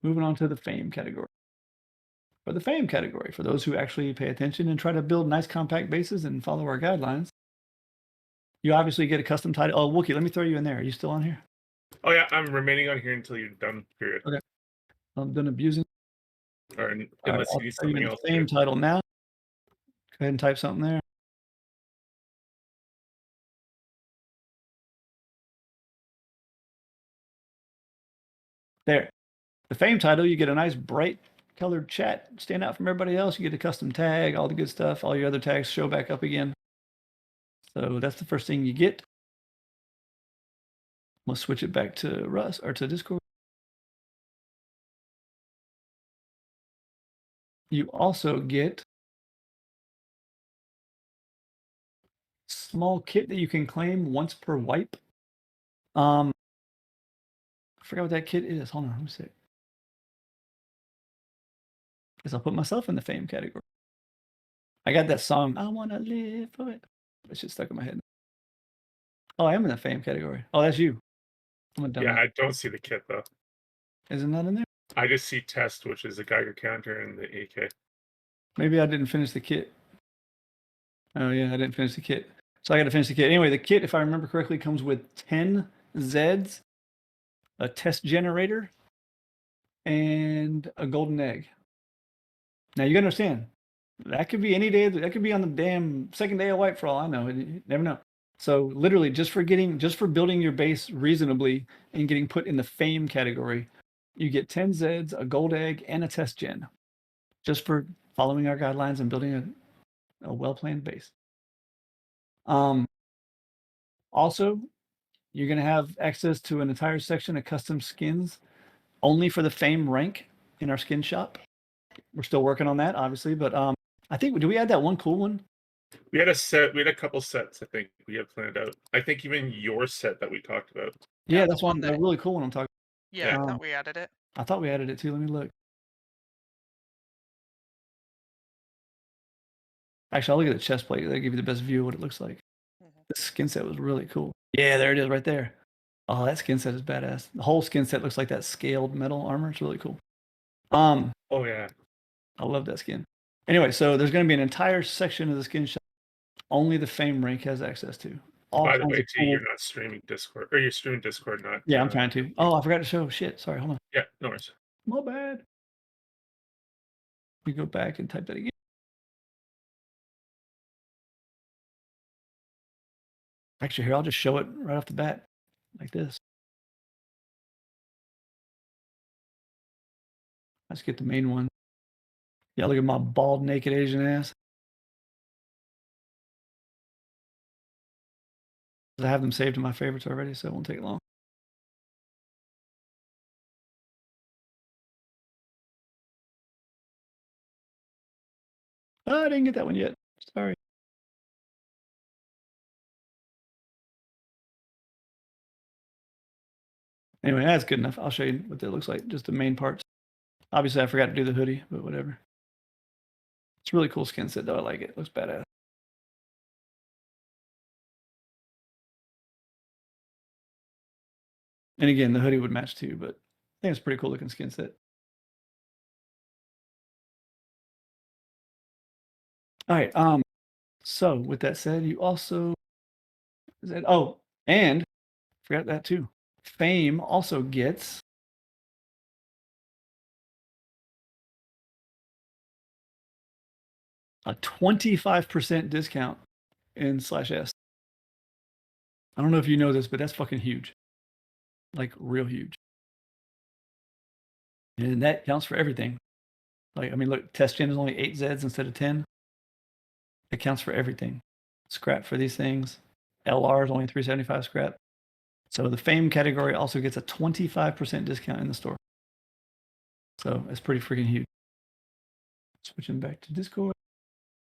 moving on to the fame category. For the fame category, for those who actually pay attention and try to build nice compact bases and follow our guidelines, you obviously get a custom title. Oh, Wookie, let me throw you in there. Are you still on here? Oh yeah, I'm remaining on here until you're done. Period. Okay. I'm done abusing. Or All right, unless I'll you need throw you something in else. the fame title now. Go ahead and type something there. There. The fame title, you get a nice bright colored chat, stand out from everybody else. You get a custom tag, all the good stuff. All your other tags show back up again. So that's the first thing you get. Let's switch it back to Russ or to Discord. You also get small kit that you can claim once per wipe. I forgot what that kit is. Hold on, let me see. Guess I'll put myself in the fame category. I got that song, I Wanna Live For It. That shit stuck in my head. Oh, I am in the fame category. Oh, that's you. I'm a dumbass. Yeah, I don't see the kit though. Isn't that in there? I just see test, which is the Geiger counter and the AK. Maybe I didn't finish the kit. Oh yeah, I didn't finish the kit. So I got to finish the kit. Anyway, the kit, if I remember correctly, comes with 10 Zeds, a test generator, and a golden egg. Now you gotta understand, that could be any day. That could be on the damn second day of wipe for all I know. You never know. So literally, just for building your base reasonably and getting put in the fame category, you get 10 Zeds, a gold egg, and a test gen, just for following our guidelines and building a well-planned base. Also, you're going to have access to an entire section of custom skins only for the fame rank in our skin shop. We're still working on that, obviously, but I think, do we add that one cool one? We had a couple sets, I think we had planned out. I think even your set that we talked about. Yeah, Yeah, that's the one one, a that- really cool one I'm talking Yeah, Yeah. I thought we added it. I thought we added it too. Let me look. Actually, I'll look at the chest plate. That'll give you the best view of what it looks like. Mhm. This skin set was really cool. Yeah, there it is right there. Oh, that skin set is badass. The whole skin set looks like that scaled metal armor. It's really cool. Oh yeah. I love that skin. Anyway, so there's going to be an entire section of the skin shop only the fame rank has access to. All By the kinds way, of too, cool- you're not streaming Discord, or you're streaming Discord, not. Yeah, I'm trying to. Oh, I forgot to show. Shit. Sorry. Hold on. Yeah, no worries. My bad. We go back and type that again. Actually, here, I'll just show it right off the bat like this. Let's get the main one. Yeah, look at my bald, naked Asian ass. I have them saved to my favorites already, so it won't take long. Oh, I didn't get that one yet. Sorry. Anyway, that's good enough. I'll show you what that looks like, just the main parts. Obviously, I forgot to do the hoodie, but whatever. It's a really cool skin set, though. I like it. It looks badass. And again, the hoodie would match too, but I think it's a pretty cool looking skin set. All right. So with that said, you also and forgot that too. Fame also gets a 25% discount in /S. I don't know if you know this, but that's fucking huge. Like real huge. And that counts for everything. Like, I mean, look, test gen is only 8 Zeds instead of 10. It counts for everything. Scrap for these things. LR is only 375 scrap. So the fame category also gets a 25% discount in the store. So it's pretty freaking huge. Switching back to Discord.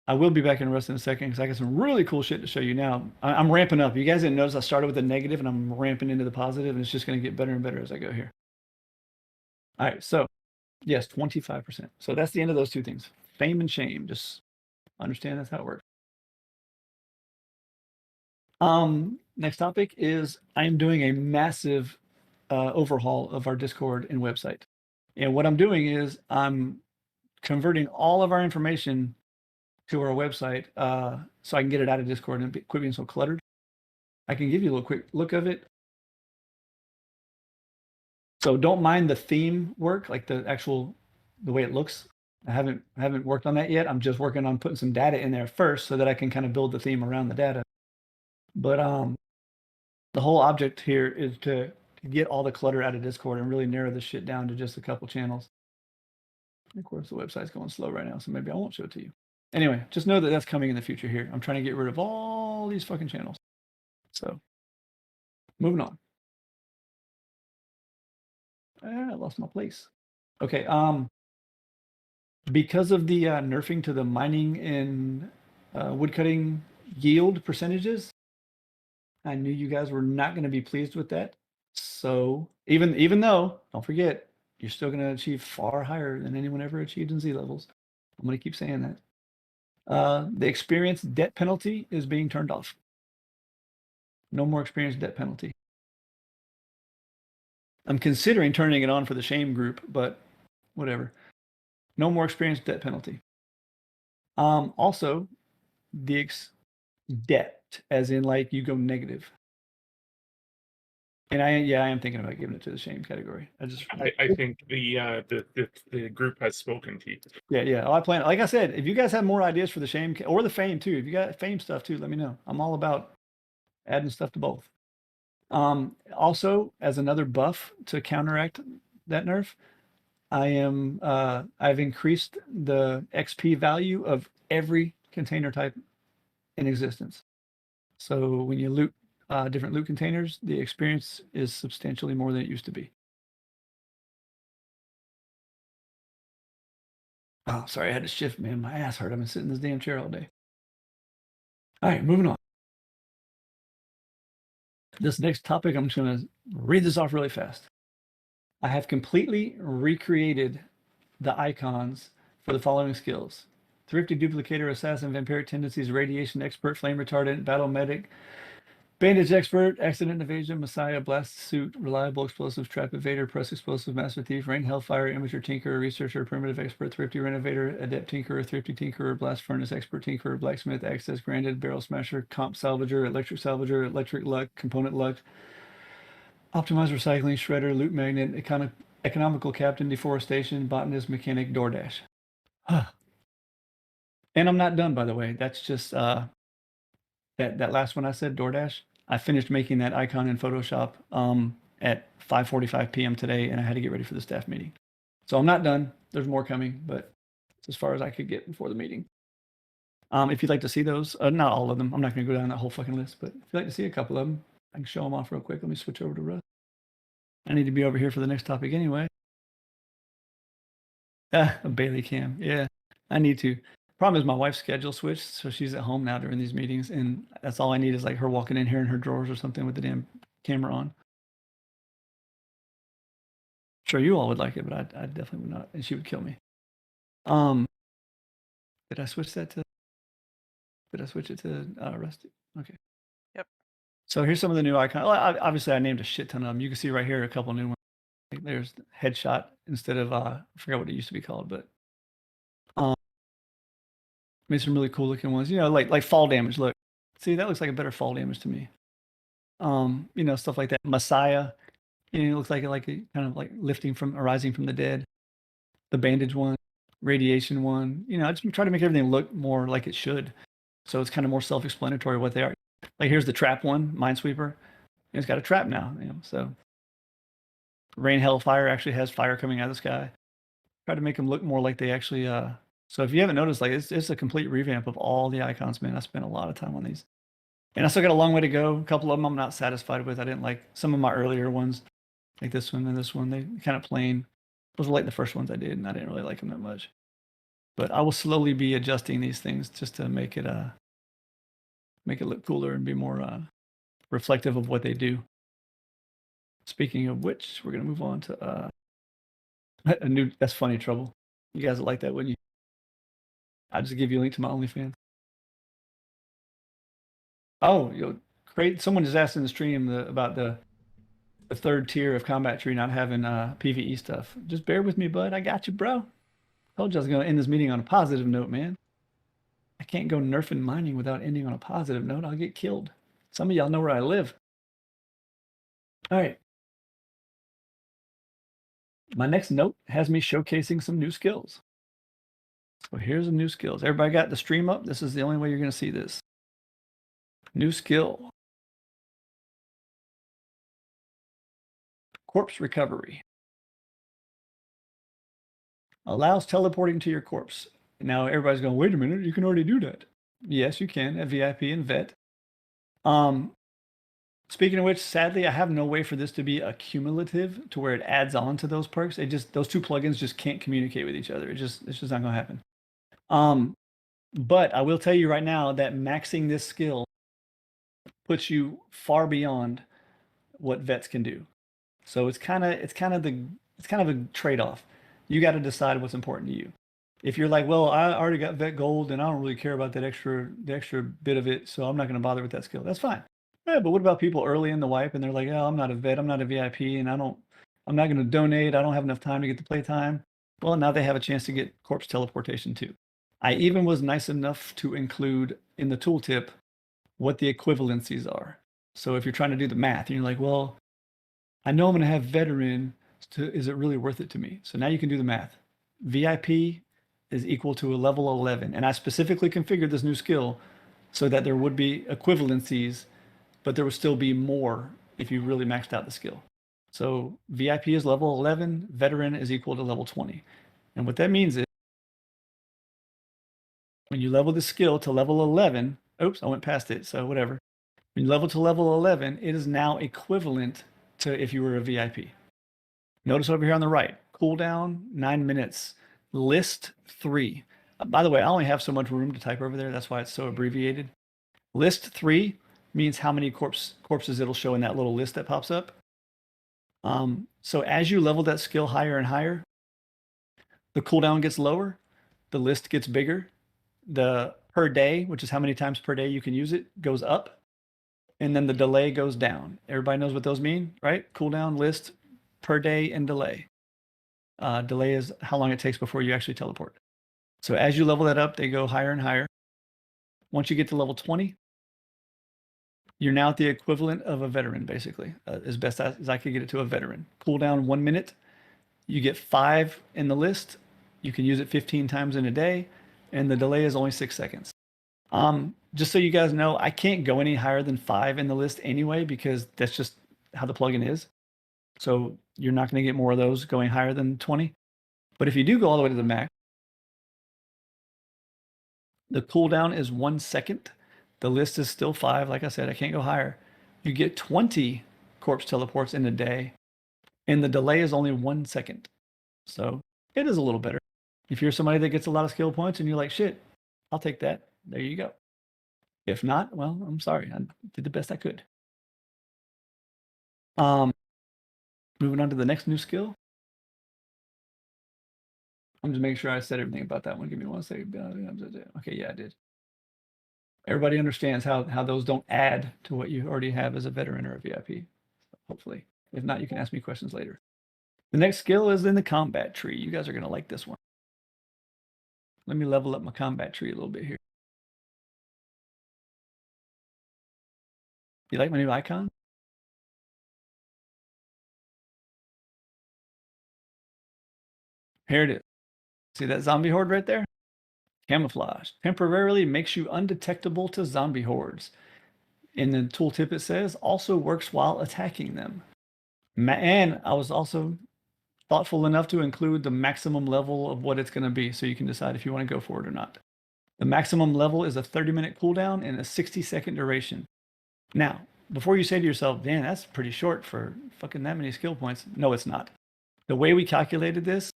I will be back in Rust in a second because I got some really cool shit to show you now. I'm ramping up. You guys didn't notice I started with the negative and I'm ramping into the positive, and it's just going to get better and better as I go here. All right, so yes, 25%. So that's the end of those two things. Fame and shame. Just understand that's how it works. Next topic is I am doing a massive overhaul of our Discord and website. And what I'm doing is I'm converting all of our information to our website so I can get it out of Discord and quit being so cluttered. I can give you a little quick look of it. So don't mind the theme work, like the way it looks. I haven't worked on that yet. I'm just working on putting some data in there first so that I can kind of build the theme around the data. But the whole object here is to get all the clutter out of Discord and really narrow this shit down to just a couple channels. Of course, the website's going slow right now, so maybe I won't show it to you. Anyway, just know that that's coming in the future here. I'm trying to get rid of all these fucking channels. So, moving on. I lost my place. Okay, because of the nerfing to the mining and woodcutting yield percentages, I knew you guys were not going to be pleased with that. So even though, don't forget, you're still going to achieve far higher than anyone ever achieved in Z levels. I'm going to keep saying that. The experience debt penalty is being turned off. No more experience debt penalty. I'm considering turning it on for the shame group, but whatever. No more experience debt penalty. Also, the debt, as in like you go negative. And I am thinking about giving it to the shame category. I think the group has spoken to you. Yeah. I plan. Like I said, if you guys have more ideas for the shame or the fame too, if you got fame stuff too, let me know. I'm all about adding stuff to both. Also, as another buff to counteract that nerf, I've increased the XP value of every container type in existence. So when you loot different loot containers, the experience is substantially more than it used to be. Oh, sorry, I had to shift, man. My ass hurt. I've been sitting in this damn chair all day. All right, moving on. This next topic, I'm just going to read this off really fast. I have completely recreated the icons for the following skills: Thrifty, Duplicator, Assassin, Vampiric Tendencies, Radiation Expert, Flame Retardant, Battle Medic, Bandage Expert, Accident Evasion, Messiah, Blast Suit, Reliable Explosives, Trap Evader, Press Explosive, Master Thief, Rain Hellfire, Amateur Tinkerer, Researcher, Primitive Expert, Thrifty Renovator, Adept Tinkerer, Thrifty Tinkerer, Blast Furnace Expert Tinkerer, Blacksmith, Access Granted, Barrel Smasher, Comp Salvager, Electric Salvager, Electric Luck, Component Luck, Optimized Recycling, Shredder, Loot Magnet, Economical Captain, Deforestation, Botanist, Mechanic, DoorDash. And I'm not done, by the way. That's just that last one I said, DoorDash. I finished making that icon in Photoshop at 5:45 p.m. today, and I had to get ready for the staff meeting. So I'm not done. There's more coming, but it's as far as I could get before the meeting. If you'd like to see those, not all of them. I'm not going to go down that whole fucking list, but if you'd like to see a couple of them, I can show them off real quick. Let me switch over to Rust. I need to be over here for the next topic anyway. A Bailey cam. Yeah, I need to. Problem is my wife's schedule switched, so she's at home now during these meetings, and that's all I need is like her walking in here in her drawers or something with the damn camera on. Sure, you all would like it, but I definitely would not, and she would kill me. Did I switch that to? Did I switch it to Rusty? Okay. Yep. So here's some of the new icons. Well, obviously, I named a shit ton of them. You can see right here a couple new ones. There's headshot instead of I forgot what it used to be called, but made some really cool looking ones. You know, like fall damage. Look, see, that looks like a better fall damage to me. You know, stuff like that. Messiah, you know, it looks like kind of like arising from the dead. The bandage one, radiation one. You know, I just try to make everything look more like it should, so it's kind of more self-explanatory what they are. Like here's the trap one, Minesweeper. It's got a trap now. You know, so Rain Hellfire actually has fire coming out of the sky. Try to make them look more like they actually. So if you haven't noticed, like it's a complete revamp of all the icons, man. I spent a lot of time on these, and I still got a long way to go. A couple of them I'm not satisfied with. I didn't like some of my earlier ones, like this one and this one. They kind of plain. Those were like the first ones I did, and I didn't really like them that much. But I will slowly be adjusting these things just to make it look cooler and be more reflective of what they do. Speaking of which, we're gonna move on to a new. That's funny, Trouble. You guys would like that, wouldn't you? I'll just give you a link to my OnlyFans. Oh, someone just asked in the stream about the third tier of Combat Tree not having PvE stuff. Just bear with me, bud. I got you, bro. Told you I was gonna end this meeting on a positive note, man. I can't go nerfing mining without ending on a positive note. I'll get killed. Some of y'all know where I live. All right. My next note has me showcasing some new skills. So here's the new skills. Everybody got the stream up? This is the only way you're going to see this. New skill. Corpse recovery. Allows teleporting to your corpse. Now everybody's going, wait a minute, you can already do that. Yes, you can at VIP and Vet. Speaking of which, sadly, I have no way for this to be accumulative to where it adds on to those perks. Those two plugins just can't communicate with each other. It's just not going to happen. But I will tell you right now that maxing this skill puts you far beyond what vets can do. So it's kind of a trade-off. You got to decide what's important to you. If you're like, well, I already got vet gold and I don't really care about the extra bit of it, so I'm not going to bother with that skill. That's fine. Yeah, but what about people early in the wipe and they're like, oh, I'm not a vet, I'm not a VIP, and I'm not going to donate, I don't have enough time to get the playtime. Well, now they have a chance to get corpse teleportation too. I even was nice enough to include in the tooltip what the equivalencies are. So if you're trying to do the math and you're like, well, I know I'm going to have veteran, is it really worth it to me? So now you can do the math. VIP is equal to a level 11. And I specifically configured this new skill so that there would be equivalencies, but there would still be more if you really maxed out the skill. So VIP is level 11, veteran is equal to level 20. And what that means is when you level the skill to level 11, oops, I went past it, so whatever. When you level to level 11, it is now equivalent to if you were a VIP. Notice over here on the right, cooldown 9 minutes, list 3. By the way, I only have so much room to type over there. That's why it's so abbreviated. List 3 means how many corpses it'll show in that little list that pops up. So as you level that skill higher and higher, the cooldown gets lower, the list gets bigger, the per day, which is how many times per day you can use it, goes up, and then the delay goes down. Everybody knows what those mean, right? Cooldown, list, per day, and delay. Delay is how long it takes before you actually teleport. So as you level that up, they go higher and higher. Once you get to level 20, you're now at the equivalent of a veteran, basically, as best as I could get it to a veteran. Cooldown 1 minute. You get 5 in the list. You can use it 15 times in a day, and the delay is only 6 seconds. Just so you guys know, I can't go any higher than 5 in the list anyway, because that's just how the plugin is. So you're not going to get more of those going higher than 20. But if you do go all the way to the max, the cooldown is 1 second. The list is still 5. Like I said, I can't go higher. You get 20 corpse teleports in a day, and the delay is only 1 second. So it is a little better. If you're somebody that gets a lot of skill points and you're like, shit, I'll take that. There you go. If not, well, I'm sorry. I did the best I could. Moving on to the next new skill. I'm just making sure I said everything about that one. Give me 1 second. Okay, yeah, I did. Everybody understands how those don't add to what you already have as a veteran or a VIP, hopefully. If not, you can ask me questions later. The next skill is in the combat tree. You guys are going to like this one. Let me level up my combat tree a little bit here. You like my new icon? Here it is. See that zombie horde right there? Camouflage. Temporarily makes you undetectable to zombie hordes. In the tooltip it says, also works while attacking them. And I was also thoughtful enough to include the maximum level of what it's going to be, so you can decide if you want to go for it or not. The maximum level is a 30-minute cooldown and a 60-second duration. Now, before you say to yourself, damn, that's pretty short for fucking that many skill points. No, it's not. The way we calculated this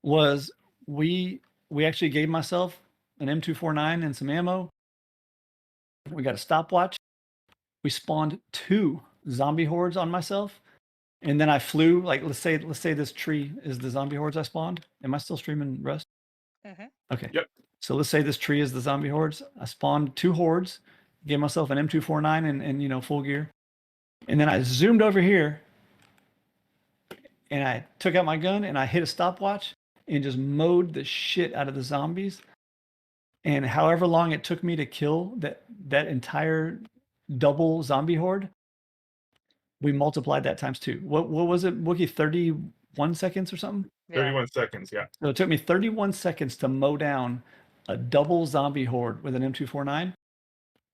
was we actually gave myself an M249 and some ammo. We got a stopwatch. We spawned 2 zombie hordes on myself, and then I flew. Like let's say this tree is the zombie hordes I spawned. Am I still streaming Rust? Mhm. Okay. Yep. So let's say this tree is the zombie hordes. I spawned 2 hordes, gave myself an M249 and full gear, and then I zoomed over here, and I took out my gun and I hit a stopwatch and just mowed the shit out of the zombies. And however long it took me to kill that entire double zombie horde, we multiplied that times 2. What was it, Wookie? 31 seconds or something? Yeah. 31 seconds. Yeah. So it took me 31 seconds to mow down a double zombie horde with an M249.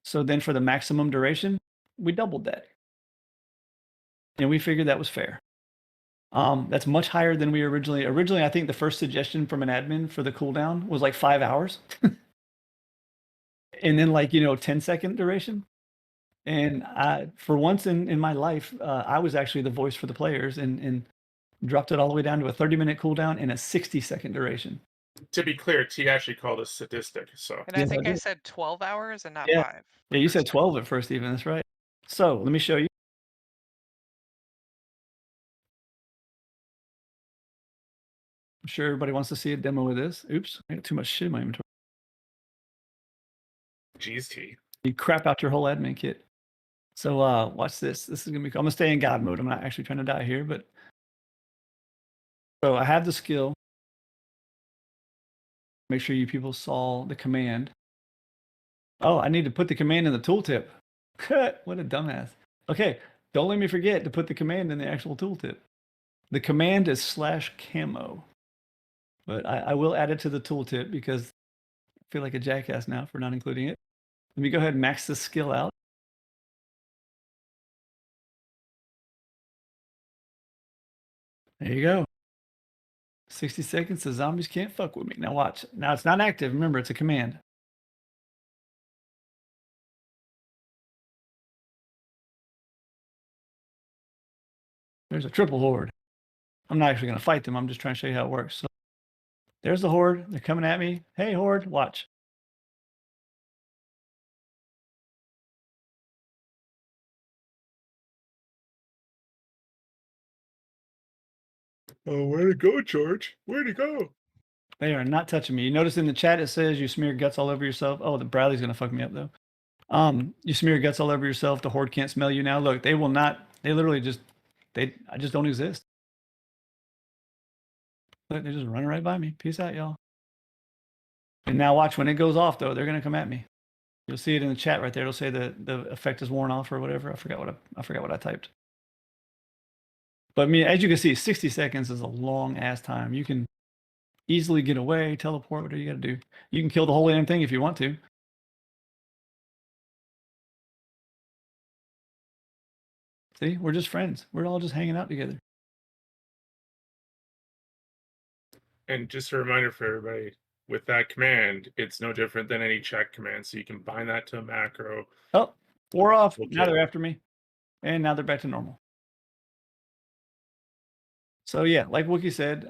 So then for the maximum duration, we doubled that. And we figured that was fair. That's much higher than we originally. I think the first suggestion from an admin for the cooldown was like 5 hours. And then 10-second duration. And for once in my life, I was actually the voice for the players and dropped it all the way down to a 30-minute cooldown and a 60-second duration. To be clear, T actually called us sadistic. So And I Yes, I think I did. said 12 hours and not Yeah. 5. Yeah, you said First. 12 at first even, that's right. So let me show you. I'm sure everybody wants to see a demo of this. Oops, I got too much shit in my inventory. geez, T. You crap out your whole admin kit. So watch this. This is gonna be cool. I'm gonna stay in God mode. I'm not actually trying to die here, but so I have the skill. Make sure you people saw the command. Oh, I need to put the command in the tooltip. What a dumbass. Okay, don't let me forget to put the command in the actual tooltip. The command is /camo. But I will add it to the tooltip because I feel like a jackass now for not including it. Let me go ahead and max this skill out. There you go. 60 seconds, the zombies can't fuck with me. Now watch. Now it's not active. Remember, it's a command. There's a triple horde. I'm not actually going to fight them. I'm just trying to show you how it works. So there's the horde. They're coming at me. Hey, horde, watch. Oh, where'd it go, George? Where'd it go? They are not touching me. You notice in the chat it says you smear guts all over yourself. Oh, the Bradley's going to fuck me up though. You smear guts all over yourself. The horde can't smell you now. Look, they will not. They literally just. I just don't exist. Look, they're just running right by me. Peace out, y'all. And now watch when it goes off though. They're going to come at me. You'll see it in the chat right there. It'll say the effect is worn off or whatever. I forgot what I typed. But as you can see, 60 seconds is a long ass time. You can easily get away, teleport, whatever you got to do. You can kill the whole damn thing if you want to. See, we're just friends. We're all just hanging out together. And just a reminder for everybody, with that command, it's no different than any check command. So you can bind that to a macro. Oh, 4 off. Okay. Now they're after me. And now they're back to normal. So yeah, like Wookie said,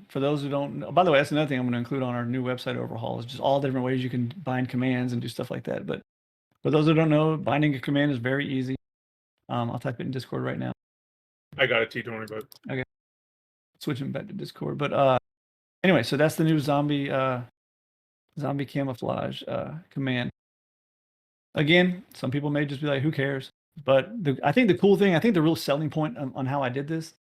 for those who don't know, by the way, that's another thing I'm going to include on our new website overhaul is just all different ways you can bind commands and do stuff like that. But for those who don't know, binding a command is very easy. I'll type it in Discord right now. I got it, T. Don't worry about it. Switching back to Discord. But anyway, so that's the new zombie camouflage command. Again, some people may just be like, who cares? But I think the cool thing, I think the real selling point on how I did this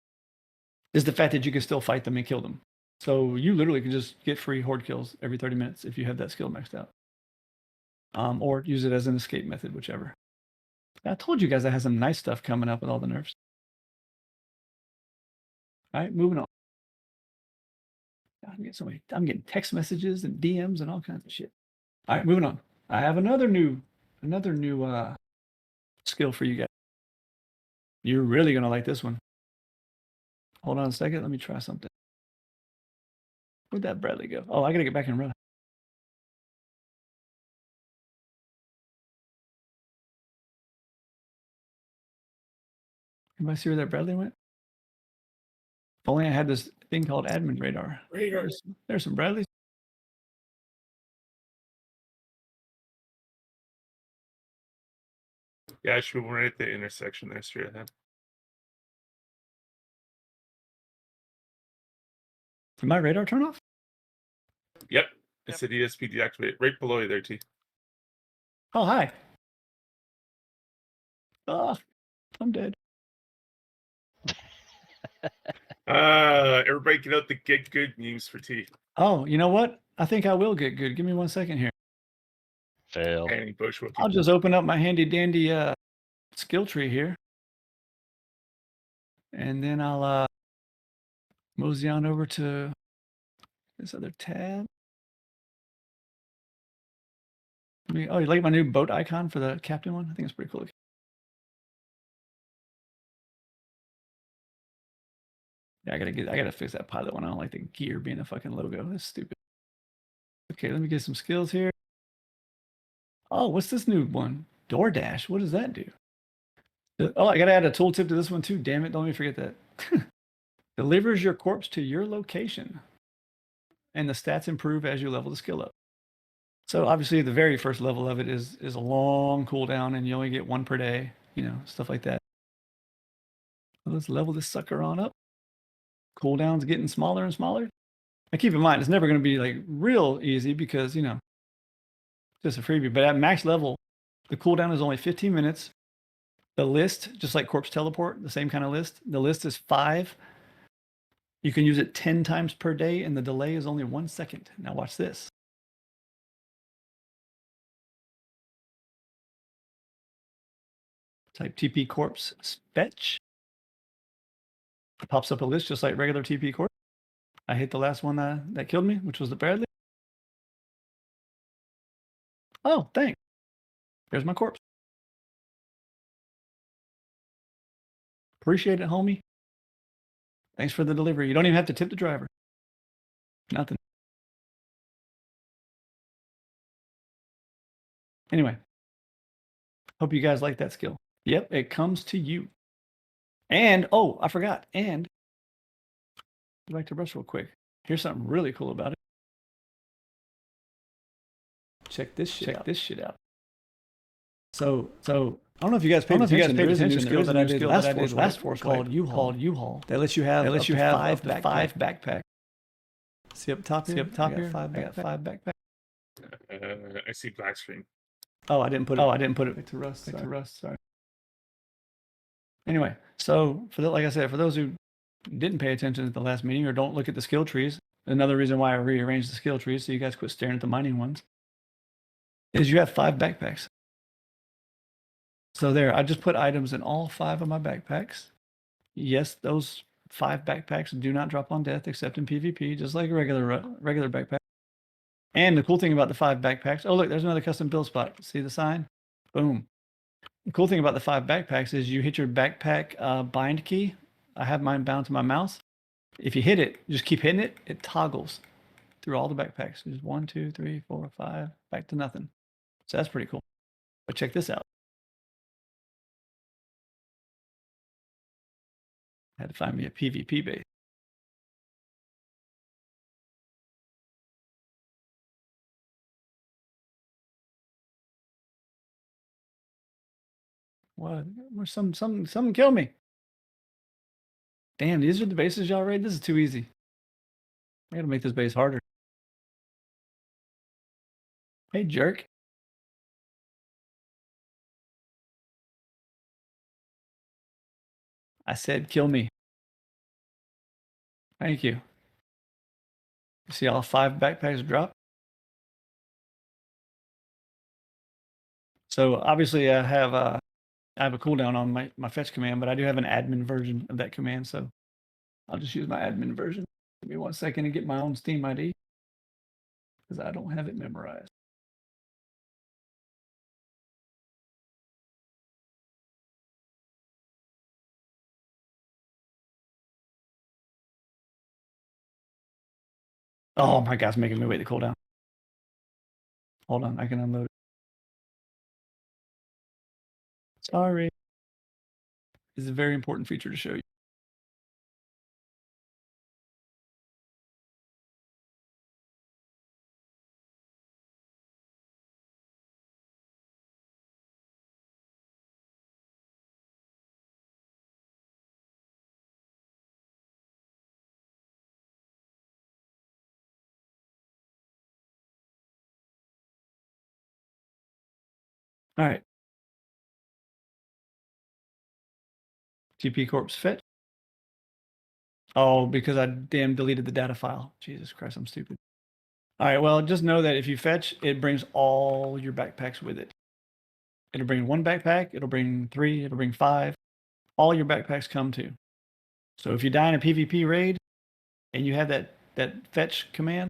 is the fact that you can still fight them and kill them. So you literally can just get free horde kills every 30 minutes if you have that skill maxed out. Or use it as an escape method, whichever. I told you guys I had some nice stuff coming up with all the nerfs. All right, moving on. I'm getting text messages and DMs and all kinds of shit. All right, moving on. I have another new skill for you guys. You're really gonna like this one. Hold on a second. Let me try something. Where'd that Bradley go? Oh, I gotta get back and run. Anybody see where that Bradley went? If only I had this thing called admin radar. Radar. There's some Bradleys. Yeah, I should be right at the intersection there, straight ahead. Did my radar turn off? Yep. It said ESP deactivate right below you there, T. Oh, hi. Oh, I'm dead. Everybody get out the get good news for T. Oh, you know what? I think I will get good. Give me 1 second here. Fail. Annie Bushwick. I'll just open up my handy dandy skill tree here. And then I'll mosey on over to this other tab. Oh, you like my new boat icon for the captain one? I think it's pretty cool. Yeah, I gotta fix that pilot one. I don't like the gear being a fucking logo. That's stupid. Okay, let me get some skills here. Oh, what's this new one? DoorDash. What does that do? Oh, I gotta add a tooltip to this one too. Damn it! Don't let me forget that. Delivers your corpse to your location, and the stats improve as you level the skill up. So obviously, the very first level of it is a long cooldown, and you only get 1 per day. You know, stuff like that. So let's level this sucker on up. Cooldown's getting smaller and smaller. Now keep in mind, it's never going to be like real easy because, you know, just a freebie. But at max level, the cooldown is only 15 minutes. The list, just like Corpse Teleport, the same kind of list, the list is 5. You can use it 10 times per day, and the delay is only 1 second. Now watch this. Type TP Corpse Fetch. It pops up a list just like regular TP Corpse. I hit the last one that killed me, which was the Bradley. Oh, thanks. There's my corpse. Appreciate it, homie. Thanks for the delivery. You don't even have to tip the driver. Nothing. Anyway, hope you guys like that skill. Yep, it comes to you. And, oh, I forgot. And, go back to brush real quick. Here's something really cool about it. Check this shit out. So I don't know if you guys paid attention. There is a new skill that I did last force called U-Haul. That lets you have 5 backpacks. See up top here? I got 5 backpacks. I see black screen. Oh, I didn't put it back to Rust. Sorry. Anyway, so like I said, for those who didn't pay attention at the last meeting or don't look at the skill trees, another reason why I rearranged the skill trees so you guys quit staring at the mining ones, is you have 5 backpacks. So there, I just put items in all 5 of my backpacks. Yes, those 5 backpacks do not drop on death except in PvP, just like a regular backpack. And the cool thing about the 5 backpacks, oh look, there's another custom build spot. See the sign? Boom. The cool thing about the 5 backpacks is you hit your backpack bind key. I have mine bound to my mouse. If you hit it, just keep hitting it, it toggles through all the backpacks. There's 1, 2, 3, 4, 5, back to nothing. So that's pretty cool. But check this out. I had to find me a PvP base. What? Where's something kill me? Damn, these are the bases y'all raid? This is too easy. I gotta make this base harder. Hey, jerk. I said kill me. Thank you. See all 5 backpacks drop? So obviously I have a cooldown on my fetch command, but I do have an admin version of that command, so I'll just use my admin version. Give me 1 second to get my own Steam ID because I don't have it memorized. Oh my God, it's making me wait to cool down. Hold on, I can unload it. Sorry. It's a very important feature to show you. All right. TP Corp's fetch. Oh, because I damn deleted the data file. Jesus Christ, I'm stupid. All right, well, just know that if you fetch, it brings all your backpacks with it. It'll bring 1 backpack, it'll bring 3, it'll bring 5. All your backpacks come too. So if you die in a PvP raid and you have that fetch command,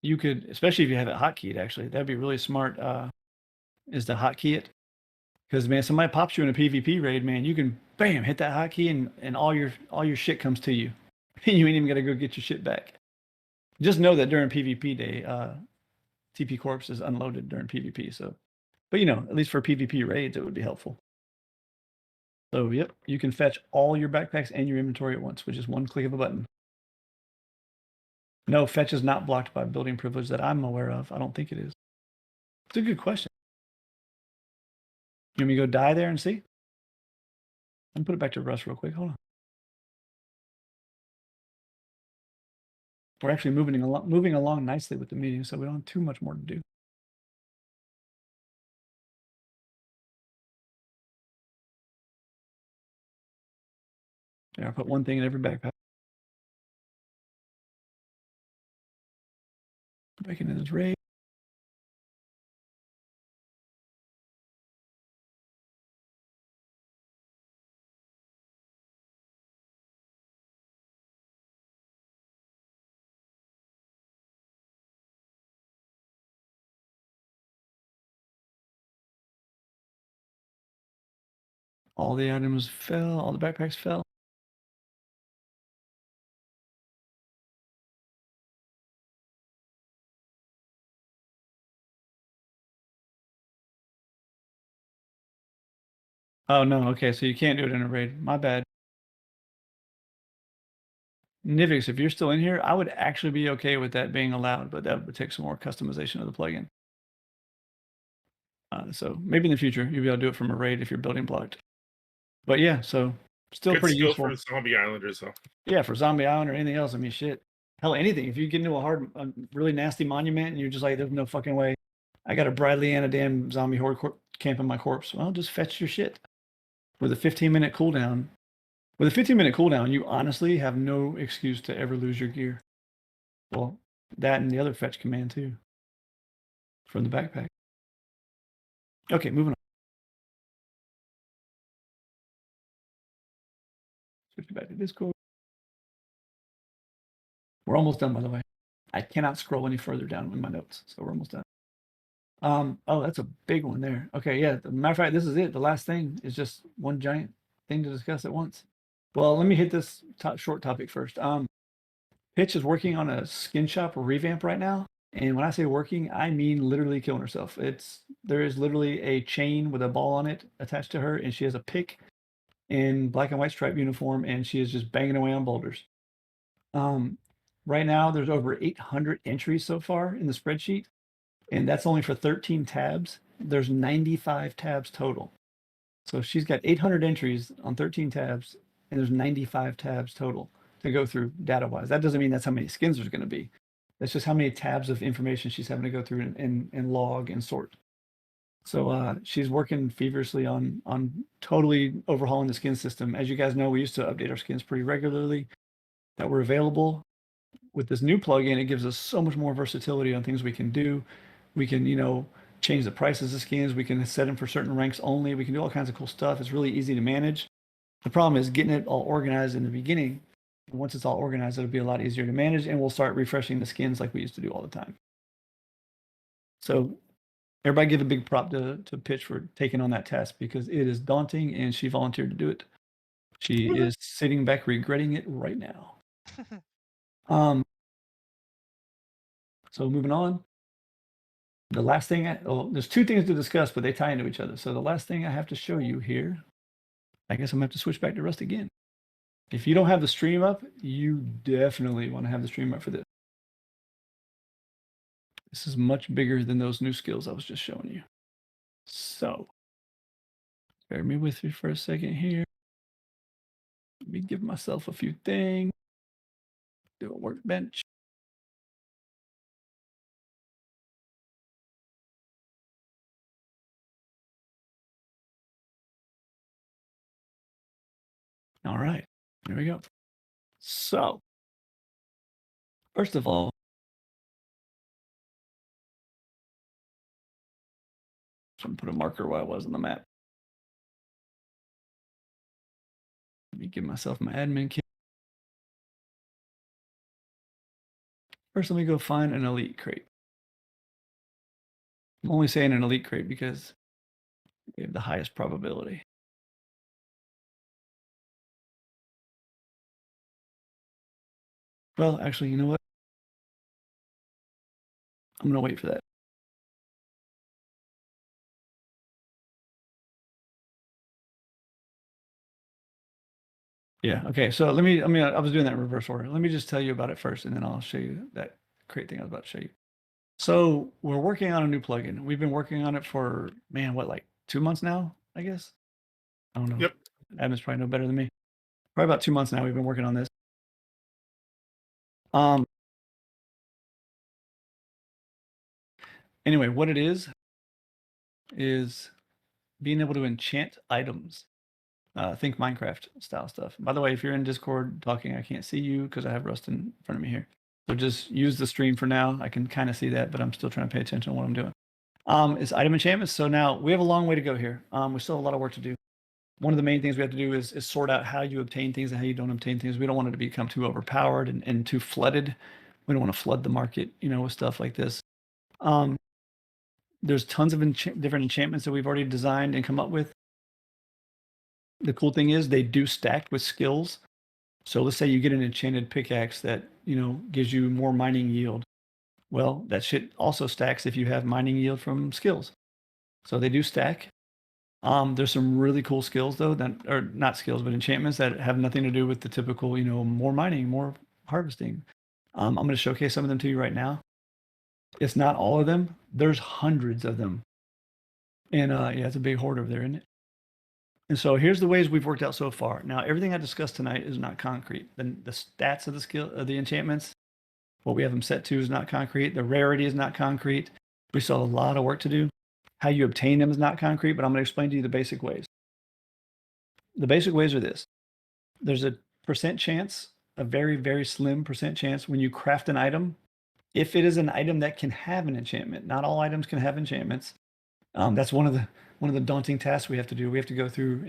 you could, especially if you have it hotkeyed, actually, that'd be really smart, is to hotkey it. Because man, somebody pops you in a PvP raid, man, you can bam hit that hotkey and all your shit comes to you. You ain't even gotta go get your shit back. Just know that during PvP day, TP Corps is unloaded during PvP. So, but at least for PvP raids, it would be helpful. So, yep, you can fetch all your backpacks and your inventory at once, which is one click of a button. No, fetch is not blocked by building privilege that I'm aware of. I don't think it is. It's a good question. You want me to go die there and see? Let me put it back to Rust real quick. Hold on. We're actually moving along nicely with the meeting, so we don't have too much more to do. Yeah, I put one thing in every backpack. Back into this raid. All the items fell, all the backpacks fell. Oh no, okay, so you can't do it in a raid. My bad. Nivix, if you're still in here, I would actually be okay with that being allowed, but that would take some more customization of the plugin. So maybe in the future you'll be able to do it from a raid if you're building blocked. But yeah, so still Good pretty skill useful. for Zombie Islanders, though. Yeah, for Zombie Island or anything else. I mean, shit. Hell, anything. If you get into a really nasty monument and you're just like, there's no fucking way. I got a Bradley and a damn zombie horde camp in my corpse. Well, just fetch your shit. With a 15-minute cooldown. With a 15-minute cooldown, you honestly have no excuse to ever lose your gear. Well, that and the other fetch command too. From the backpack. Okay, moving on. Switch back to Discord. We're almost done, by the way. I cannot scroll any further down in my notes, so we're almost done. Oh, that's a big one there. Okay, yeah. Matter of fact, this is it. The last thing is just one giant thing to discuss at once. Well, let me hit this short topic first. Pitch is working on a skin shop revamp right now, and when I say working, I mean literally killing herself. There is literally a chain with a ball on it attached to her, and she has a pick in black and white striped uniform, and she is just banging away on boulders. Right now, there's over 800 entries so far in the spreadsheet, and that's only for 13 tabs. There's 95 tabs total. So she's got 800 entries on 13 tabs, and there's 95 tabs total to go through data-wise. That doesn't mean that's how many skins there's going to be. That's just how many tabs of information she's having to go through and log and sort. So she's working feverishly on totally overhauling the skin system. As you guys know, we used to update our skins pretty regularly that were available. With this new plugin, it gives us so much more versatility on things we can do. We can, change the prices of skins. We can set them for certain ranks only. We can do all kinds of cool stuff. It's really easy to manage. The problem is getting it all organized in the beginning. And once it's all organized, it'll be a lot easier to manage, and we'll start refreshing the skins like we used to do all the time. So everybody give a big prop to Pitch for taking on that task, because it is daunting, and she volunteered to do it. She is sitting back regretting it right now. So moving on. The last thing, there's two things to discuss, but they tie into each other. So the last thing I have to show you here, I guess I'm going to have to switch back to Rust again. If you don't have the stream up, you definitely want to have the stream up for this. This is much bigger than those new skills I was just showing you. So, bear with me for a second here. Let me give myself a few things. Do a workbench. All right, here we go. So, first of all, I'm going to put a marker where I was on the map. Let me give myself my admin key. First, let me go find an elite crate. I'm only saying an elite crate because we have the highest probability. Well, actually, you know what? I'm going to wait for that. Yeah. Okay. So I was doing that in reverse order. Let me just tell you about it first, and then I'll show you that crate thing I was about to show you. So we're working on a new plugin. We've been working on it for, man, what, like 2 months now, I guess? I don't know. Yep. Admin's probably know better than me. Probably about 2 months now we've been working on this. Anyway, what it is being able to enchant items. Think Minecraft style stuff. By the way, if you're in Discord talking, I can't see you because I have Rust in front of me here. So just use the stream for now. I can kind of see that, but I'm still trying to pay attention to what I'm doing. It's item enchantments. So now we have a long way to go here. We still have a lot of work to do. One of the main things we have to do is sort out how you obtain things and how you don't obtain things. We don't want it to become too overpowered and too flooded. We don't want to flood the market, with stuff like this. There's tons of different enchantments that we've already designed and come up with. The cool thing is they do stack with skills. So let's say you get an enchanted pickaxe that, gives you more mining yield. Well, that shit also stacks if you have mining yield from skills. So they do stack. There's some really cool skills though or not skills, but enchantments that have nothing to do with the typical, more mining, more harvesting. I'm going to showcase some of them to you right now. It's not all of them. There's hundreds of them. And yeah, it's a big hoard over there, isn't it? And so here's the ways we've worked out so far. Now, everything I discussed tonight is not concrete. The stats of the enchantments, what we have them set to is not concrete. The rarity is not concrete. We still have a lot of work to do. How you obtain them is not concrete, but I'm going to explain to you the basic ways. The basic ways are this. There's a percent chance, a very, very slim percent chance when you craft an item, if it is an item that can have an enchantment. Not all items can have enchantments. That's one of the daunting tasks we have to do. We have to go through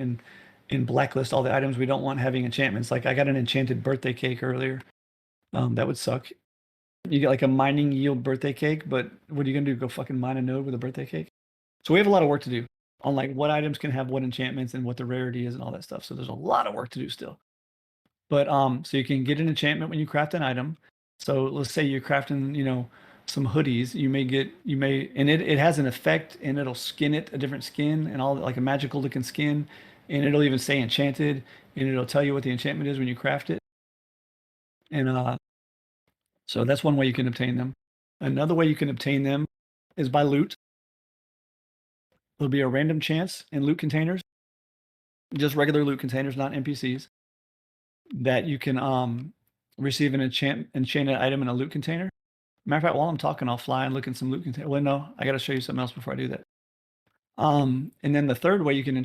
and blacklist all the items we don't want having enchantments. Like I got an enchanted birthday cake earlier. That would suck. You get like a mining yield birthday cake, but what are you gonna do? Go fucking mine a node with a birthday cake? So we have a lot of work to do on like what items can have what enchantments and what the rarity is and all that stuff. So there's a lot of work to do still. But so you can get an enchantment when you craft an item. So let's say you're crafting, some hoodies. And it has an effect, and it'll skin it a different skin and all, like a magical looking skin, and it'll even say enchanted, and it'll tell you what the enchantment is when you craft it. And so that's one way you can obtain them. Another way you can obtain them is by loot. There'll be a random chance in loot containers, just regular loot containers, not NPCs, that you can receive an enchanted item in a loot container. Matter of fact, while I'm talking, I'll fly and look in some loot container. Well, no, I got to show you something else before I do that. And then the third way you can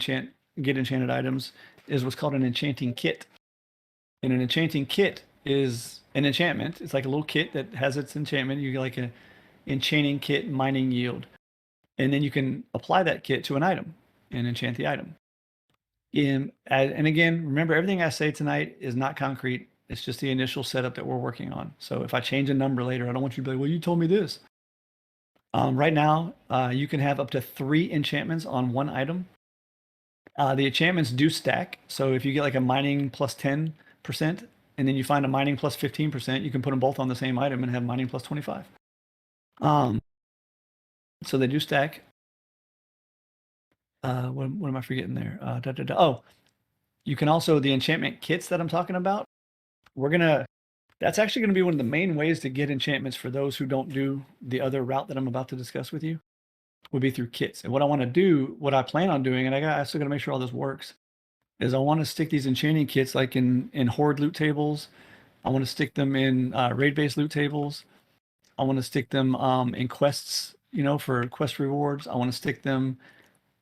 get enchanted items is what's called an enchanting kit. And an enchanting kit is an enchantment. It's like a little kit that has its enchantment. You get like an enchanting kit mining yield. And then you can apply that kit to an item and enchant the item. And again, remember, everything I say tonight is not concrete. It's just the initial setup that we're working on. So if I change a number later, I don't want you to be like, well, you told me this. Right now, you can have up to 3 enchantments on one item. The enchantments do stack. So if you get like a mining plus 10%, and then you find a mining plus 15%, you can put them both on the same item and have mining plus 25. So they do stack. What am I forgetting there? Oh, you can also, the enchantment kits that I'm talking about, that's actually going to be one of the main ways to get enchantments for those who don't do the other route that I'm about to discuss with you, would be through kits. And what I plan on doing, and I still got to make sure all this works, is I want to stick these enchanting kits like in horde loot tables. I want to stick them in raid-based loot tables. I want to stick them in quests, for quest rewards. I want to stick them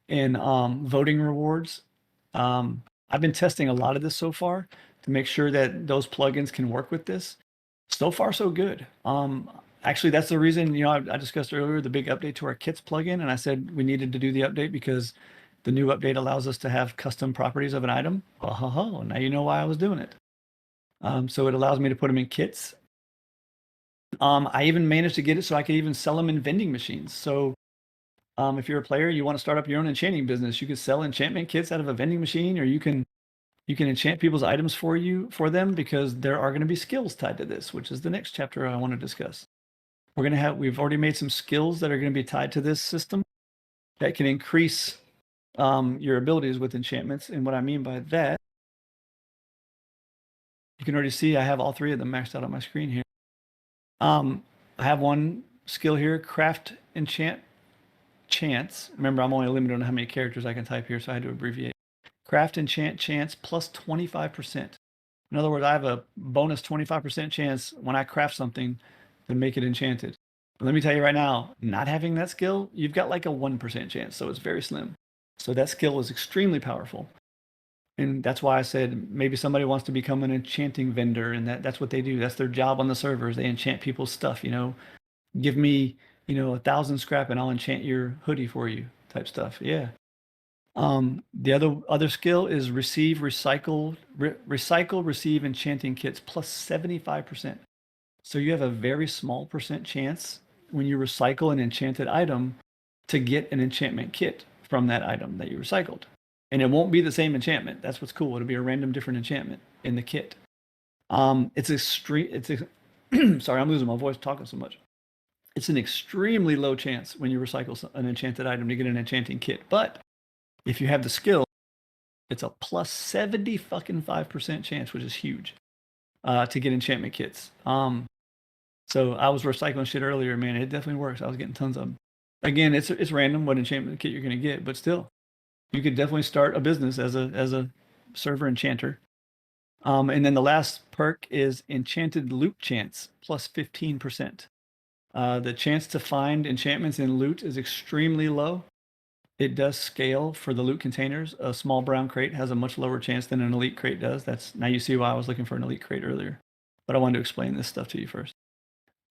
in voting rewards. I I've been testing a lot of this so far to make sure that those plugins can work with this. So far, so good. Actually, that's the reason, I discussed earlier the big update to our kits plugin, and I said we needed to do the update because the new update allows us to have custom properties of an item. Now you know why I was doing it. So it allows me to put them in kits. I even managed to get it so I could even sell them in vending machines. So if you're a player, you want to start up your own enchanting business, you could sell enchantment kits out of a vending machine, or you can enchant people's items for them, because there are going to be skills tied to this, which is the next chapter I want to discuss. We've already made some skills that are going to be tied to this system that can increase your abilities with enchantments. And what I mean by that, you can already see I have all three of them maxed out on my screen here. I have one skill here, craft enchant chance. Remember, I'm only limited on how many characters I can type here, so I had to abbreviate. Craft enchant chance plus 25%. In other words, I have a bonus 25% chance when I craft something to make it enchanted. But let me tell you right now, not having that skill, you've got like a 1% chance, so it's very slim. So that skill is extremely powerful. And that's why I said maybe somebody wants to become an enchanting vendor, and that's what they do. That's their job on the servers. They enchant people's stuff, Give me, 1,000 scrap and I'll enchant your hoodie for you type stuff. Yeah. The other skill is receive, recycle, receive enchanting kits plus 75%. So you have a very small percent chance when you recycle an enchanted item to get an enchantment kit from that item that you recycled. And it won't be the same enchantment. That's what's cool. It'll be a random different enchantment in the kit. Sorry, I'm losing my voice talking so much. It's an extremely low chance when you recycle an enchanted item to get an enchanting kit. But if you have the skill, it's a plus 75% chance, which is huge, to get enchantment kits. So I was recycling shit earlier, man. It definitely works. I was getting tons of them. Again, it's random what enchantment kit you're going to get, but still, you could definitely start a business as a server enchanter. And then the last perk is enchanted loot chance plus 15%. The chance to find enchantments in loot is extremely low. It does scale for the loot containers. A small brown crate has a much lower chance than an elite crate does. Now you see why I was looking for an elite crate earlier. But I wanted to explain this stuff to you first.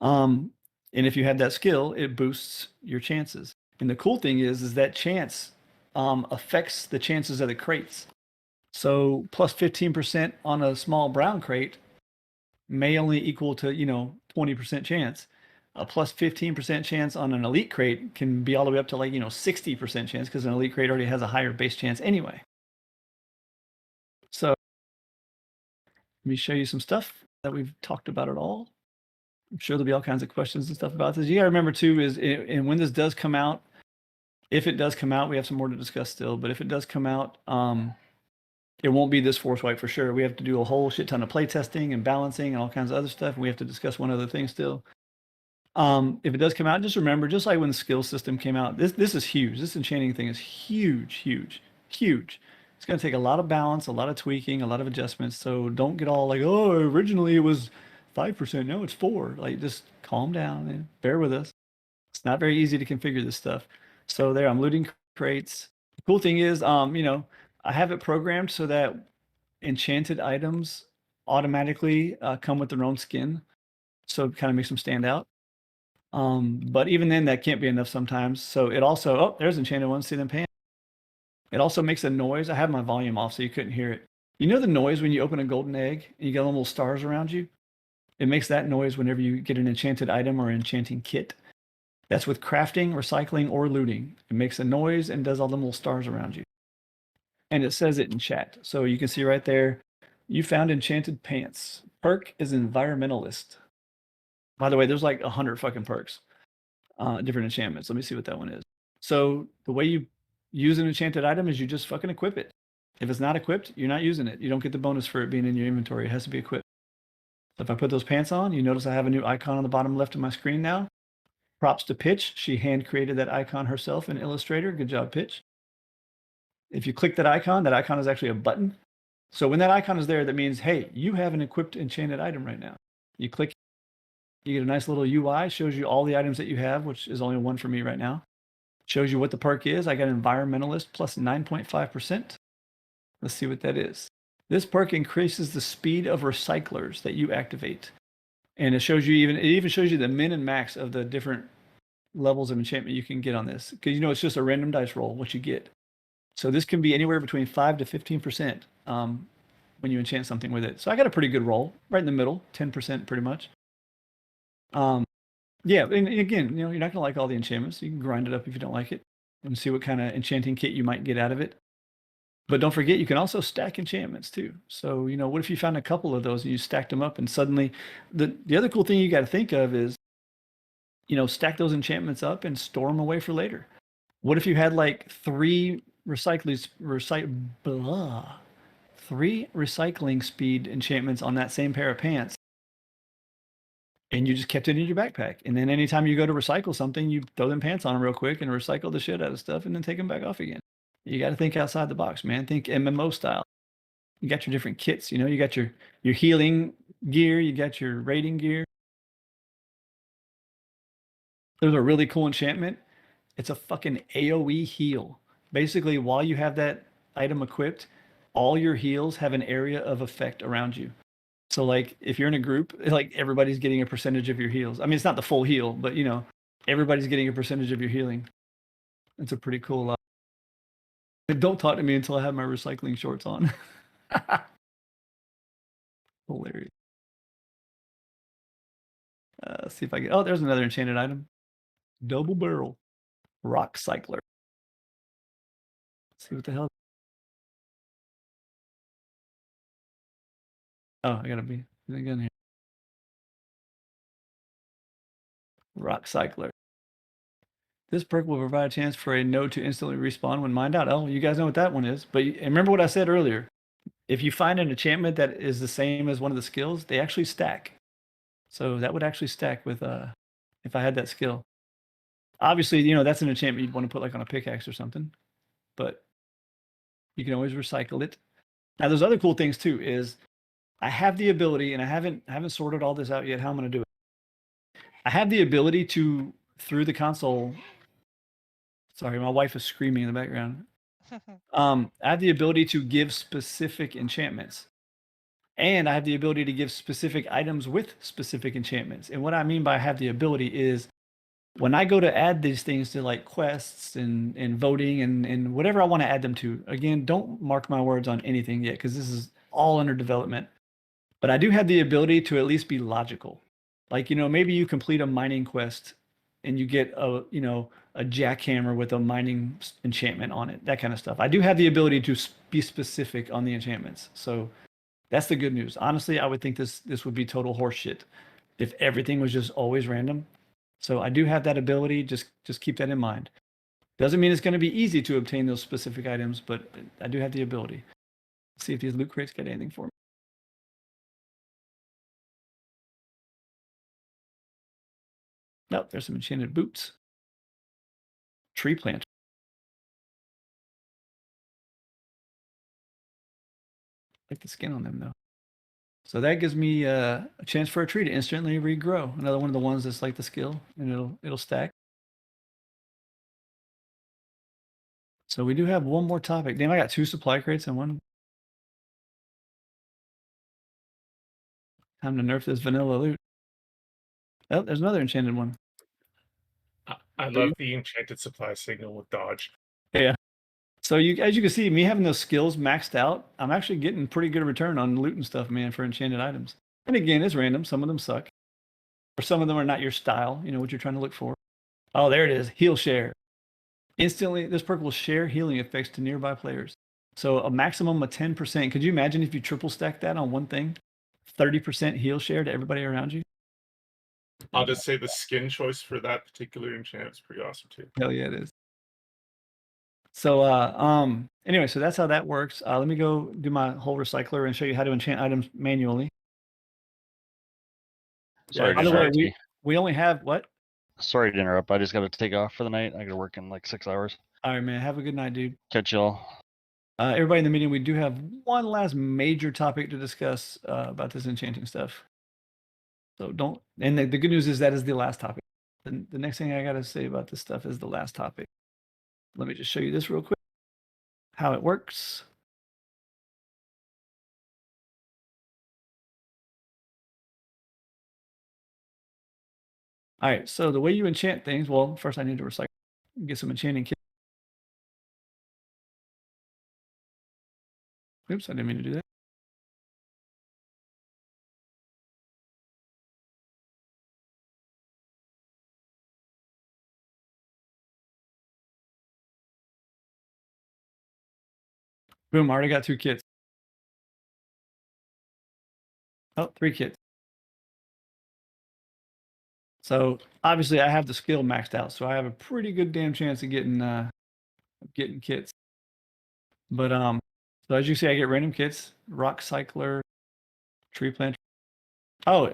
And if you had that skill, it boosts your chances. And the cool thing is that chance affects the chances of the crates. So plus 15% on a small brown crate may only equal to 20% chance. A plus 15% chance on an elite crate can be all the way up to 60% chance, because an elite crate already has a higher base chance anyway. So let me show you some stuff that we've talked about at all. I'm sure there'll be all kinds of questions and stuff about this. You gotta remember too is, and when this does come out, if it does come out, we have some more to discuss still, but if it does come out, it won't be this force wipe for sure. We have to do a whole shit ton of play testing and balancing and all kinds of other stuff. And we have to discuss one other thing still. If it does come out, just remember, just like when the skill system came out, this is huge. This enchanting thing is huge, huge, huge. It's going to take a lot of balance, a lot of tweaking, a lot of adjustments. So don't get all like, oh, originally it was 5%. No, it's 4%. Like, just calm down and bear with us. It's not very easy to configure this stuff. So there, I'm looting crates. The cool thing is, I have it programmed so that enchanted items automatically come with their own skin. So it kind of makes them stand out. But even then, that can't be enough sometimes. So it also, oh, there's enchanted ones, see them pan. It also makes a noise. I have my volume off so you couldn't hear it. You know the noise when you open a golden egg and you got little stars around you? It makes that noise whenever you get an enchanted item or enchanting kit. That's with crafting, recycling, or looting. It makes a noise and does all the little stars around you. And it says it in chat. So you can see right there, you found enchanted pants. Perk is environmentalist. By the way, there's like 100 fucking perks, different enchantments. Let me see what that one is. So the way you use an enchanted item is you just fucking equip it. If it's not equipped, you're not using it. You don't get the bonus for it being in your inventory. It has to be equipped. So if I put those pants on, you notice I have a new icon on the bottom left of my screen now. Props to Pitch. She hand created that icon herself in Illustrator. Good job, Pitch. If you click that icon is actually a button. So when that icon is there, that means, hey, you have an equipped enchanted item right now. You click, you get a nice little UI, shows you all the items that you have, which is only one for me right now. Shows you what the perk is. I got environmentalist plus 9.5%. Let's see what that is. This perk increases the speed of recyclers that you activate. And it shows you it even shows you the min and max of the different levels of enchantment you can get on this. Because it's just a random dice roll, what you get. So this can be anywhere between 5 to 15% when you enchant something with it. So I got a pretty good roll, right in the middle, 10% pretty much. Yeah, and again, you're not gonna like all the enchantments. You can grind it up if you don't like it and see what kind of enchanting kit you might get out of it. But don't forget, you can also stack enchantments too. So, what if you found a couple of those and you stacked them up and suddenly the other cool thing you got to think of is, stack those enchantments up and store them away for later. What if you had like three recycling speed enchantments on that same pair of pants, and you just kept it in your backpack? And then anytime you go to recycle something, you throw them pants on real quick and recycle the shit out of stuff and then take them back off again. You got to think outside the box, man. Think MMO style. You got your different kits, you got your healing gear, you got your raiding gear. There's a really cool enchantment. It's a fucking AoE heal. Basically, while you have that item equipped, all your heals have an area of effect around you. So like if you're in a group, like everybody's getting a percentage of your heals. I mean, it's not the full heal, but everybody's getting a percentage of your healing. It's a pretty cool don't talk to me until I have my recycling shorts on. Hilarious. Let's see if I get. Oh, there's another enchanted item. Double barrel rock cycler. Let's see what the hell. Oh, I gotta be again here. Rock cycler. This perk will provide a chance for a node to instantly respawn when mined out. Oh, you guys know what that one is. But remember what I said earlier. If you find an enchantment that is the same as one of the skills, they actually stack. So that would actually stack with if I had that skill. Obviously, that's an enchantment you'd want to put like on a pickaxe or something. But you can always recycle it. Now, there's other cool things too. Is I have the ability, and I haven't sorted all this out yet. How I'm going to do it. I have the ability to through the console. Sorry, my wife is screaming in the background. I have the ability to give specific enchantments. And I have the ability to give specific items with specific enchantments. And what I mean by have the ability is when I go to add these things to like quests and voting and whatever I want to add them to, again, don't mark my words on anything yet because this is all under development. But I do have the ability to at least be logical. Like, maybe you complete a mining quest and you get a jackhammer with a mining enchantment on it, that kind of stuff. I do have the ability to be specific on the enchantments. So that's the good news. Honestly, I would think this would be total horseshit if everything was just always random. So I do have that ability. Just keep that in mind. Doesn't mean it's going to be easy to obtain those specific items, but I do have the ability. Let's see if these loot crates get anything for me. Nope, there's some enchanted boots. Tree plant. I like the skin on them though. So that gives me a chance for a tree to instantly regrow. Another one of the ones that's like the skill, and it'll stack. So we do have one more topic. Damn, I got 2 supply crates and one. Time to nerf this vanilla loot. Oh, there's another enchanted one. I love the enchanted supply signal with dodge. Yeah. So as you can see, me having those skills maxed out, I'm actually getting pretty good return on loot and stuff, man, for enchanted items. And again, it's random. Some of them suck. Or some of them are not your style, what you're trying to look for. Oh, there it is. Heal share. Instantly, this perk will share healing effects to nearby players. So a maximum of 10%. Could you imagine if you triple stack that on one thing? 30% heal share to everybody around you? I'll just say the skin choice for that particular enchant is pretty awesome too. Hell yeah, it is. So anyway, so that's how that works. Let me go do my whole recycler and show you how to enchant items manually. Sorry By to the way, interrupt. we only have what? Sorry to interrupt. I just got to take off for the night. I got to work in like 6 hours. All right, man. Have a good night, dude. Catch y'all. Everybody in the meeting, we do have one last major topic to discuss about this enchanting stuff. So don't. And the good news is that is the last topic. The next thing I got to say about this stuff is the last topic. Let me just show you this real quick. How it works. All right, so the way you enchant things, well, first I need to recycle, get some enchanting kits. Oops, I didn't mean to do that. Boom, I already got 2 kits. Oh, 3 kits. So obviously I have the skill maxed out, so I have a pretty good damn chance of getting kits. But so as you see, I get random kits, rock cycler, tree planter. Oh,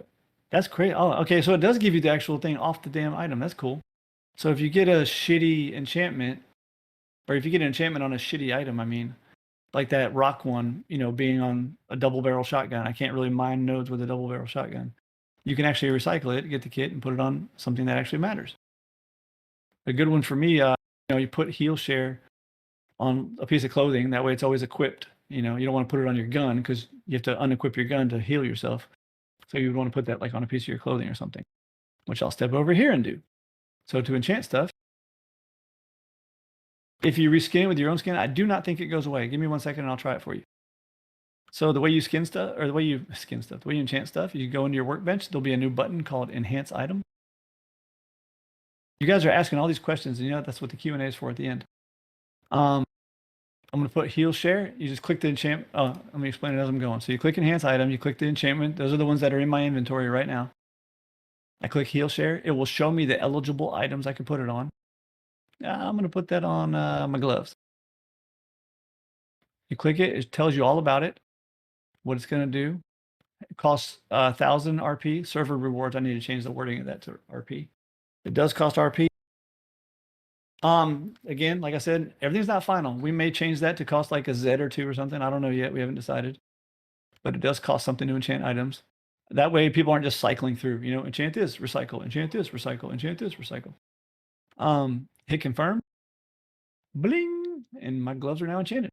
that's great. Oh, okay, so it does give you the actual thing off the damn item. That's cool. So if you get a shitty enchantment, or if you get an enchantment on a shitty item, I mean, like that rock one, you know, being on a double barrel shotgun, I can't really mine nodes with a double barrel shotgun. You can actually recycle it, get the kit, and put it on something that actually matters. A good one for me, you know, you put heal share on a piece of clothing. That way it's always equipped. You know, you don't want to put it on your gun because you have to unequip your gun to heal yourself. So you would want to put that like on a piece of your clothing or something, which I'll step over here and do. So to enchant stuff, if you reskin it with your own skin, I do not think it goes away. Give me 1 second and I'll try it for you. So the way you skin stuff, or the way you skin stuff, the way you enchant stuff, you go into your workbench, there'll be a new button called Enhance Item. You guys are asking all these questions, and you know that's what the Q&A is for at the end. I'm going to put Heal Share. You just click the enchant. Oh, let me explain it as I'm going. So you click Enhance Item, you click the enchantment. Those are the ones that are in my inventory right now. I click Heal Share. It will show me the eligible items I can put it on. I'm going to put that on my gloves. You click it. It tells you all about it, what it's going to do. It costs 1,000 RP. Server rewards. I need to change the wording of that to RP. It does cost RP. Again, like I said, everything's not final. We may change that to cost like a Z or 2 or something. I don't know yet. We haven't decided. But it does cost something to enchant items. That way people aren't just cycling through, you know, enchant this, recycle, enchant this, recycle, enchant this, recycle. Hit confirm. Bling. And my gloves are now enchanted.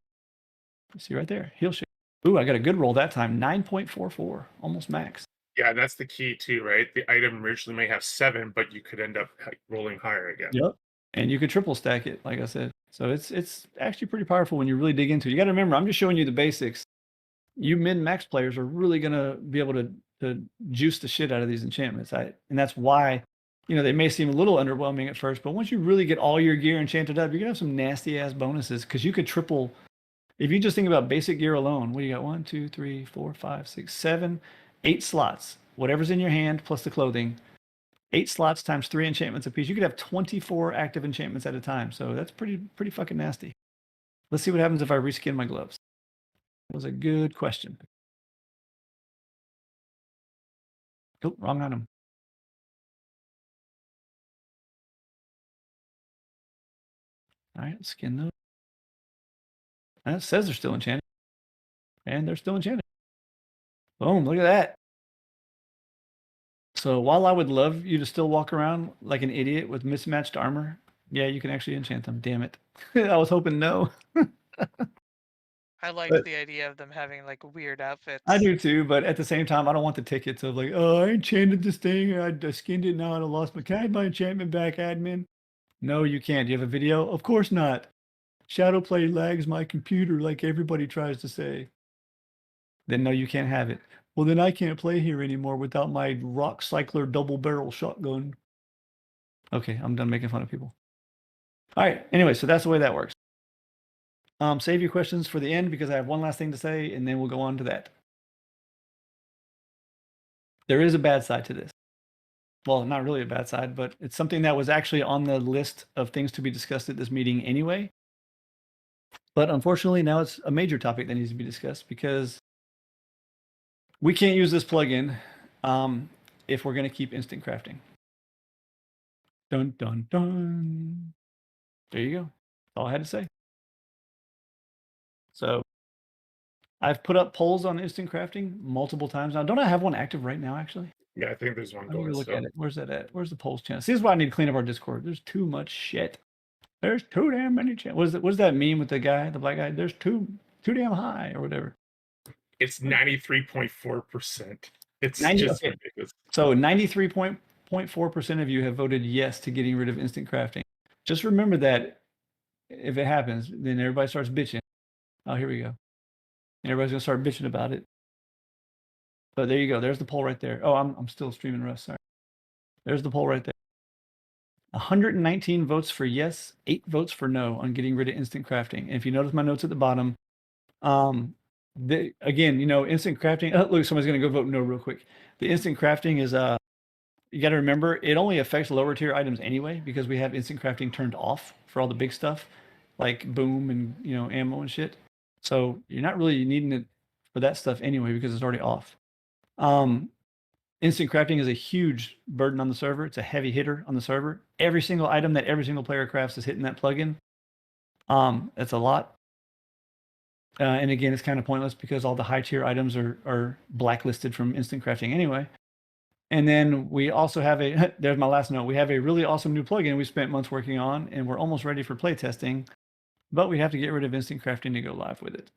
See right there. Heal share. Ooh, I got a good roll that time. 9.44. Almost max. Yeah, that's the key too, right? The item originally may have 7, but you could end up rolling higher again. Yep. And you could triple stack it, like I said. So it's actually pretty powerful when you really dig into it. You got to remember, I'm just showing you the basics. You min-max players are really going to be able to juice the shit out of these enchantments. And that's why, you know, they may seem a little underwhelming at first, but once you really get all your gear enchanted up, you're going to have some nasty ass bonuses because you could triple. If you just think about basic gear alone, what do you got? 1, 2, 3, 4, 5, 6, 7, 8 slots. Whatever's in your hand plus the clothing. 8 slots times 3 enchantments apiece. You could have 24 active enchantments at a time. So that's pretty fucking nasty. Let's see what happens if I reskin my gloves. That was a good question. Oh, wrong item. All right, let's skin those. And it says they're still enchanted. And they're still enchanted. Boom, look at that. So while I would love you to still walk around like an idiot with mismatched armor, yeah, you can actually enchant them. Damn it. I was hoping no. I like But- the idea of them having like weird outfits. I do too, but at the same time, I don't want the tickets of like, oh, I enchanted this thing, I skinned it now and I lost my. Can I have my enchantment back, admin? No, you can't. Do you have a video? Of course not. Shadowplay lags my computer like everybody tries to say. Then no, you can't have it. Well, then I can't play here anymore without my rock cycler double barrel shotgun. Okay, I'm done making fun of people. All right. Anyway, so that's the way that works. Save your questions for the end because I have one last thing to say, and then we'll go on to that. There is a bad side to this. Well, not really a bad side, but it's something that was actually on the list of things to be discussed at this meeting anyway. But unfortunately, now it's a major topic that needs to be discussed because we can't use this plugin if we're going to keep instant crafting. Dun, dun, dun. There you go. That's all I had to say. So I've put up polls on instant crafting multiple times now. Don't I have one active right now, actually? Yeah, I think there's one Let me going. look still. at it. Where's that at? Where's the polls channel? See, this is why I need to clean up our Discord. There's too much shit. There's too damn many channels. What is that meme with the guy, the black guy? There's too damn high or whatever. It's 93.4%. It's 90 just okay. ridiculous. So 93 point 0.4% of you have voted yes to getting rid of instant crafting. Just remember that if it happens, then everybody starts bitching. Oh, here we go. And everybody's gonna start bitching about it. But there you go. There's the poll right there. Oh, I'm still streaming Rust. Sorry. There's the poll right there. 119 votes for yes, 8 votes for no on getting rid of instant crafting. And if you notice my notes at the bottom, again, instant crafting. Oh, look, somebody's gonna go vote no real quick. The instant crafting is you got to remember it only affects lower tier items anyway because we have instant crafting turned off for all the big stuff like boom and ammo and shit. So you're not really needing it for that stuff anyway because it's already off. Instant crafting is a huge burden on the server. It's a heavy hitter on the server. Every single item that every single player crafts is hitting that plugin. That's a lot. And again, it's kind of pointless because all the high tier items are blacklisted from instant crafting anyway. And then we also have there's my last note. We have a really awesome new plugin we spent months working on, and we're almost ready for playtesting, but we have to get rid of instant crafting to go live with it.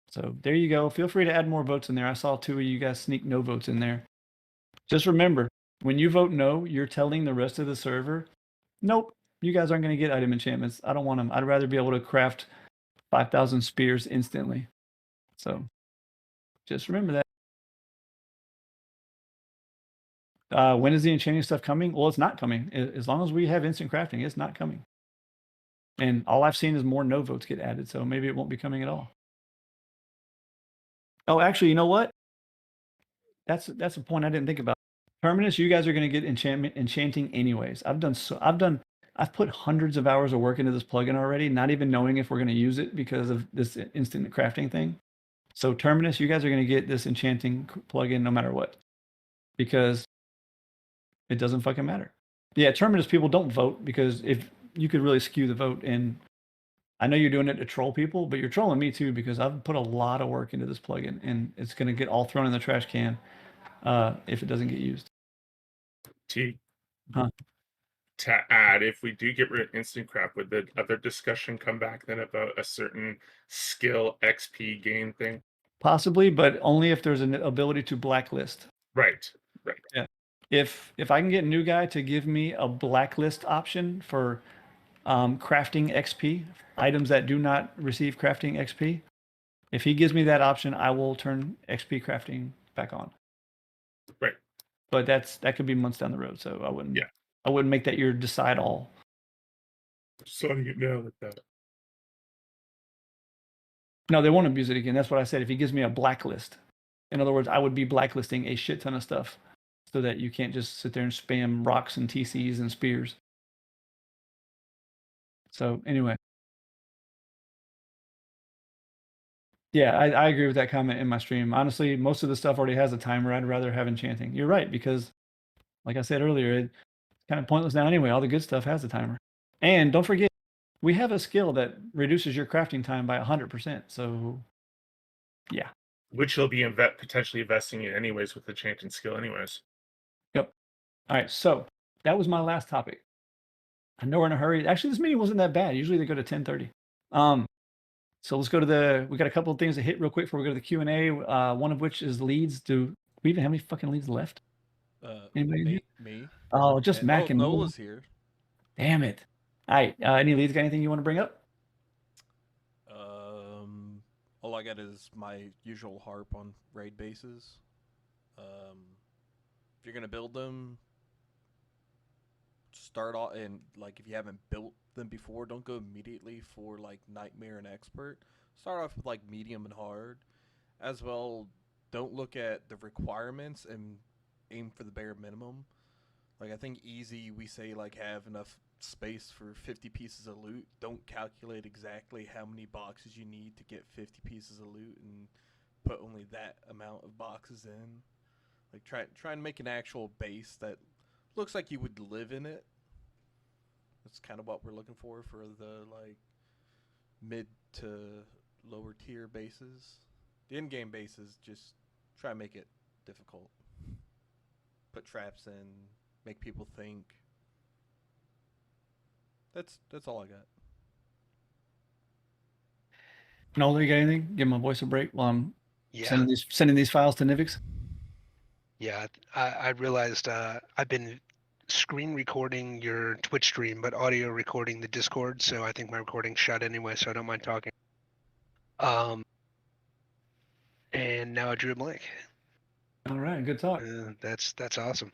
So there you go. Feel free to add more votes in there. I saw 2 of you guys sneak no votes in there. Just remember, when you vote no, you're telling the rest of the server, nope, you guys aren't going to get item enchantments. I don't want them. I'd rather be able to craft 5,000 spears instantly. So just remember that. When is the enchanting stuff coming? Well, it's not coming. As long as we have instant crafting, it's not coming. And all I've seen is more no votes get added, so maybe it won't be coming at all. Oh, actually, you know what? That's a point I didn't think about. Terminus, you guys are going to get enchanting anyways. I've put hundreds of hours of work into this plugin already, not even knowing if we're going to use it because of this instant crafting thing. So Terminus, you guys are going to get this enchanting plugin no matter what, because it doesn't fucking matter. Yeah, Terminus people don't vote because if you could really skew the vote, and I know you're doing it to troll people, but you're trolling me too because I've put a lot of work into this plugin, and it's going to get all thrown in the trash can if it doesn't get used. To Huh. add, if we do get rid of instant craft, would the other discussion come back then about a certain skill XP gain thing? Possibly, but only if there's an ability to blacklist. Right. Yeah. If I can get a new guy to give me a blacklist option for crafting XP, items that do not receive crafting XP, if he gives me that option, I will turn XP crafting back on. Right. But that could be months down the road, so I wouldn't make that your decide all. So you know that. No, they won't abuse it again. That's what I said. If he gives me a blacklist, in other words, I would be blacklisting a shit ton of stuff so that you can't just sit there and spam rocks and TCs and spears. So anyway. Yeah, I agree with that comment in my stream. Honestly, most of the stuff already has a timer. I'd rather have enchanting. You're right, because like I said earlier, it's kind of pointless now anyway. All the good stuff has a timer. And don't forget, we have a skill that reduces your crafting time by 100%. So, yeah. Which he'll be potentially investing in anyways with the enchanting skill anyways. Yep. All right, so that was my last topic. I know we're in a hurry. Actually, this meeting wasn't that bad. Usually they go to 10:30. So let's go to we got a couple of things to hit real quick before we go to the Q&A. One of which is leads. Do we even have any fucking leads left? Anybody? Me. Oh, just Mac and Nola's here. Damn it. All right. Any leads? Got anything you want to bring up? All I got is my usual harp on raid bases. If you're gonna build them, start off, and like if you haven't built them before, don't go immediately for like nightmare and expert. Start off with like medium and hard. As well, don't look at the requirements and aim for the bare minimum. Like I think easy, we say like have enough space for 50 pieces of loot. Don't calculate exactly how many boxes you need to get 50 pieces of loot and put only that amount of boxes in. Like try and make an actual base that looks like you would live in it. That's kind of what we're looking for the like mid to lower tier bases. The in-game bases, just try and make it difficult. Put traps in, make people think. That's all I got. Nola, you got anything? Give my voice a break while I'm Yeah, sending these files to Nivix. yeah. I realized I've been screen recording your Twitch stream, but audio recording the Discord. So I think my recording's shut anyway, so I don't mind talking. And now I drew a blank. All right, good talk. That's awesome.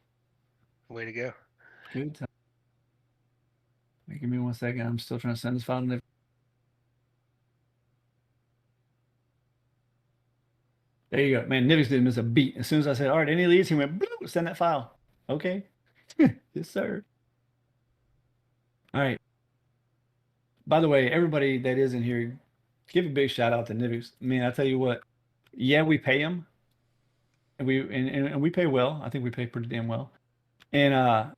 Way to go. Good talk. Wait, give me 1 second. I'm still trying to send this file to Niv. There you go. Man, Nivix didn't miss a beat. As soon as I said, all right, any leads, he went, bloop, send that file. Okay. Yes, sir. All right. By the way, everybody that is in here, give a big shout out to Nivix. Man, I tell you what, yeah, we pay him. And we pay well. I think we pay pretty damn well. And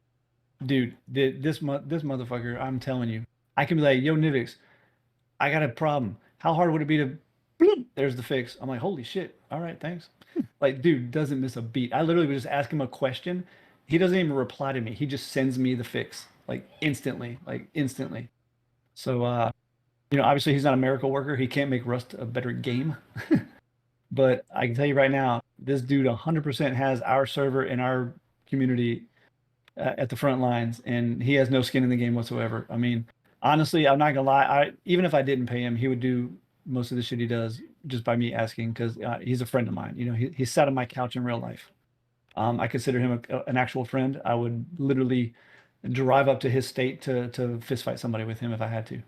dude, this motherfucker, I'm telling you, I can be like, yo, Nivix, I got a problem. How hard would it be to bloop, there's the fix. I'm like, holy shit. All right, thanks. Like, dude doesn't miss a beat. I literally would just ask him a question. He doesn't even reply to me. He just sends me the fix, like instantly. So obviously he's not a miracle worker. He can't make Rust a better game. But I can tell you right now, this dude 100% has our server and our community at the front lines, and he has no skin in the game whatsoever. I mean, honestly, I'm not gonna lie. Even if I didn't pay him, he would do most of the shit he does just by me asking, because he's a friend of mine. He sat on my couch in real life. I consider him an actual friend. I would literally drive up to his state to fist fight somebody with him if I had to.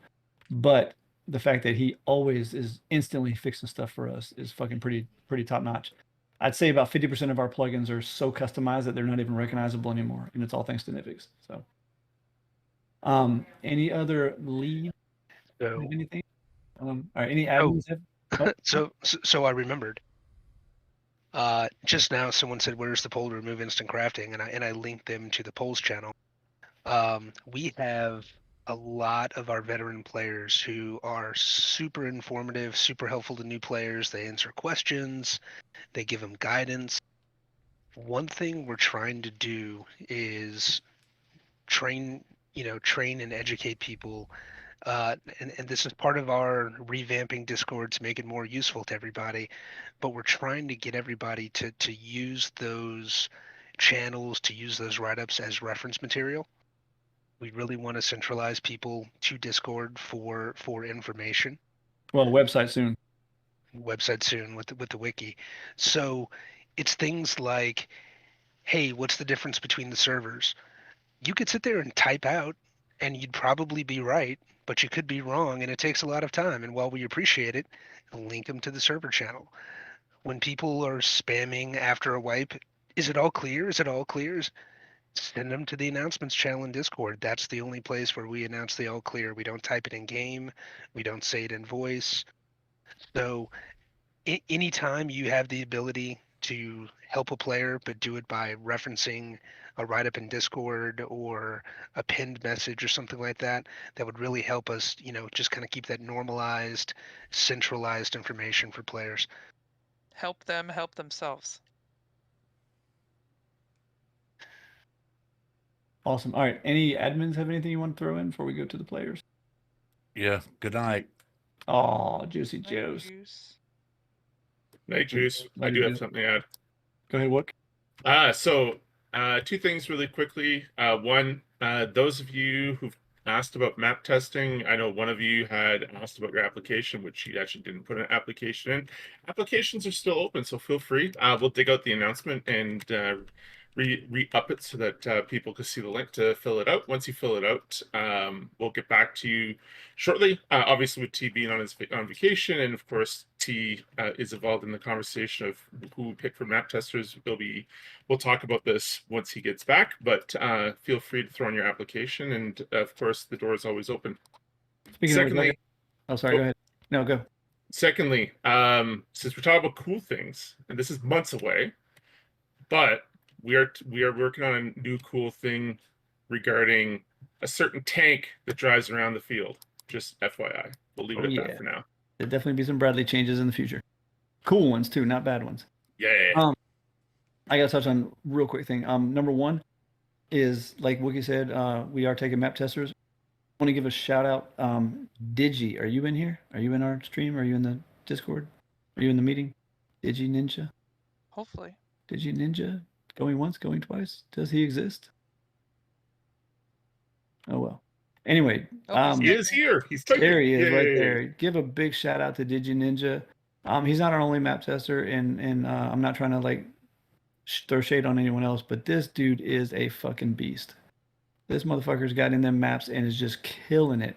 But the fact that he always is instantly fixing stuff for us is fucking pretty top notch. I'd say about 50% of our plugins are so customized that they're not even recognizable anymore, and it's all thanks to Nivix. So, any other lead? So, Anything? All right. Any admins? so I remembered. Just now, someone said, "Where's the poll to remove instant crafting?" And I linked them to the polls channel. We have a lot of our veteran players who are super informative, super helpful to new players. They answer questions, they give them guidance. One thing we're trying to do is train and educate people. And this is part of our revamping Discord to make it more useful to everybody. But we're trying to get everybody to use those channels, to use those write-ups as reference material. We really want to centralize people to Discord for information. Well, website soon. Website soon with the wiki. So it's things like, hey, what's the difference between the servers? You could sit there and type out, and you'd probably be right, but you could be wrong, and it takes a lot of time. And while we appreciate it, link them to the server channel. When people are spamming after a wipe, is it all clear? Is it all clear? Send them to the announcements channel in Discord. That's the only place where we announce the all clear. We don't type it in game. We don't say it in voice. So anytime you have the ability to help a player, but do it by referencing a write-up in Discord or a pinned message or something like that, that would really help us, just kind of keep that normalized, centralized information for players. Help them help themselves. Awesome. All right. Any admins have anything you want to throw in before we go to the players? Yeah. Good night. Oh, Juicy Night Joes. juice. Night juice. I Night do have juice. something to add. Go ahead, Wook. So two things really quickly. One, those of you who've asked about map testing, I know one of you had asked about your application, which you actually didn't put an application in. Applications are still open, so feel free. We'll dig out the announcement and re-up it so that people can see the link to fill it out. Once you fill it out, we'll get back to you shortly. Obviously, with T being on vacation, and of course T is involved in the conversation of who we pick for map testers. We'll talk about this once he gets back. But feel free to throw in your application, and of course the door is always open. Secondly, go ahead. No, go. Secondly, since we're talking about cool things, and this is months away, but we are working on a new cool thing regarding a certain tank that drives around the field. Just FYI, we'll leave it at that for now. There'll definitely be some Bradley changes in the future. Cool ones too, not bad ones. Yeah. I gotta touch on real quick thing. Number one is, like Wookie said, we are taking map testers. I want to give a shout out. Digi, are you in here? Are you in our stream? Are you in the Discord? Are you in the meeting? Digi Ninja? Hopefully. Digi Ninja? Going once, going twice? Does he exist? Oh well. Anyway, Oh, he's He is here. He's typing. there he is right Yay. there. Give a big shout out to Digi Ninja. He's not our only map tester, and I'm not trying to like throw shade on anyone else, but this dude is a fucking beast. This motherfucker's got in them maps and is just killing it.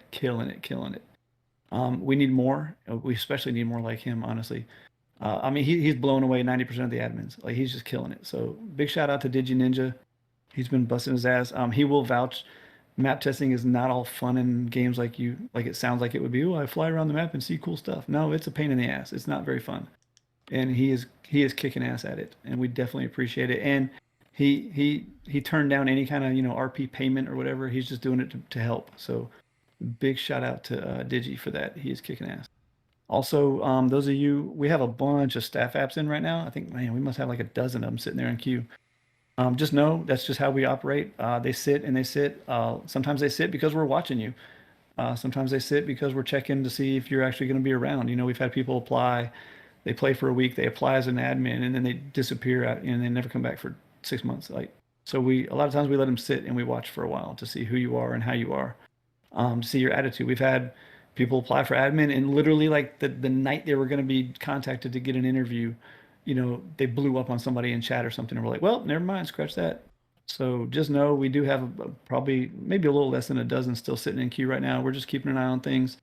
We need more. We especially need more like him, honestly. I mean, he's blown away 90% of the admins. Like, he's just killing it. So big shout out to Digi Ninja. He's been busting his ass. He will vouch. Map testing is not all fun in games like it sounds like it would be. Oh, I fly around the map and see cool stuff. No, it's a pain in the ass. It's not very fun. And he is kicking ass at it, and we definitely appreciate it. And he turned down any kind of RP payment or whatever. He's just doing it to help. So big shout out to Digi for that. He is kicking ass. Also, those of you, we have a bunch of staff apps in right now. I think, man, we must have like a dozen of them sitting there in queue. Just know that's just how we operate. They sit and they sit. Sometimes they sit because we're watching you. Sometimes they sit because we're checking to see if you're actually going to be around. We've had people apply. They play for a week. They apply as an admin, and then they disappear and they never come back for 6 months. A lot of times we let them sit and we watch for a while to see who you are and how you are, to see your attitude. We've had people apply for admin, and literally like the night they were going to be contacted to get an interview, they blew up on somebody in chat or something, and we're like, well, never mind, scratch that. So just know we do have probably maybe a little less than a dozen still sitting in queue right now. We're just keeping an eye on things.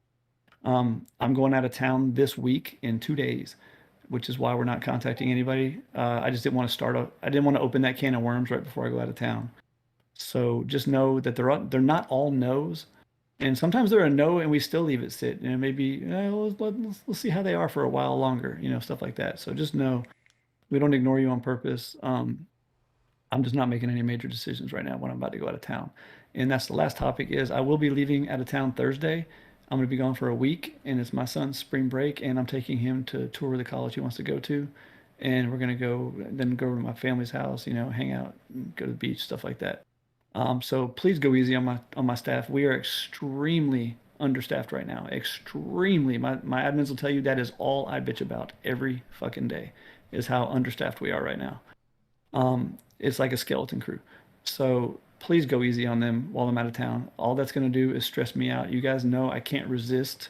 I'm going out of town this week in 2 days, which is why we're not contacting anybody. I just didn't want to I didn't want to open that can of worms right before I go out of town. So just know that they're not all no's. And sometimes they're a no and we still leave it sit. Maybe let's see how they are for a while longer, stuff like that. So just know we don't ignore you on purpose. I'm just not making any major decisions right now when I'm about to go out of town. And that's the last topic is I will be leaving out of town Thursday. I'm going to be gone for a week, and it's my son's spring break, and I'm taking him to tour the college he wants to go to. And we're going to go to my family's house, hang out, go to the beach, stuff like that. So please go easy on my staff. We are extremely understaffed right now. Extremely. My admins will tell you that is all I bitch about every fucking day is how understaffed we are right now. It's like a skeleton crew. So please go easy on them while I'm out of town. All that's going to do is stress me out. You guys know I can't resist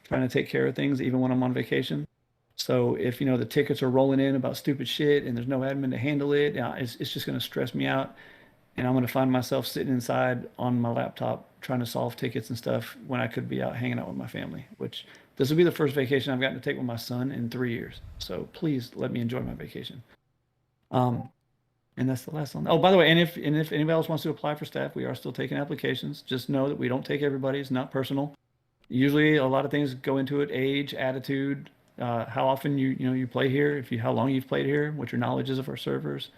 trying to take care of things even when I'm on vacation. So if the tickets are rolling in about stupid shit and there's no admin to handle it, it's just going to stress me out. And I'm going to find myself sitting inside on my laptop trying to solve tickets and stuff when I could be out hanging out with my family, which this will be the first vacation I've gotten to take with my son in 3 years. So please let me enjoy my vacation. And that's the last one. Oh, by the way, and if anybody else wants to apply for staff, we are still taking applications. Just know that we don't take everybody. It's not personal. Usually a lot of things go into it: age, attitude, how often you play here, how long you've played here, what your knowledge is of our servers.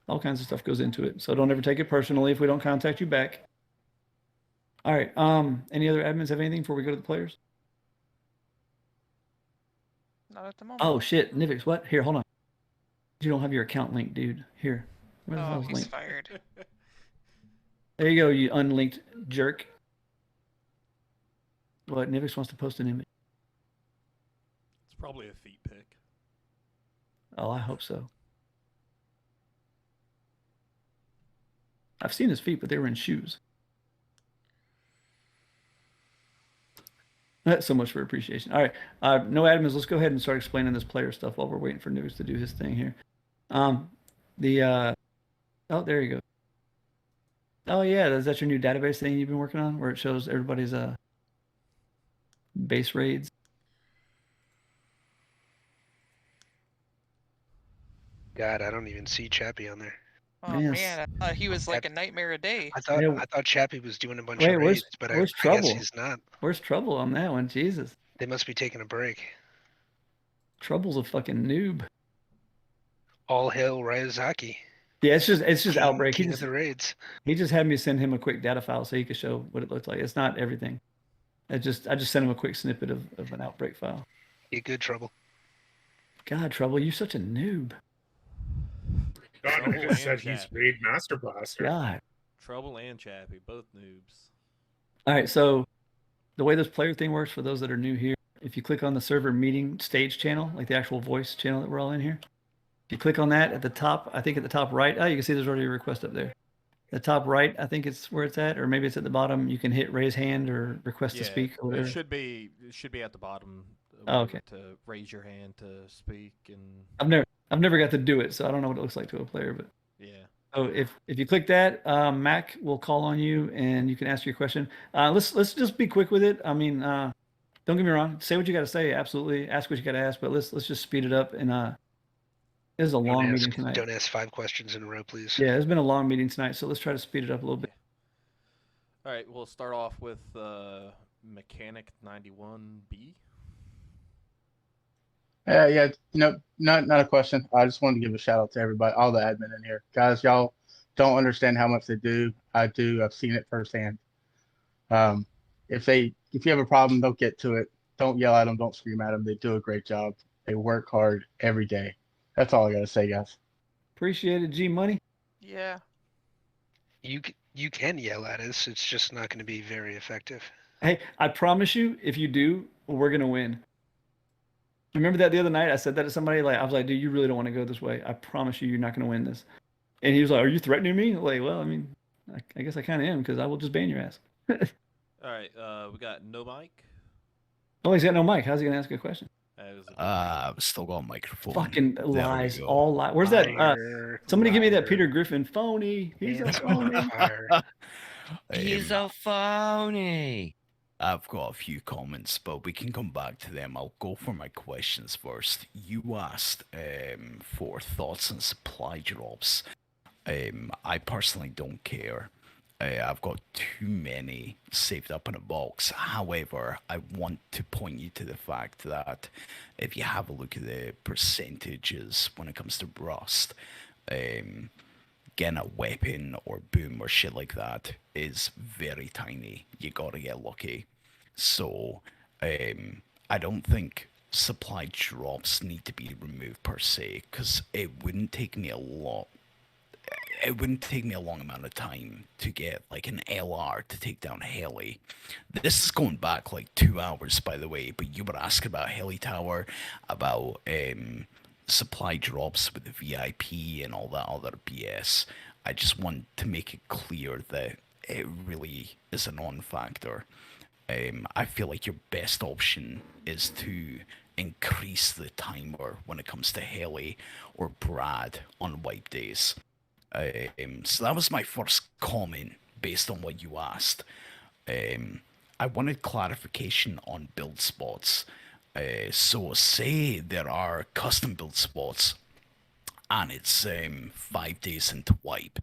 All kinds of stuff goes into it. So don't ever take it personally if we don't contact you back. All right. Any other admins have anything before we go to the players? Not at the moment. Oh shit, Nivix, what? Here, hold on. You don't have your account linked, dude. Here. Where the Oh, hell's he's linked? fired. There you go, you unlinked jerk. What? Nivix wants to post an image. It's probably a feet pic. Oh, I hope so. I've seen his feet, but they were in shoes. That's so much for appreciation. All right, no admins. Let's go ahead and start explaining this player stuff while we're waiting for Nivix to do his thing here. Oh, there you go. Oh yeah, is that your new database thing you've been working on, where it shows everybody's base raids? God, I don't even see Chappie on there. Oh Man, man, I thought he was like a nightmare a day. I thought Yeah. I thought Chappie was doing a bunch Wait, of where's- raids, but where's I guess Trouble? he's not. Where's Trouble on that one? Jesus, They must be taking a break. Trouble's a fucking noob. All hail Ryazaki. Yeah, it's just King, Outbreak. king of the raids. He just had me send him a quick data file so he could show what it looked like. It's not everything. I just sent him a quick snippet of an Outbreak file. Get good trouble. God, Trouble, you're such a noob. God, Trouble I just said and he's Chappie. Raid Master Blaster. God. Trouble and Chappie, both noobs. All right, so the way this player thing works for those that are new here, if you click on the server meeting stage channel, like the actual voice channel that we're all in here, if you click on that at the top, I think at the top right, you can see there's already a request up there. the top right, I think it's where it's at, or maybe it's at the bottom. You can hit raise hand or request to speak or whatever. It should be at the bottom. Oh, okay. To raise your hand to speak and. I've never got to do it, so I don't know what it looks like to a player. But Yeah. so if you click that, Mac will call on you and you can ask your question. Let's just be quick with it. I mean, don't get me wrong. Say what you got to say. Absolutely, ask what you got to ask. But let's just speed it up. And this is a long meeting tonight. Don't ask 5 questions in a row, please. Yeah, it's been a long meeting tonight, so let's try to speed it up a little bit. All right, we'll start off with Mechanic 91B. Yeah, not a question. I just wanted to give a shout out to everybody, all the admin in here. Guys, y'all don't understand how much they do. I do. I've seen it firsthand. If you have a problem, don't get to it. Don't yell at them. Don't scream at them. They do a great job. They work hard every day. That's all I got to say, guys. Appreciate it, G Money. Yeah. You can yell at us. It's just not going to be very effective. Hey, I promise you, if you do, we're gonna win. Remember that the other night? I said that to somebody. Like, I was like, dude, you really don't want to go this way. I promise you're not going to win this. And he was like, are you threatening me? Like, well, I mean, I guess I kind of am because I will just ban your ass. All right, we got no mic. Oh, he's got no mic. How's he going to ask a question? I've still got a microphone. Fucking There we lies. go. All lies. Where's that? Somebody give me that Liar. Peter Griffin phony. He's a Hands on phony. fire. He's a phony. I've got a few comments, but we can come back to them. I'll go for my questions first. You asked for thoughts on supply drops. I personally don't care. I've got too many saved up in a box. However, I want to point you to the fact that if you have a look at the percentages when it comes to Rust, getting a weapon or boom or shit like that is very tiny. You gotta get lucky. So, I don't think supply drops need to be removed per se, because it wouldn't take me a long amount of time to get like an LR to take down a heli. This is going back like 2 hours, by the way, but you were asking about heli tower, about supply drops with the VIP and all that other BS. I just want to make it clear that it really is a non-factor. I feel like your best option is to increase the timer when it comes to heli or Brad on wipe days. So that was my first comment based on what you asked. I wanted clarification on build spots. So say there are custom build spots and it's 5 days into wipe,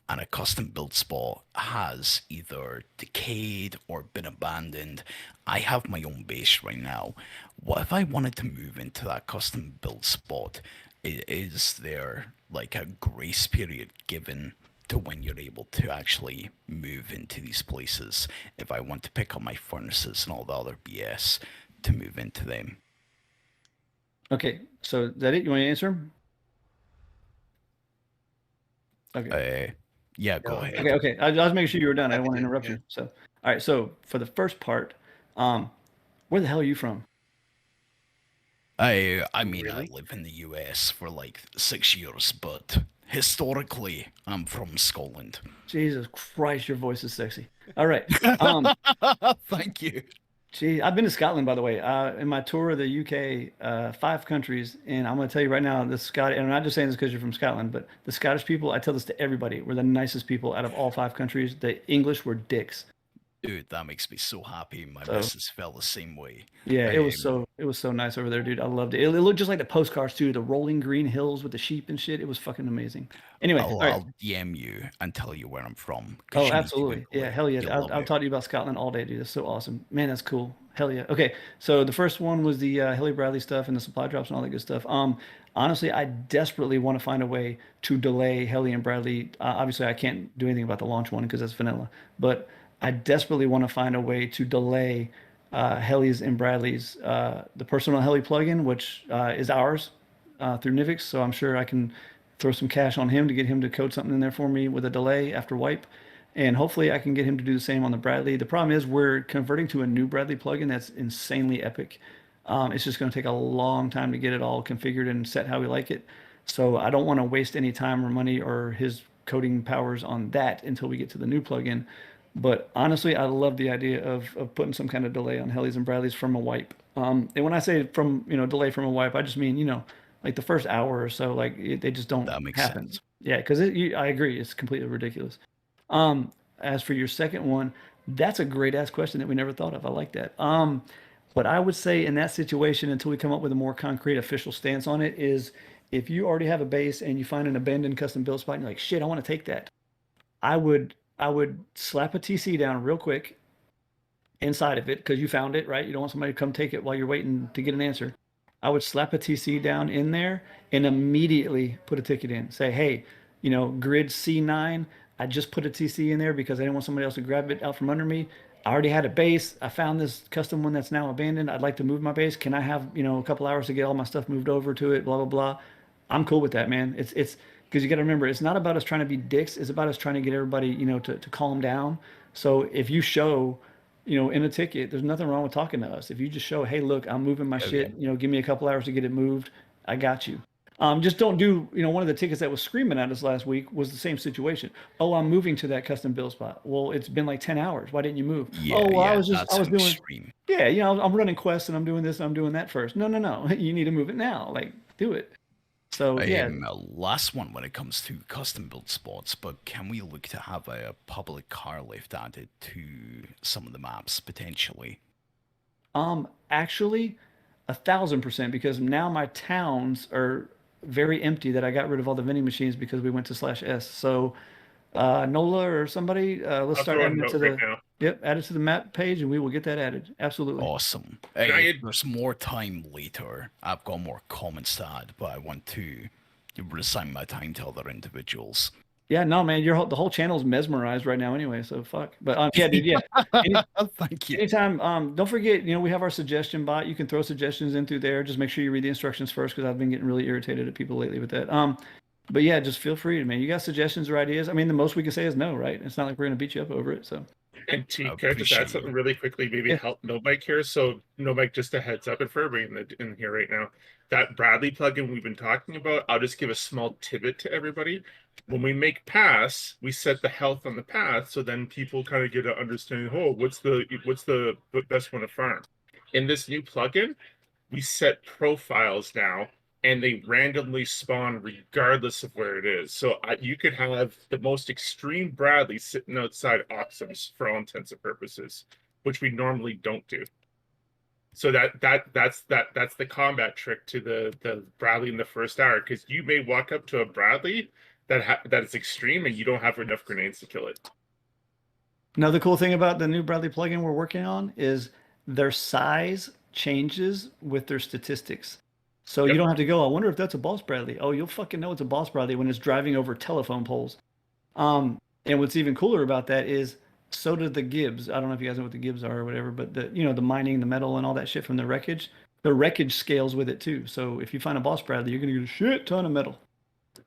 and a custom build spot has either decayed or been abandoned. I have my own base right now. What if I wanted to move into that custom build spot? Is there like a grace period given to when you're able to actually move into these places if I want to pick up my furnaces and all the other BS to move into them? Okay, so is that it? You want to answer him? Okay. Yeah, go ahead. Okay. I was making sure you were done. I don't want to interrupt you. So, all right. So for the first part, where the hell are you from? I mean, Really? I live in the US for like 6 years, but historically, I'm from Scotland. Jesus Christ, your voice is sexy. All right. Thank you. Gee, I've been to Scotland, by the way. In my tour of the UK, 5 countries, and I'm going to tell you right now, and I'm not just saying this because you're from Scotland, but the Scottish people, I tell this to everybody, were the nicest people out of all 5 countries. The English were dicks. Dude, that makes me so happy. My So- missus felt the same way. Yeah, it was so nice over there, dude. I loved it. It looked just like the postcards too, the rolling green hills with the sheep and shit. It was fucking amazing. Anyway, all right. I'll DM you and tell you where I'm from. 'cause Oh, you need to absolutely. Google Yeah, it. hell yeah. You'll I'll love it. talk to you about Scotland all day, dude. That's so awesome. Man, that's cool. Hell yeah. Okay, so the first one was the Heli Bradley stuff and the supply drops and all that good stuff. Honestly, I desperately want to find a way to delay Heli and Bradley. Obviously, I can't do anything about the launch one because that's vanilla. But I desperately want to find a way to delay Heli's and Bradley's, the personal Heli plugin, which is ours through Nivix. So I'm sure I can throw some cash on him to get him to code something in there for me with a delay after wipe. And hopefully I can get him to do the same on the Bradley. The problem is we're converting to a new Bradley plugin that's insanely epic. It's just going to take a long time to get it all configured and set how we like it. So I don't want to waste any time or money or his coding powers on that until we get to the new plugin. But honestly, I love the idea of putting some kind of delay on Helis and Bradleys from a wipe. And when I say from, delay from a wipe, I just mean, like the first hour or so, like they just don't That makes happen. sense. Yeah, because I agree, it's completely ridiculous. As for your second one, that's a great ass question that we never thought of. I like that. What I would say in that situation, until we come up with a more concrete official stance on it, is if you already have a base and you find an abandoned custom build spot and you're like, shit, I want to take that. I would slap a TC down real quick inside of it because you found it, right? You don't want somebody to come take it while you're waiting to get an answer. I would slap a TC down in there and immediately put a ticket in. Say, hey, grid C9, I just put a TC in there because I didn't want somebody else to grab it out from under me. I already had a base. I found this custom one that's now abandoned. I'd like to move my base. Can I have, a couple hours to get all my stuff moved over to it, blah, blah, blah. I'm cool with that, man. It's because you got to remember, it's not about us trying to be dicks. It's about us trying to get everybody, to calm down. So if you show, in a ticket, there's nothing wrong with talking to us. If you just show, hey, look, I'm moving my shit, give me a couple hours to get it moved. I got you. Just don't do, one of the tickets that was screaming at us last week was the same situation. Oh, I'm moving to that custom build spot. Well, it's been like 10 hours. Why didn't you move? Yeah, Oh, well, yeah, I was doing, extreme. yeah, I'm running quests and I'm doing this and I'm doing that first. No. You need to move it now. Like, do it. So, yeah. Last one when it comes to custom build spots, but can we look to have a public car lift added to some of the maps potentially? Actually, 1,000%, because now my towns are very empty that I got rid of all the vending machines because we went to /S. So, Nola or somebody, let's I'll start throw a adding it note to right the, now. yep, add it to the map page and we will get that added. Absolutely. Awesome. Can I If add- there's more time later, I've got more comments to add, but I want to resign my time to other individuals. Yeah, no, man, the whole channel's mesmerized right now anyway, so fuck. But yeah, dude, yeah. Thank you. Anytime, don't forget, we have our suggestion bot. You can throw suggestions in through there. Just make sure you read the instructions first because I've been getting really irritated at people lately with that. But yeah, just feel free to, man. You got suggestions or ideas? I mean, the most we can say is no, right? It's not like we're gonna beat you up over it. So And T, I can I just appreciate add something you. really quickly? Maybe Yeah. help No Mike here. So No Mike, just a heads up, and for everybody in here right now, that Bradley plugin we've been talking about, I'll just give a small tidbit to everybody. When we make pass, we set the health on the path, so then people kind of get an understanding. Oh, what's the best one to farm? In this new plugin, we set profiles now, and they randomly spawn regardless of where it is. So you could have the most extreme Bradley sitting outside Oxums for all intents and purposes, which we normally don't do. So that's the combat trick to the Bradley in the first hour, because you may walk up to a Bradley that is extreme and you don't have enough grenades to kill it. another cool thing about the new Bradley plugin we're working on is their size changes with their statistics. So you Yep. don't have to go, I wonder if that's a boss Bradley. Oh, you'll fucking know it's a boss Bradley when it's driving over telephone poles. And what's even cooler about that is so do the Gibbs. I don't know if you guys know what the Gibbs are or whatever, but the mining, the metal and all that shit from the wreckage scales with it too. So if you find a boss Bradley, you're gonna get a shit ton of metal.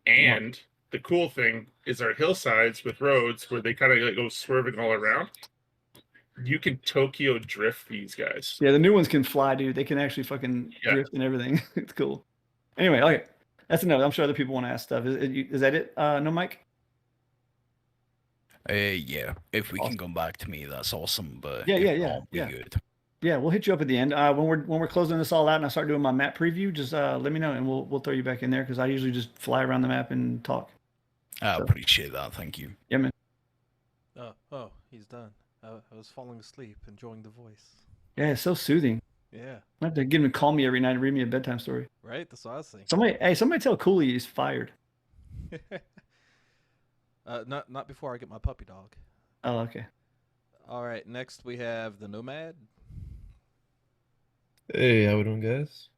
And the cool thing is our hillsides with roads where they kind of go swerving all around. You can Tokyo drift these guys. Yeah, the new ones can fly, dude. They can actually fucking Yeah. drift and everything. It's cool. Anyway, okay. That's enough. I'm sure other people want to ask stuff. Is that it? No, Mike? Yeah, if we Awesome. can come back to me, that's awesome. But Yeah, if yeah, not, we yeah. good. Yeah, we'll hit you up at the end. When we're closing this all out and I start doing my map preview, just let me know and we'll throw you back in there because I usually just fly around the map and talk. I So- appreciate that. Thank you. Yeah, man. Oh, he's done. I was falling asleep, enjoying the voice. Yeah, it's so soothing. Yeah, I have to get him to call me every night and read me a bedtime story. right? That's what I was thinking. Somebody tell Cooley he's fired. Not before I get my puppy dog. Oh, okay. All right, next we have the Nomad. Hey, how we doing, guys?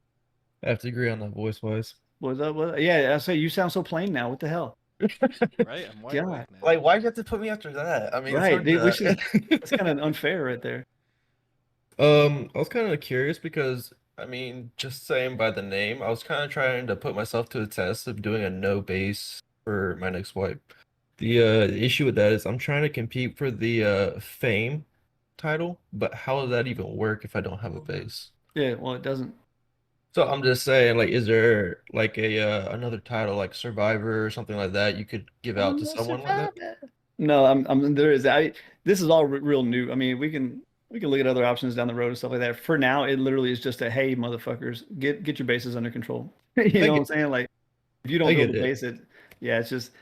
I have to agree on that voice-wise. What's up? Yeah, I say you sound so plain now. What the hell? Right? I'm wide God. awake now. Like, why'd you have to put me after that? I mean, it's Right, hard dude, we to- should- That's kind of unfair right there. I was kind of curious because, I mean, just saying by the name, I was kind of trying to put myself to a test of doing a no base for my next wipe. The issue with that is I'm trying to compete for the fame title, but how does that even work if I don't have a base? Yeah, well, it doesn't. So I'm just saying, like, is there like a another title like Survivor or something like that you could give out to someone like that? No, there is. This is all real new. I mean, we can look at other options down the road and stuff like that. For now, it literally is just a hey, motherfuckers, get your bases under control. You I know what I'm get, saying? Like, if you I don't build get a it. base, yeah, it's just,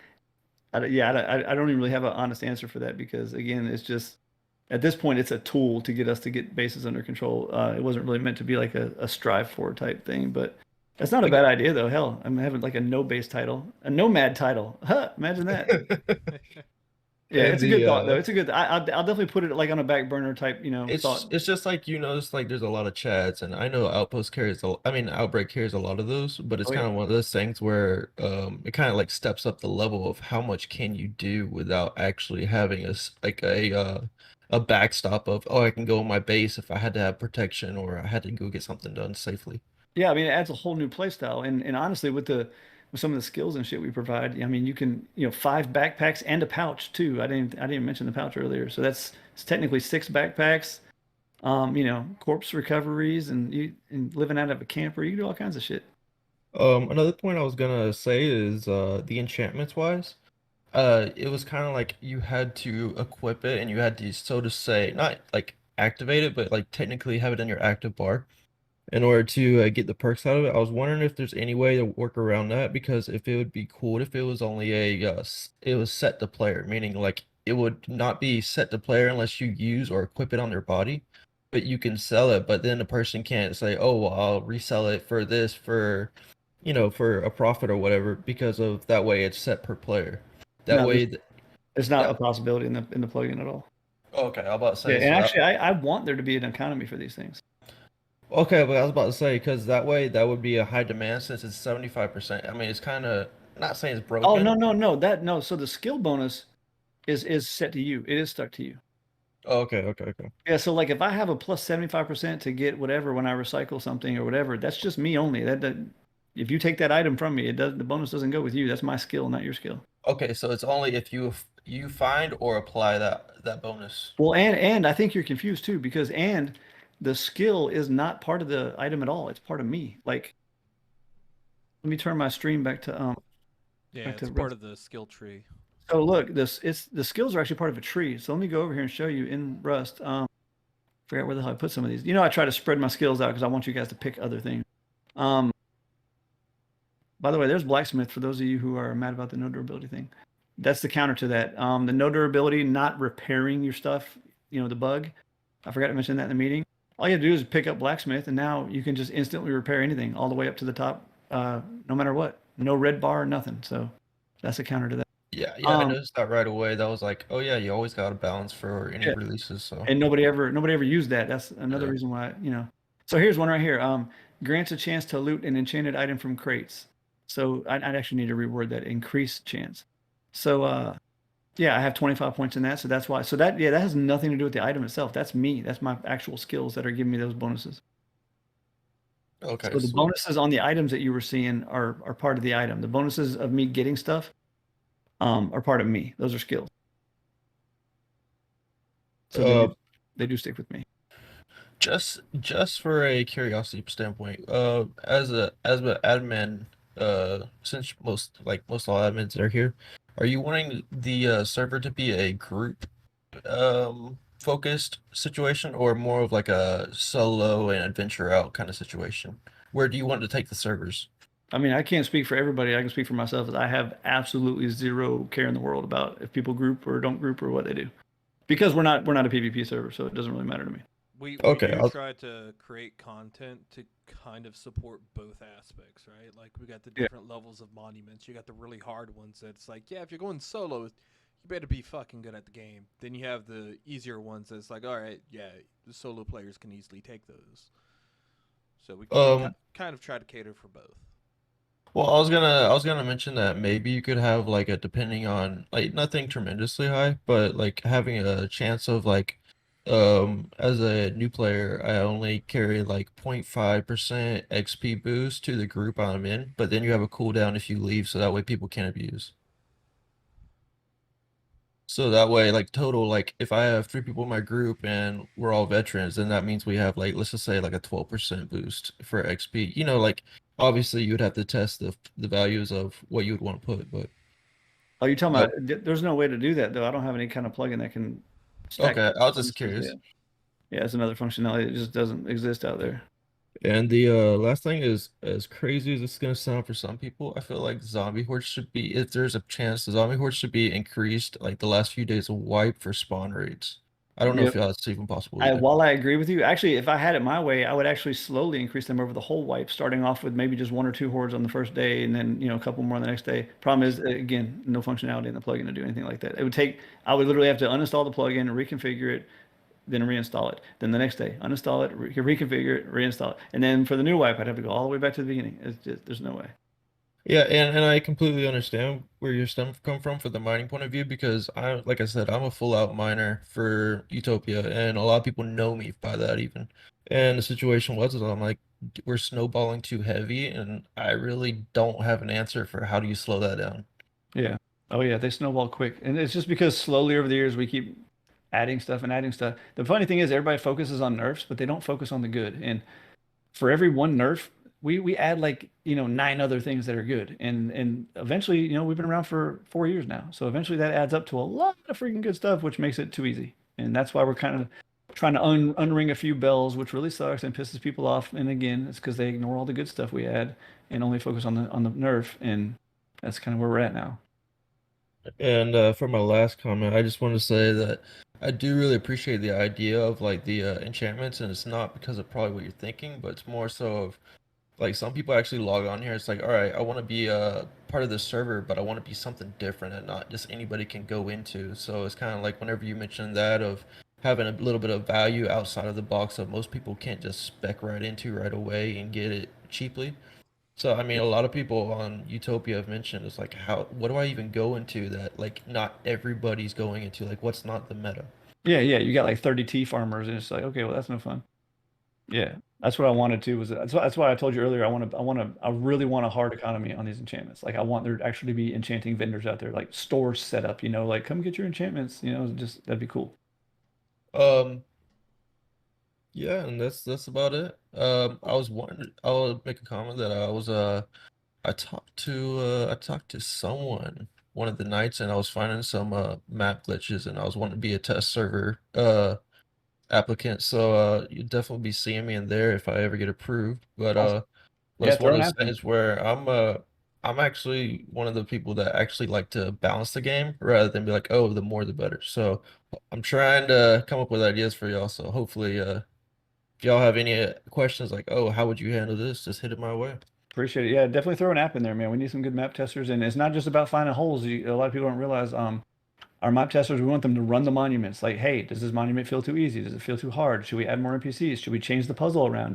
I don't even really have an honest answer for that because again, it's just at this point, it's a tool to get us to get bases under control. It wasn't really meant to be like a strive for type thing, but that's not a I bad idea though. Hell, I'm having like a no base title, a nomad title. Huh, imagine that. Yeah, And it's a good the thought though. It's a good. I'll definitely put it like on a back burner type, thought. it's just like you notice like there's a lot of chats, and I know Outpost carries I mean Outbreak carries a lot of those, but it's Oh kind yeah. of one of those things where it kind of like steps up the level of how much can you do without actually having like a backstop of, oh, I can go on my base if I had to have protection or I had to go get something done safely. Yeah, I mean, it adds a whole new play style, and honestly, with some of the skills and shit we provide, I mean, you can 5 backpacks and a pouch too. I didn't mention the pouch earlier, so it's technically 6 backpacks. Corpse recoveries and living out of a camper. You can do all kinds of shit. Another point I was gonna say is the enchantments wise. It was kind of like you had to equip it and you had to, so to say, not like activate it, but like technically have it in your active bar in order to get the perks out of it. I was wondering if there's any way to work around that because if it would be cool if it was only it was set to player, meaning like it would not be set to player unless you use or equip it on their body, but you can sell it, but then the person can't say, oh, well, I'll resell it for this for for a profit or whatever because of that way it's set per player. That No, way, it's not a that possibility in the plugin at all. okay, I was about to Yeah, say and so. actually, I want there to be an economy for these things. Okay, but I was about to say because that way that would be a high demand since it's 75%. I mean, it's kind of not saying it's Oh broken. no. So the skill bonus is set to you. It is stuck to you. Oh, okay. Yeah, so like if I have a plus 75% to get whatever when I recycle something or whatever, that's just me only. That if you take that item from me, the bonus doesn't go with you. That's my skill, not your skill. Okay, so it's only if you find or apply that bonus. Well, and I think you're confused too because the skill is not part of the item at all. It's part of me. Like, let me turn my stream back to Yeah, back to it's Rust. part of the skill tree. So look, the skills are actually part of a tree. So let me go over here and show you in Rust. Forget where the hell I put some of these. I try to spread my skills out because I want you guys to pick other things. By the way, there's blacksmith for those of you who are mad about the no durability thing. That's the counter to that. The no durability, not repairing your stuff, the bug. I forgot to mention that in the meeting. All you have to do is pick up blacksmith, and now you can just instantly repair anything all the way up to the top, no matter what. No red bar, nothing. So that's a counter to that. Yeah, I noticed that right away. That was like, oh yeah, you always got a balance for any Yeah. releases. So And nobody ever used that. That's another Yeah. reason why, So here's one right here. Grants a chance to loot an enchanted item from crates. So I'd actually need to reword that. Increase chance. So yeah, I have 25 points in that. So that's why. So that has nothing to do with the item itself. That's me. That's my actual skills that are giving me those bonuses. okay, So the bonuses on the items that you were seeing are part of the item. The bonuses of me getting stuff are part of me. Those are skills. So they do stick with me. just for a curiosity standpoint, as an admin, since most all admins are here, are you wanting the server to be a group focused situation or more of like a solo and adventure out kind of situation? Where do you want to take the servers? I mean, I can't speak for everybody. I can speak for myself. As I have absolutely zero care in the world about if people group or don't group or what they do, because we're not a PvP server, so it doesn't really matter to me. We Okay, do I'll- try to create content to kind of support both aspects, right? Like we got the Yeah. different levels of monuments. You got the really hard ones that's like, yeah, if you're going solo, you better be fucking good at the game. Then you have the easier ones that's like, all right, yeah, the solo players can easily take those. So we kind of try to cater for both. Well, I was gonna mention that maybe you could have like a depending on like nothing tremendously high, but like having a chance of like as a new player, I only carry like 0.5% XP boost to the group I'm in, but then you have a cooldown if you leave, so that way people can't abuse. So that way, like total, like if I have 3 people in my group and we're all veterans, then that means we have like, let's just say like a 12% boost for XP. You know, like obviously you would have to test the values of what you would want to put, but Oh, you're talking Nope. about? There's no way to do that though. I don't have any kind of plugin that can stack. okay, I was just instances, curious. Yeah, it's another functionality that just doesn't exist out there. And the last thing is, as crazy as it's gonna sound for some people, I feel like zombie hordes should be, if there's a chance, the zombie hordes should be increased like the last few days of wipe for spawn rates. I don't know if Yep. that's even possible either. While I agree with you, actually, if I had it my way, I would actually slowly increase them over the whole wipe, starting off with maybe just 1 or 2 hordes on the first day, and then a couple more on the next day. Problem is, again, no functionality in the plugin to do anything like that. It would take. I would literally have to uninstall the plugin, reconfigure it, then reinstall it. Then the next day, uninstall it, reconfigure it, reinstall it, and then for the new wipe, I'd have to go all the way back to the beginning. It's just, there's no way. Yeah, and I completely understand where your stem come from for the mining point of view, because like I said, I'm a full out miner for Utopia, and a lot of people know me by that even. And the situation was that I'm like, we're snowballing too heavy, and I really don't have an answer for how do you slow that down. Yeah. Oh yeah, they snowball quick, and it's just because slowly over the years we keep adding stuff and adding stuff. The funny thing is everybody focuses on nerfs, but they don't focus on the good. And for every one nerf, we add like 9 other things that are good, and eventually we've been around for 4 years now, so eventually that adds up to a lot of freaking good stuff, which makes it too easy. And that's why we're kind of trying to unring a few bells, which really sucks and pisses people off. And again, it's because they ignore all the good stuff we add and only focus on the nerf, and that's kind of where we're at now. And for my last comment, I just want to say that I do really appreciate the idea of like the enchantments, and it's not because of probably what you're thinking, but it's more so of like some people actually log on here. It's like, all right, I want to be a part of the server, but I want to be something different and not just anybody can go into. So it's kind of like whenever you mention that of having a little bit of value outside of the box that most people can't just spec right into right away and get it cheaply. So I mean, a lot of people on Utopia have mentioned it's like, what do I even go into that like not everybody's going into? Like, what's not the meta? Yeah, you got like 30 T farmers, and it's like, okay, well, that's no fun. Yeah, that's what I wanted to. That's why I told you earlier. I really want a hard economy on these enchantments. Like, I want there actually to be enchanting vendors out there, like stores set up. Like come get your enchantments. Just that'd be cool. Yeah, and that's about it. I was wondering, I'll make a comment that I talked to someone one of the nights, and I was finding some map glitches, and I was wanting to be a test server applicant. So you'll definitely be seeing me in there if I ever get approved. But Awesome. that's throw one an of app those in. things where I'm actually one of the people that actually like to balance the game rather than be like, oh, the more the better. So I'm trying to come up with ideas for y'all. So hopefully if y'all have any questions like, oh, how would you handle this, just hit it my way. Appreciate it. Yeah, definitely throw an app in there, man. We need some good map testers, and it's not just about finding holes. A lot of people don't realize our map testers, we want them to run the monuments. Like, hey, does this monument feel too easy? Does it feel too hard? Should we add more NPCs? Should we change the puzzle around?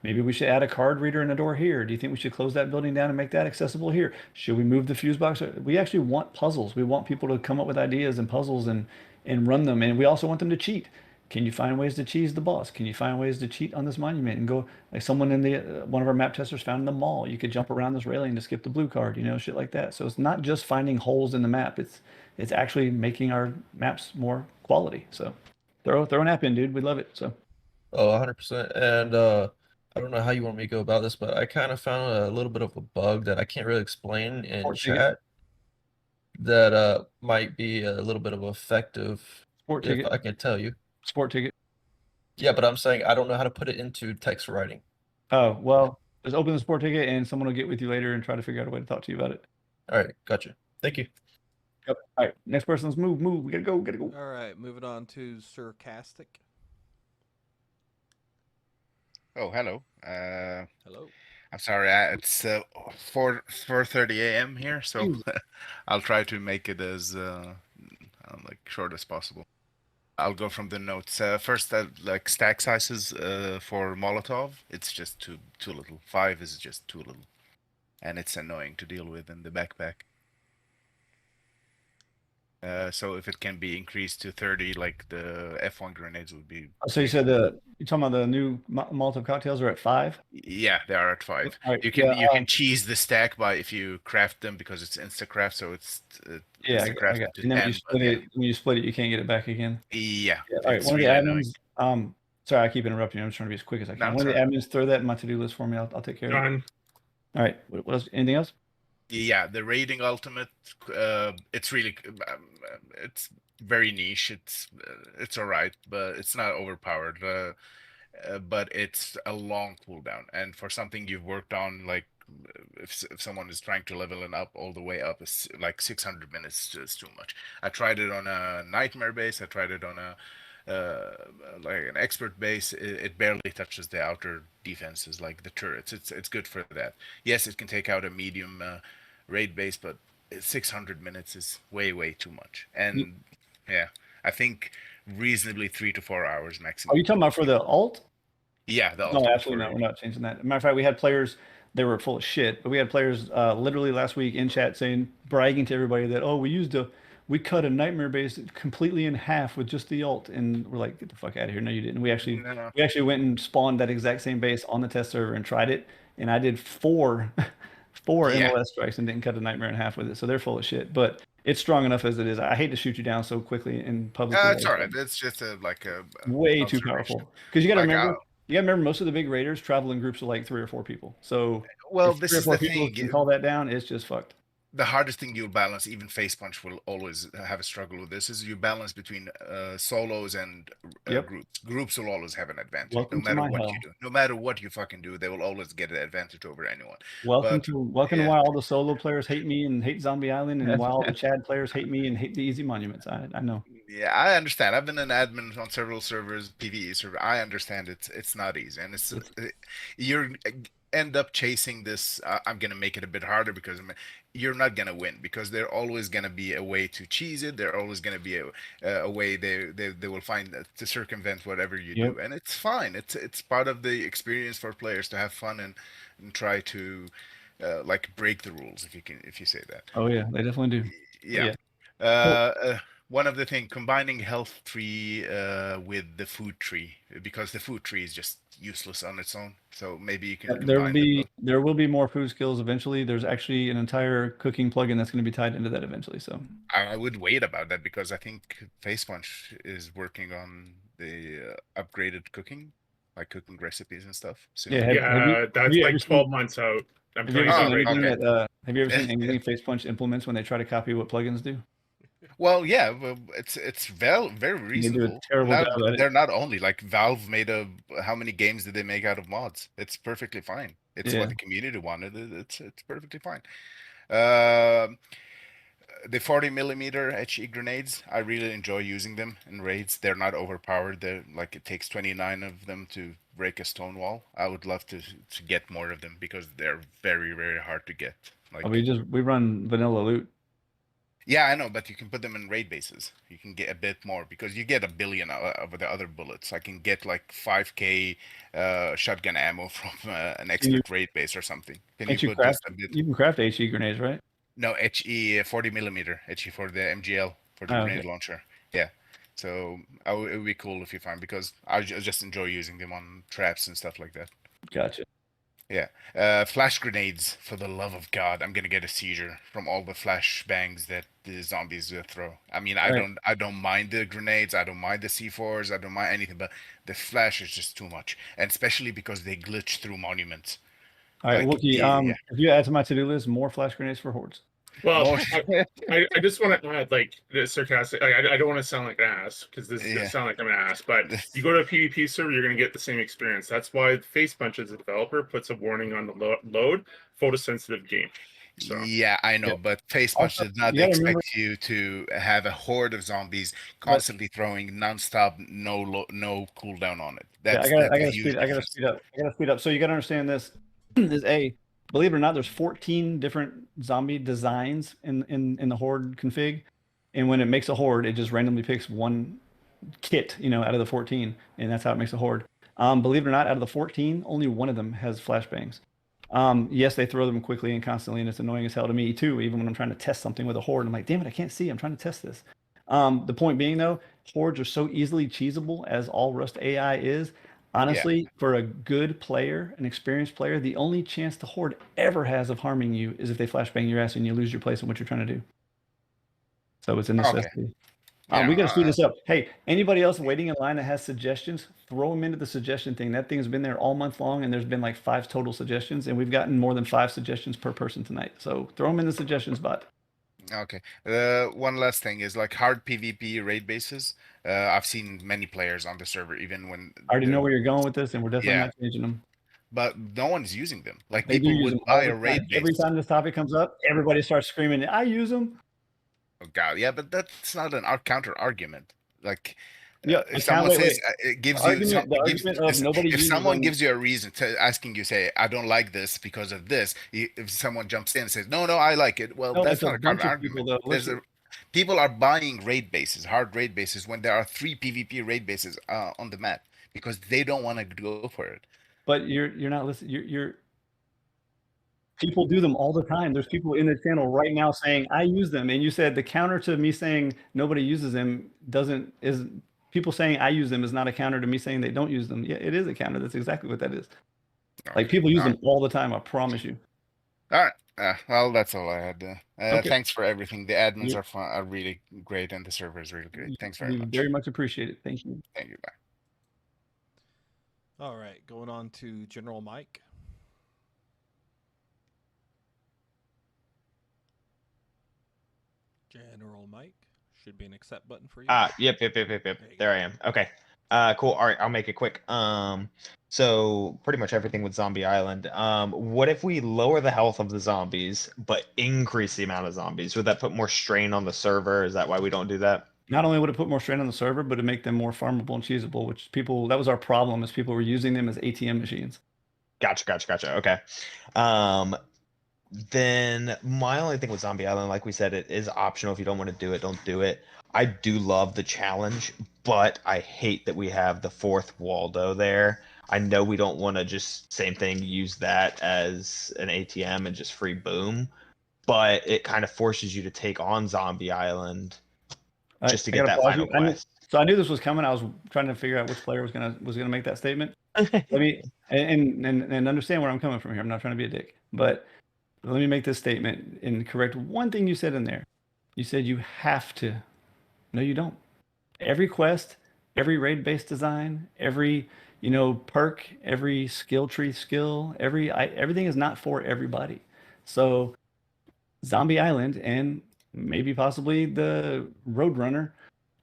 Maybe we should add a card reader in a door here? Do you think we should close that building down and make that accessible here? Should we move the fuse box? We actually want puzzles. We want people to come up with ideas and puzzles and run them. And we also want them to cheat. Can you find ways to cheese the boss? Can you find ways to cheat on this monument and go like someone in the one of our map testers found in the mall? You could jump around this railing to skip the blue card, shit like that. So it's not just finding holes in the map. It's actually making our maps more quality. So throw an app in, dude. We love it. So Oh, 100%. And I don't know how you want me to go about this, but I kind of found a little bit of a bug that I can't really explain in Sport ticket. chat that might be a little bit of effective Sport if ticket. I can tell you. Sport ticket. Yeah, but I'm saying I don't know how to put it into text writing. Oh, well, just open the sport ticket and someone will get with you later and try to figure out a way to talk to you about it. All right, gotcha. Thank you. Yep. All right, next person, let's move. We gotta go. All right, moving on to Sarcastic. Oh, hello. Hello. I'm sorry. It's 4:30 a.m. here, so I'll try to make it as like short as possible. I'll go from the notes. First, like stack sizes for Molotov, it's just too little. 5 is just too little, and it's annoying to deal with in the backpack. So if it can be increased to 30, like the F1 grenades would be. So you said you're talking about the new Molotov cocktails are at 5? Yeah, they are at 5. All right, You can cheese the stack by if you craft them because it's insta craft, so it's Yeah, It's the I got. crafted And then end, but when you split it, you can't get it back again. yeah, Yeah. All right. it's One of the really annoying. admins. Sorry, I keep interrupting you. I'm just trying to be as quick as I No, can. it's One of the alright. admins throw that in my to-do list for me. I'll take care of it. Done. All right. What else? Anything else? Yeah, the raiding ultimate, it's really, it's very niche. It's all right, but it's not overpowered. But it's a long cooldown, and for something you've worked on, like if someone is trying to level it up all the way up, it's like 600 minutes is too much. I tried it on a nightmare base. I tried it on a like an expert base. It barely touches the outer defenses, like the turrets. It's good for that. Yes, it can take out a medium raid base, but 600 minutes is way too much. And yeah, I think reasonably 3 to 4 hours maximum. Are you talking about for the alt? Yeah, the No, ultimate absolutely for not. We're not changing that. Matter of fact, we had players. They were full of shit, but we had players literally last week in chat saying, bragging to everybody that, oh, we cut a nightmare base completely in half with just the ult, and we're like, get the fuck out of here. No, you didn't. We actually went and spawned that exact same base on the test server and tried it, and I did four Yeah. MLS strikes and didn't cut a nightmare in half with it. So they're full of shit, but it's strong enough as it is. I hate to shoot you down so quickly in public. It's all right. It's just a way too observation. powerful. Because you got to Like, remember. You got to remember, most of the big raiders travel in groups of like 3 or 4 people. So, well, if this 3 or is 4 the people thing. can call that down, it's just fucked. The hardest thing you'll balance, even Face Punch will always have a struggle with this, is you balance between solos and Yep. groups. Groups will always have an advantage, Welcome to no matter my what hell. you do. No matter what you fucking do, they will always get an advantage over anyone. Welcome But, to yeah. why all the solo players hate me and hate Zombie Island, and why all the Chad players hate me and hate the Easy Monuments. I know. Yeah, I understand. I've been an admin on several servers, PvE server. I understand it's not easy, and you're end up chasing this. I'm gonna make it a bit harder because you're not gonna win, because there's always gonna be a way to cheese it. There's always gonna be a way they will find to circumvent whatever you do, and it's fine. It's part of the experience for players to have fun and try to like break the rules, if you say that. Oh yeah, they definitely do. Yeah. One of the thing, combining health tree with the food tree, because the food tree is just useless on its own. So maybe you can. There will be more food skills eventually. There's actually an entire cooking plugin that's going to be tied into that eventually. So I would wait about that, because I think Face Punch is working on the upgraded cooking, like cooking recipes and stuff. So that's like 12 months out. I'm have you telling ever you seen right have you ever seen anything Face Punch implements when they try to copy what plugins do? Well, yeah, it's very reasonable. They do a terrible job at it. They're not only like Valve made how many games did they make out of mods? It's perfectly fine. It's what the community wanted. It's perfectly fine. The 40 millimeter HE grenades, I really enjoy using them in raids. They're not overpowered. They're like, it takes 29 of them to break a stone wall. I would love to get more of them, because they're very hard to get. Like, we run vanilla loot. yeah, I know, but you can put them in raid bases. You can get a bit more, because you get 1 billion of the other bullets. I can get like 5k shotgun ammo from an expert raid base or something. Can you put just a bit? You can craft HE grenades, right? No, HE 40 millimeter, HE for the MGL, for the grenade launcher. Yeah, so it would be cool if you find, because I just enjoy using them on traps and stuff like that. Gotcha. Yeah, flash grenades, for the love of God, I'm gonna get a seizure from all the flash bangs that the zombies throw. I mean, I don't mind the grenades, I don't mind the C4s, I don't mind anything, but the flash is just too much, and especially because they glitch through monuments. All right, Like, Wookie, if you add to my to-do list, more flash grenades for hordes. Well, I just want to add, like, the sarcastic. I don't want to sound like an ass, because this is going to sound like I'm an ass. But you go to a PvP server, you're going to get the same experience. That's why Face Punch, as a developer, puts a warning on the load, photosensitive game. So. Yeah, I know, but Face Punch does not expect you to have a horde of zombies constantly throwing nonstop, no cooldown on it. I gotta speed up. So you gotta understand this. Believe it or not, there's 14 different zombie designs in the horde config, and when it makes a horde, it just randomly picks one kit, out of the 14, and that's how it makes a horde. Believe it or not, out of the 14, only one of them has flashbangs. Yes, they throw them quickly and constantly, and it's annoying as hell to me too. Even when I'm trying to test something with a horde, I'm like, damn it, I can't see. I'm trying to test this. The point being, though, hordes are so easily cheesable, as all Rust AI is. Honestly, for a good player, an experienced player, the only chance the horde ever has of harming you is if they flashbang your ass and you lose your place in what you're trying to do. So it's a Okay. necessity. Yeah, We got to speed this up. Hey, anybody else waiting in line that has suggestions, throw them into the suggestion thing. That thing's been there all month long, and there's been like 5 total suggestions, and we've gotten more than 5 suggestions per person tonight. So throw them in the suggestions bot. Okay. One last thing is like hard PvP raid bases. I've seen many players on the server, even when I already know where you're going with this, and we're definitely Yeah. not changing them. but no one's using them. Like They do people use would them all buy the a time. raid base. Every time this topic comes up, everybody starts screaming, "I use them." Oh god, yeah, but that's not an counter argument. Like Yeah, if someone says it gives you the argument of nobody if uses someone them. gives you a reason to asking you, say, I don't like this because of this, if someone jumps in and says, no, I like it, well, No, that's it's a not a bunch counter of people, argument. though. There's Listen. people are buying raid bases, hard raid bases, when there are 3 PvP raid bases on the map because they don't want to go for it. But you're not listening. You're people do them all the time. There's people in the channel right now saying I use them, and you said the counter to me saying nobody uses them is people saying I use them is not a counter to me saying they don't use them. Yeah, it is a counter. That's exactly what that is. Like people use them all the time. I promise you. All right. Well, that's all I had. Okay. Thanks for everything. The admins You- are fun, are really great, and the server is really great. Thanks very We much. very much appreciate it. Thank you. Thank you. Bye. All right, going on to General Mike. General Mike, should be an accept button for you. Yep. There I am. Okay. Cool. All right, I'll make it quick. So pretty much everything with Zombie Island. What if we lower the health of the zombies but increase the amount of zombies? Would that put more strain on the server? Is that why we don't do that? Not only would it put more strain on the server, but it make them more farmable and cheesable, which that was our problem, is people were using them as ATM machines. Gotcha. Okay. Then my only thing with Zombie Island, like we said, it is optional. If you don't want to do it, don't do it. I do love the challenge, but I hate that we have the 4th Waldo there. I know we don't want to just same thing, use that as an ATM and just free boom, but it kind of forces you to take on Zombie Island just to get that final quest. So I knew this was coming. I was trying to figure out which player was gonna make that statement. Let me and understand where I'm coming from here. I'm not trying to be a dick, but let me make this statement and correct one thing you said in there. You said you have to. No, you don't. Every quest, every raid-based design, every perk, every skill tree skill, everything is not for everybody. So Zombie Island and maybe possibly the Roadrunner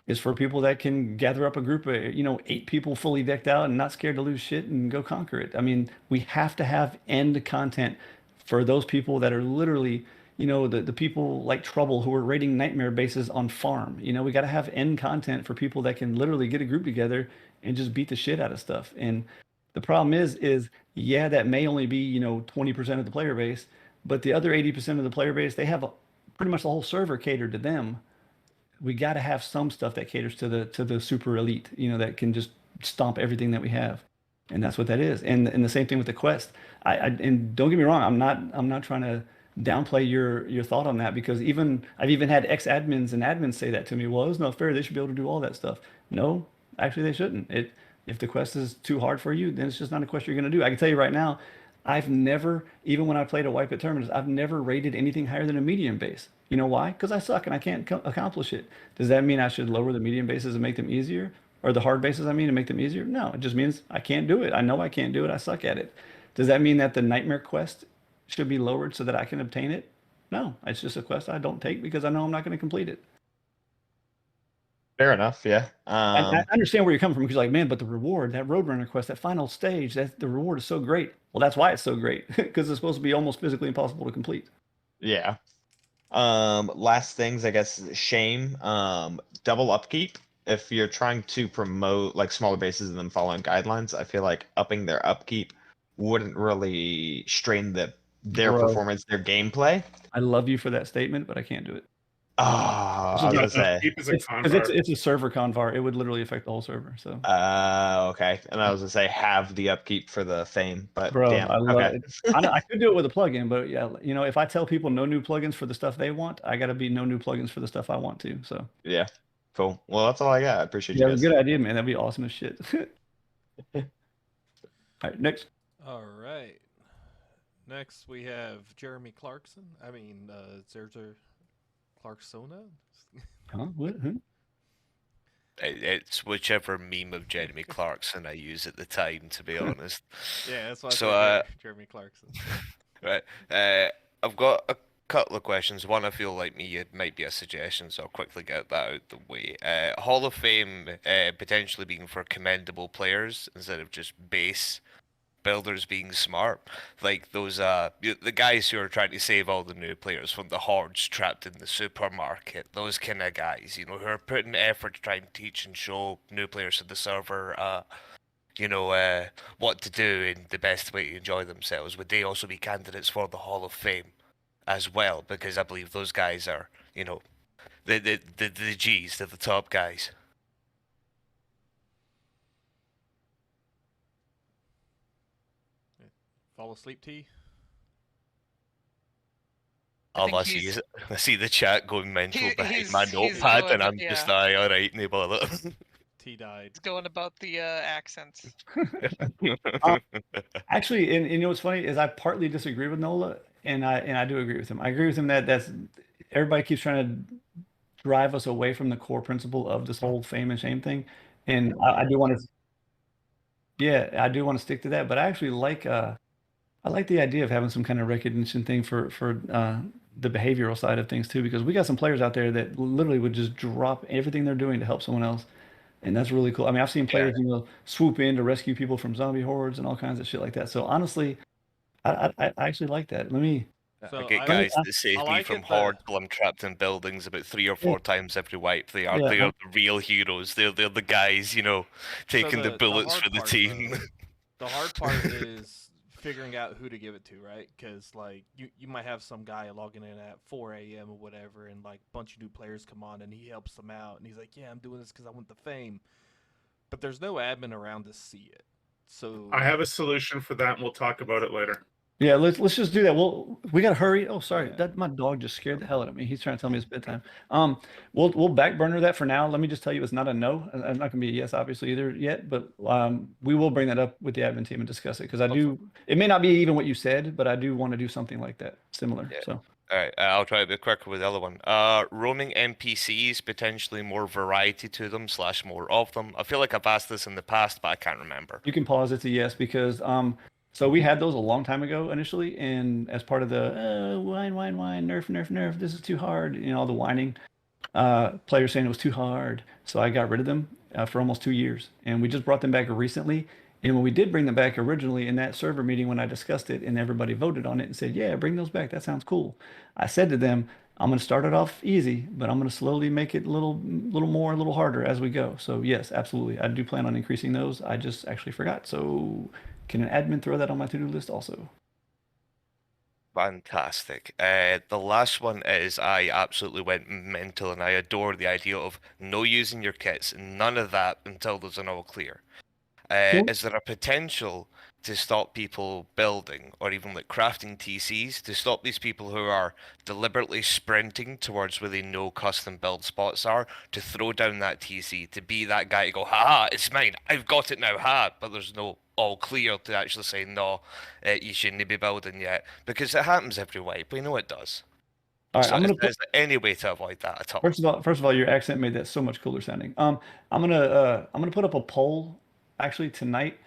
is for people that can gather up a group of 8 people fully decked out and not scared to lose shit and go conquer it. I mean, we have to have end content for those people that are literally the people like Trouble who are raiding nightmare bases on farm. We got to have end content for people that can literally get a group together and just beat the shit out of stuff. And the problem is yeah, that may only be 20% of the player base, but the other 80% of the player base, they have pretty much the whole server catered to them. We got to have some stuff that caters to the super elite, that can just stomp everything that we have, and that's what that is. And the same thing with the quest. And don't get me wrong, I'm not trying to downplay your thought on that, because I've even had ex-admins and admins say that to me. Well, it's not fair. They should be able to do all that stuff. No, actually they shouldn't. If the quest is too hard for you, then it's just not a quest you're going to do. I can tell you right now, I've never, even when I played a wipe at Terminus, I've never rated anything higher than a medium base. You know why? Because I suck and I can't accomplish it. Does that mean I should lower the medium bases and make them easier? Or the hard bases, I mean, and make them easier? No, it just means I can't do it. I know I can't do it. I suck at it. Does that mean that the Nightmare quest should be lowered so that I can obtain it? No, it's just a quest I don't take because I know I'm not going to complete it. Fair enough, yeah. I understand where you're coming from, because you're like, man, but the reward, that Roadrunner quest, that final stage, the reward is so great. Well, that's why it's so great, because it's supposed to be almost physically impossible to complete. Yeah. Last things, I guess, shame. Double upkeep. If you're trying to promote like smaller bases and then following guidelines, I feel like upping their upkeep wouldn't really strain their Bro. performance, their gameplay. I love you for that statement, but I can't do it. I was gonna say. It's a server convar. It would literally affect the whole server. So. Okay. And I was gonna say have the upkeep for the fame, but Bro, damn. I love Okay. it. I could do it with a plugin, but yeah, if I tell people no new plugins for the stuff they want, I got to be no new plugins for the stuff I want to. So. Yeah. Cool. Well, that's all I got. I appreciate Yeah, you guys. good idea, man. That'd be awesome as shit. All right, next. All right. Next we have Jeremy Clarkson. Zerzer Clarksona. Huh? What? Who? It's whichever meme of Jeremy Clarkson I use at the time, to be honest. Yeah, that's why So, I said Jeremy Clarkson. Right. I've got a couple of questions. One I feel like it might be a suggestion, so I'll quickly get that out the way. Hall of Fame potentially being for commendable players instead of just base builders being smart. Like those the guys who are trying to save all the new players from the hordes trapped in the supermarket. Those kind of guys, who are putting effort to try and teach and show new players to the server what to do and the best way to enjoy themselves. Would they also be candidates for the Hall of Fame as well? Because I believe those guys are, the G's, they're the top guys. Fall asleep, T? All I see is I see the chat going mental behind my he's notepad, going- and I'm just all right, no bother. T died. It's going about the accents. Actually, and you know what's funny is I partly disagree with Nola, and I do agree with him. I agree with him that's everybody keeps trying to drive us away from the core principle of this whole fame and shame thing, and I do want to. Yeah, I do want to stick to that, but I actually like I like the idea of having some kind of recognition thing for the behavioral side of things too, because we got some players out there that literally would just drop everything they're doing to help someone else, and that's really cool. I mean, I've seen players swoop in to rescue people from zombie hordes and all kinds of shit like that. So honestly, I actually like that. Let me. I get guys that save me from hordes while I'm trapped in buildings about 3 or 4 times every wipe. They are the real heroes. They're the guys, taking the bullets for the team. The hard part is figuring out who to give it to, right? Because like you might have some guy logging in at 4 a.m. or whatever, and like a bunch of new players come on, and he helps them out, and he's like, "Yeah, I'm doing this because I want the fame," but there's no admin around to see it. So I have a solution for that, and we'll talk about it later. Yeah, let's just do that. Well, we gotta hurry. Oh, sorry, that my dog just scared the hell out of me. He's trying to tell me it's bedtime. We'll back burner that for now. Let me just tell you, it's not a no. It's not gonna be a yes, obviously either yet. But we will bring that up with the admin team and discuss it because I do. It may not be even what you said, but I do want to do something like that, similar. Yeah. So. All right, I'll try a bit quicker with the other one. Roaming NPCs, potentially more variety to them / more of them. I feel like I've asked this in the past, but I can't remember. You can pause. It's a yes because so we had those a long time ago initially, and as part of the whine, nerf, this is too hard, all the whining, players saying it was too hard. So I got rid of them for almost 2 years, and we just brought them back recently. And when we did bring them back originally in that server meeting when I discussed it and everybody voted on it and said, yeah, bring those back. That sounds cool. I said to them, I'm going to start it off easy, but I'm going to slowly make it a little more, a little harder as we go. So yes, absolutely. I do plan on increasing those. I just actually forgot. So can an admin throw that on my to-do list also? Fantastic. The last one is I absolutely went mental, and I adore the idea of no using your kits, none of that until there's an all clear. Is there a potential to stop people building or even like crafting TCs to stop these people who are deliberately sprinting towards where they know custom build spots are to throw down that TC, to be that guy to go, haha, it's mine, I've got it now, but there's no all clear to actually say, no, you shouldn't be building yet, because it happens every wipe, we know it does. All right, So I'm gonna is there any way to avoid that at all? First of all, your accent made that so much cooler sounding. I'm gonna put up a poll actually tonight,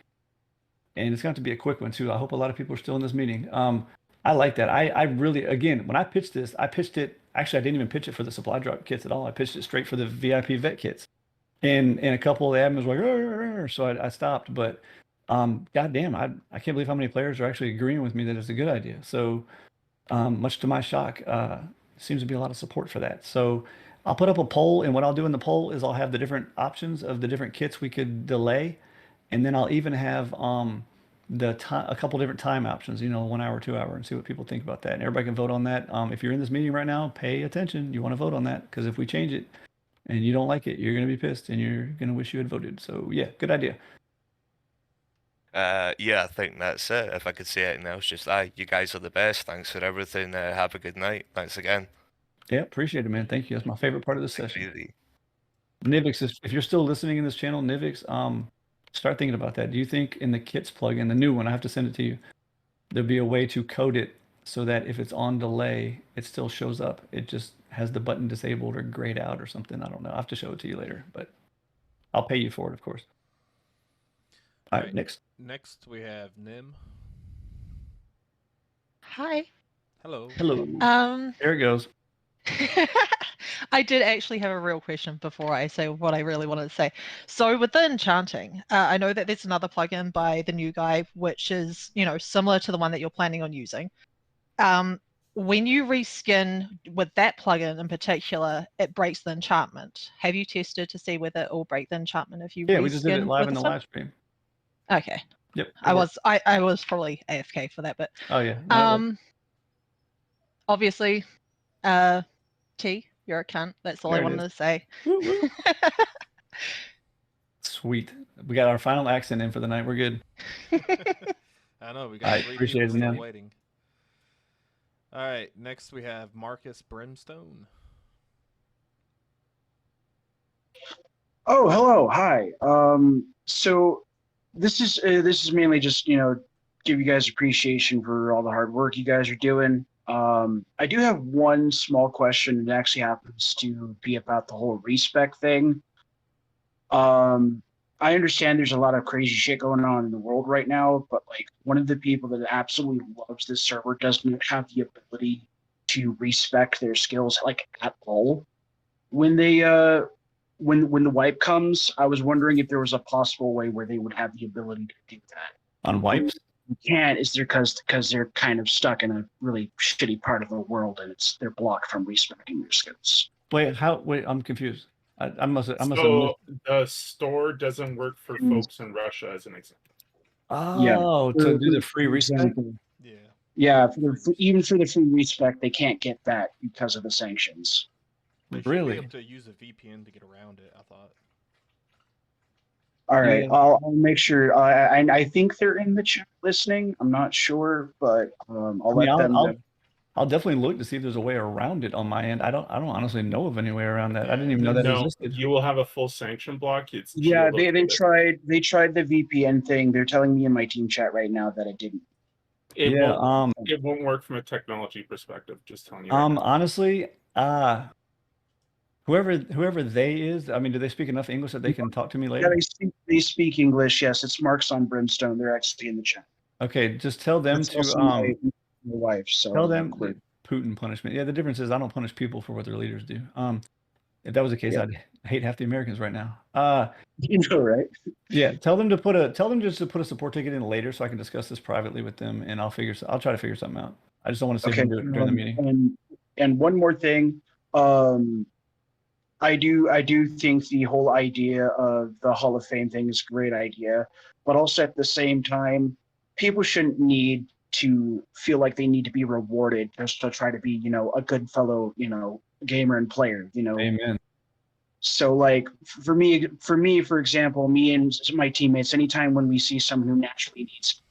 and it's going to be a quick one too. I hope a lot of people are still in this meeting. I like that. I really, again, when I pitched this, I pitched it. Actually, I didn't even pitch it for the supply drop kits at all. I pitched it straight for the VIP vet kits, and a couple of the admins were like, "Arr." So I stopped. But goddamn, I can't believe how many players are actually agreeing with me that it's a good idea. So much to my shock, seems to be a lot of support for that. So I'll put up a poll, and what I'll do in the poll is I'll have the different options of the different kits we could delay. And then I'll even have a couple different time options, 1 hour, 2 hour, and see what people think about that. And everybody can vote on that. If you're in this meeting right now, pay attention. You want to vote on that, because if we change it and you don't like it, you're going to be pissed and you're going to wish you had voted. So yeah, good idea. Yeah, I think that's it. If I could say anything else, just you guys are the best. Thanks for everything. Have a good night. Thanks again. Yeah, appreciate it, man. Thank you. That's my favorite part of the session. Nivix, if you're still listening in this channel, Nivix, start thinking about that. Do you think in the kits plugin, the new one, I have to send it to you, there'd be a way to code it so that if it's on delay, it still shows up. It just has the button disabled or grayed out or something. I don't know. I'll have to show it to you later, but I'll pay you for it, of course. All right, next. Next we have Nim. Hi. Hello. Hello. There it goes. I did actually have a real question before I say what I really wanted to say. So with the enchanting, I know that there's another plugin by the new guy, which is, similar to the one that you're planning on using. When you reskin with that plugin in particular, it breaks the enchantment. Have you tested to see whether it will break the enchantment if you reskin? Yeah, we just did it live with in the this one? live stream. Okay. Yep. I was probably AFK for that, but Oh yeah. No, it worked. obviously, T, you're a cunt. That's all There I it wanted is. to say. Woo, woo. Sweet. We got our final accent in for the night. We're good. I know we got I 3 appreciate people it, still Nim. waiting. All right, next we have Marcus Brimstone. Oh, hello, hi. So this is mainly just give you guys appreciation for all the hard work you guys are doing. I do have one small question. It actually happens to be about the whole respec thing. I understand there's a lot of crazy shit going on in the world right now, but like one of the people that absolutely loves this server doesn't have the ability to respec their skills like at all. When they when the wipe comes, I was wondering if there was a possible way where they would have the ability to do that. On wipes? You can't is there because they're kind of stuck in a really shitty part of the world and they're blocked from respecting their skills. Wait, I'm confused. I must have So the store doesn't work for folks in Russia, as an example. Oh, to do the free respec? Yeah, even for the free respec, they can't get that because of the sanctions. They should Really? be able to use a VPN to get around it, I thought. All right, Yeah. I'll make sure. I think they're in the chat listening. I'm not sure, but I'll let them know. I'll definitely look to see if there's a way around it on my end. I don't honestly know of any way around that. I didn't even know that existed. You will have a full sanction block. It's Yeah, they geolocated. tried the VPN thing. They're telling me in my team chat right now that it didn't. It won't work from a technology perspective. Just telling you. Right now. Honestly, whoever they is, I mean, do they speak enough English that they can talk to me later? Yeah, they speak English. Yes, it's Marks on Brimstone. They're actually in the chat. Okay, just tell them It's to also my wife. So tell them that Putin punishment. Yeah, the difference is I don't punish people for what their leaders do. If that was the case, Yeah. I'd hate half the Americans right now. You know, right? Yeah, tell them just to put a support ticket in later so I can discuss this privately with them, and I'll try to figure something out. I just don't want to see them do it during the meeting. And one more thing, I do think the whole idea of the Hall of Fame thing is a great idea, but also at the same time, people shouldn't need to feel like they need to be rewarded just to try to be, a good fellow, gamer and player, Amen. So like for me, for example, me and my teammates, anytime when we see someone who naturally needs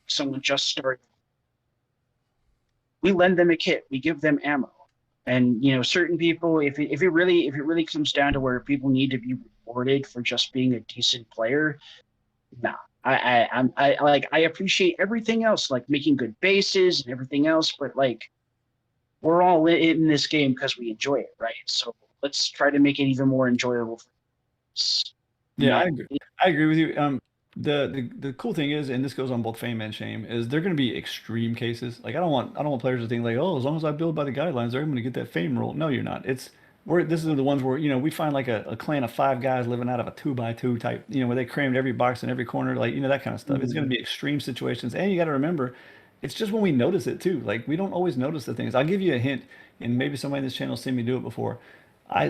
someone just starting, we lend them a kit, we give them ammo. And certain people, if it really comes down to where people need to be rewarded for just being a decent player, nah. I appreciate everything else, like making good bases and everything else, but like we're all in this game because we enjoy it, right? So let's try to make it even more enjoyable. Yeah, I agree with you. The cool thing is, and this goes on both fame and shame, is they're going to be extreme cases. Like I don't want players to think like, oh, as long as I build by the guidelines, they're going to get that fame rule. No, you're not. This is the ones where we find like a clan of 5 guys living out of a 2x2 type, where they crammed every box in every corner, like that kind of stuff. It's going to be extreme situations, and you got to remember, it's just when we notice it too. Like we don't always notice the things. I'll give you a hint, and maybe somebody in this channel has seen me do it before.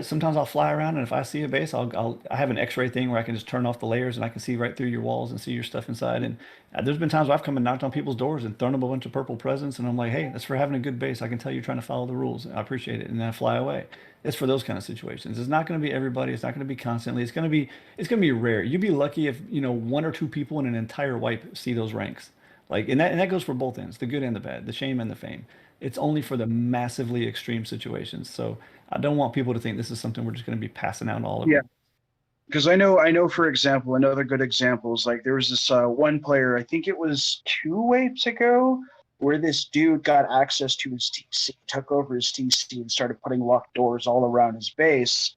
Sometimes I'll fly around, and if I see a base, I have an X-ray thing where I can just turn off the layers and I can see right through your walls and see your stuff inside. And there's been times where I've come and knocked on people's doors and thrown them a bunch of purple presents, and I'm like, hey, that's for having a good base. I can tell you're trying to follow the rules. I appreciate it, and then I fly away. It's for those kind of situations. It's not going to be everybody. It's not going to be constantly. It's going to be rare. You'd be lucky if 1 or 2 people in an entire wipe see those ranks. Like, and that goes for both ends, the good and the bad, the shame and the fame. It's only for the massively extreme situations. So I don't want people to think this is something we're just going to be passing out all of. Yeah, because I know, for example, another good example is like there was this one player, I think it was 2 wipes ago. where this dude got access to his TC, took over his TC, and started putting locked doors all around his base.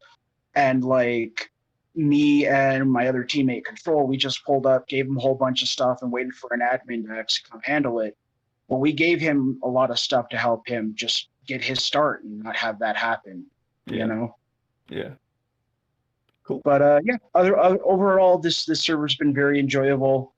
And like me and my other teammate Control, we just pulled up, gave him a whole bunch of stuff, and waited for an admin to actually come handle it. But we gave him a lot of stuff to help him just get his start and not have that happen. Yeah. You know. Yeah. Cool. But yeah, overall, this server's been very enjoyable.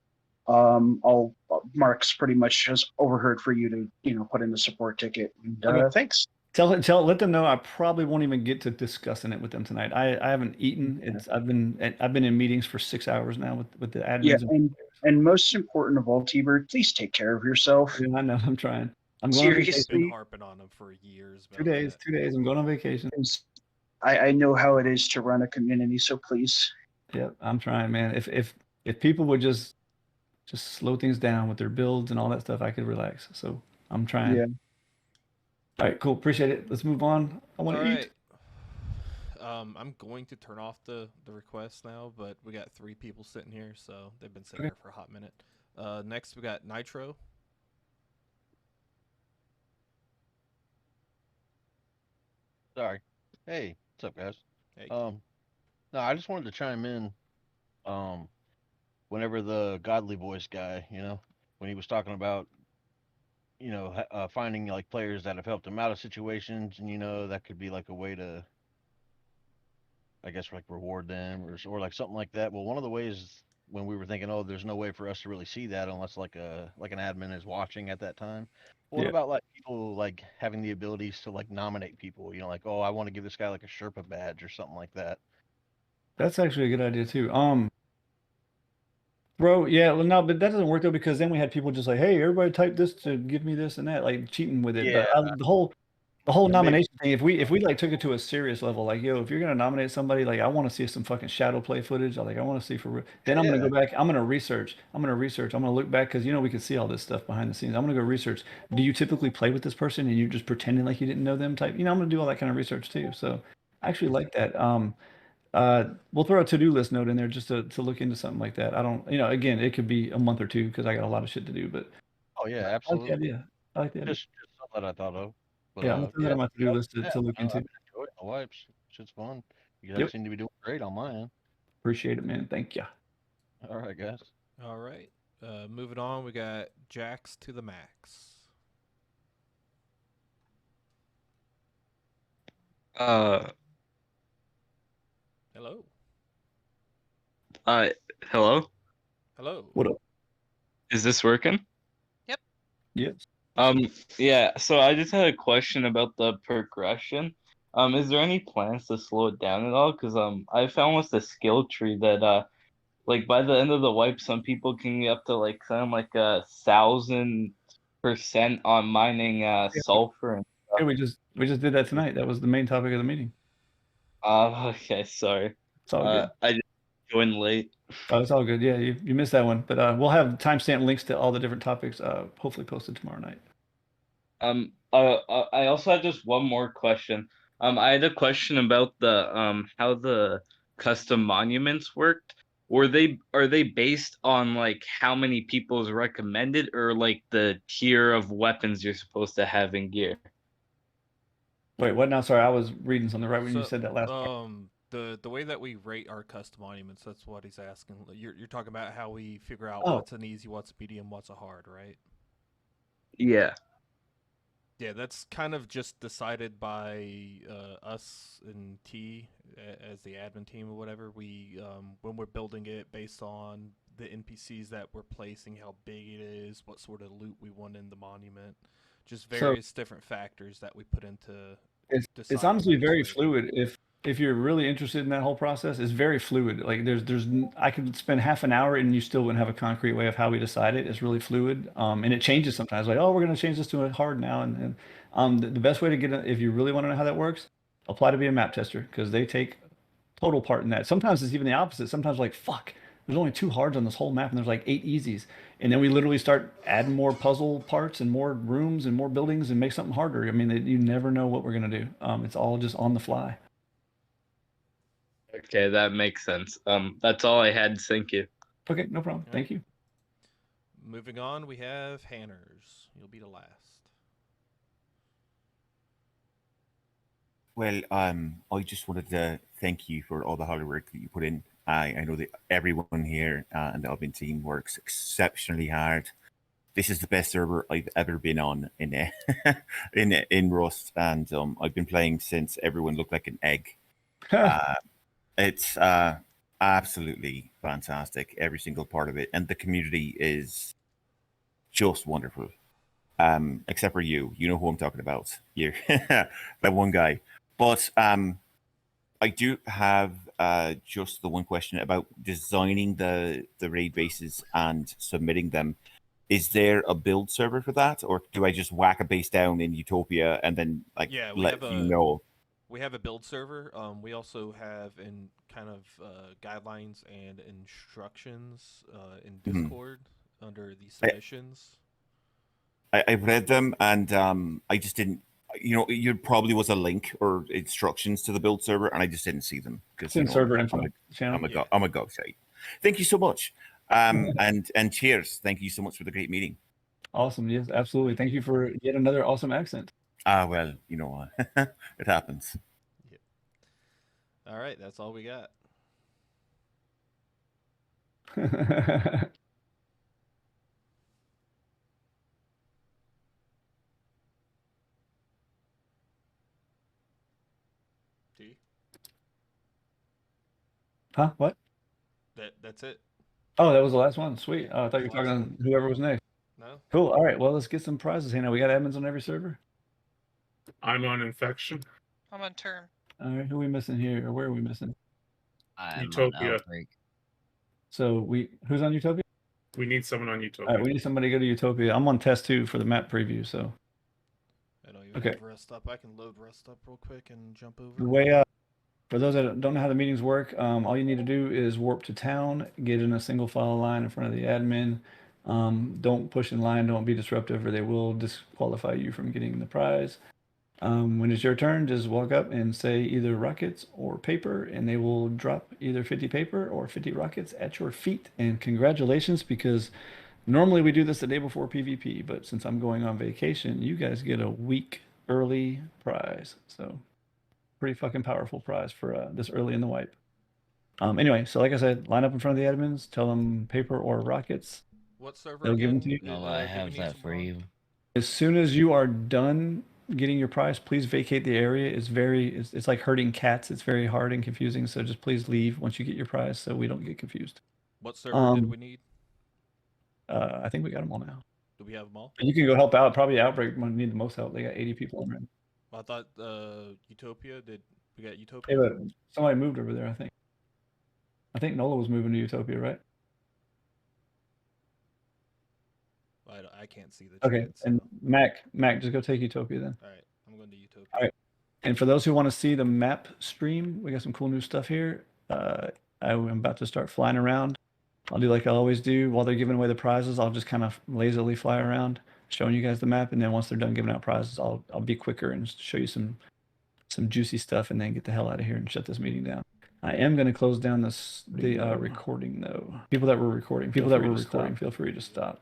Mark's pretty much has overheard for you to put in the support ticket. And, Okay. thanks. Let them know I probably won't even get to discussing it with them tonight. I haven't eaten. I've been in meetings for 6 hours now with the admins. Yeah, and most important of all, T-Bird, please take care of yourself. Yeah, I know. I'm trying. I'm going on Been vacation. harping on him for years. 2 days. 2 days. I'm going on vacation. I know how it is to run a community, so please. Yeah, I'm trying, man. If people would just slow things down with their builds and all that stuff, I could relax. So I'm trying. Yeah. All right, cool. Appreciate it. Let's move on. I want to eat. I'm going to turn off the request now, but we got 3 people sitting here, so they've been sitting here for a hot minute. Next we got Nitro. Sorry. Hey, what's up, guys? Hey. No, I just wanted to chime in. Whenever the Godly Voice guy, when he was talking about, finding like players that have helped him out of situations, and that could be like a way to, I guess, like reward them or like something like that. Well, one of the ways when we were thinking, oh, there's no way for us to really see that unless like an admin is watching at that time. What about like people like having the abilities to like nominate people? Like, oh, I want to give this guy like a Sherpa badge or something like that. That's actually a good idea too. Bro, yeah, well, no, but that doesn't work though, because then we had people just like, hey, everybody type this to give me this and that, like cheating with it. Yeah. But the whole nomination thing, if we like took it to a serious level, like, yo, if you're gonna nominate somebody, like I want to see some fucking shadow play footage. I want to see for real. Then I'm gonna go back. I'm gonna research. I'm gonna look back because we can see all this stuff behind the scenes. I'm gonna go research. Do you typically play with this person and you're just pretending like you didn't know them? Type. I'm gonna do all that kind of research too. So I actually like that. We'll throw a to-do list note in there just to look into something like that. I don't, again, it could be a month or two because I got a lot of shit to do, but Oh yeah, I like absolutely. the idea. I like the idea. Just something that I thought of. But, Yeah, I'm gonna throw that on my to-do list to look I've into. enjoyed the wipes. Shit's fun. You guys Yep. seem to be doing great on my end. Appreciate it, man. Thank you. All right, guys. All right. Moving on, we got Jax to the max. Hello. Hello? Hello. What up? Is this working? Yep. Yes. Yeah, so I just had a question about the progression. Is there any plans to slow it down at all? Because I found with the skill tree that like by the end of the wipe, some people can get up to like something like 1,000% on mining sulfur and stuff. Yeah, we just did that tonight. That was the main topic of the meeting. Okay, sorry. It's all good. I just joined late. Oh, it's all good. Yeah, you missed that one, but we'll have timestamp links to all the different topics. Hopefully posted tomorrow night. I also had just one more question. I had a question about the how the custom monuments worked. Are they based on like how many people is recommended, or like the tier of weapons you're supposed to have in gear? Wait, what now? Sorry, I was reading something right when you said that last part. The way that we rate our custom monuments, that's what he's asking. You're talking about how we figure out Oh. what's an easy, what's a medium, what's a hard, right? Yeah. Yeah, that's kind of just decided by us and T as the admin team or whatever. We when we're building it based on the NPCs that we're placing, how big it is, what sort of loot we want in the monument, just various different factors that we put into. It's decide honestly which very way- fluid. If you're really interested in that whole process, it's very fluid. Like I could spend half an hour and you still wouldn't have a concrete way of how we decide it. It's really fluid, and it changes sometimes. Like, oh, we're going to change this to a hard now, and the best way to get it, if you really want to know how that works, apply to be a map tester because they take total part in that. Sometimes it's even the opposite. Sometimes like fuck, there's only 2 hards on this whole map, and there's like 8 easies, and then we literally start adding more puzzle parts and more rooms and more buildings and make something harder. I mean, you never know what we're going to do. It's all just on the fly. Okay, that makes sense. That's all I had. Thank you. Okay, no problem. Thank you. Moving on, we have Hanners. You'll be the last. Well, I just wanted to thank you for all the hard work that you put in. I know that everyone here and the admin team works exceptionally hard. This is the best server I've ever been on in in Rust, and I've been playing since everyone looked like an egg. It's absolutely fantastic, every single part of it, and the community is just wonderful. Except for you know who I'm talking about. You, that one guy. But I do have just the one question about designing the raid bases and submitting them. Is there a build server for that, or do I just whack a base down in Utopia and then let you know? We have a build server. We also have in kind of guidelines and instructions in Discord under the submissions. I've read them, and I just didn't. You know, there probably was a link or instructions to the build server, and I just didn't see them because It's in server info channel. I'm a gobshite. Thank you so much, and cheers. Thank you so much for the great meeting. Awesome. Yes, absolutely. Thank you for yet another awesome accent. Well, you know, it happens. All right, that's all we got. D. Huh? What? That's it. Oh, that was the last one. Sweet. Oh, I thought you were talking on whoever was next. No. Cool. All right. Well, let's get some prizes here now. We got admins on every server. I'm on infection. I'm on turn. All right. Who are we missing here, or where are we missing? Utopia. So who's on Utopia? We need someone on Utopia. All right. We need somebody to go to Utopia. I'm on test 2 for the map preview. So I know you Okay. have Rust up. I can load Rust up real quick and jump over. the way for those that don't know how the meetings work, all you need to do is warp to town, get in a single file line in front of the admin. Don't push in line. Don't be disruptive, or they will disqualify you from getting the prize. When it's your turn, just walk up and say either rockets or paper, and they will drop either 50 paper or 50 rockets at your feet. And congratulations, because normally we do this the day before PvP, but since I'm going on vacation, you guys get a week early prize. So pretty fucking powerful prize for this early in the wipe. Anyway, so like I said, line up in front of the admins, tell them paper or rockets. What server They'll give them again? to you. No, I have that for you. As soon as you are done getting your prize, please vacate the area. It's like herding cats. It's very hard and confusing. So just please leave once you get your prize, so we don't get confused. What server did we need? I think we got them all now. Do we have them all? And you can go help out. Probably Outbreak might need the most help. They got 80 people in there. I thought Utopia did. We got Hey, Utopia. but somebody moved over there. I think Nola was moving to Utopia, right? I can't see the. Okay, chats. and Mac, just go take Utopia then. All right, I'm going to Utopia. All right. And for those who want to see the map stream, we got some cool new stuff here. I'm about to start flying around. I'll do like I always do. While they're giving away the prizes, I'll just kind of lazily fly around, showing you guys the map. And then once they're done giving out prizes, I'll be quicker and show you some juicy stuff, and then get the hell out of here and shut this meeting down. I am going to close down the recording though. People that were recording, feel free to stop.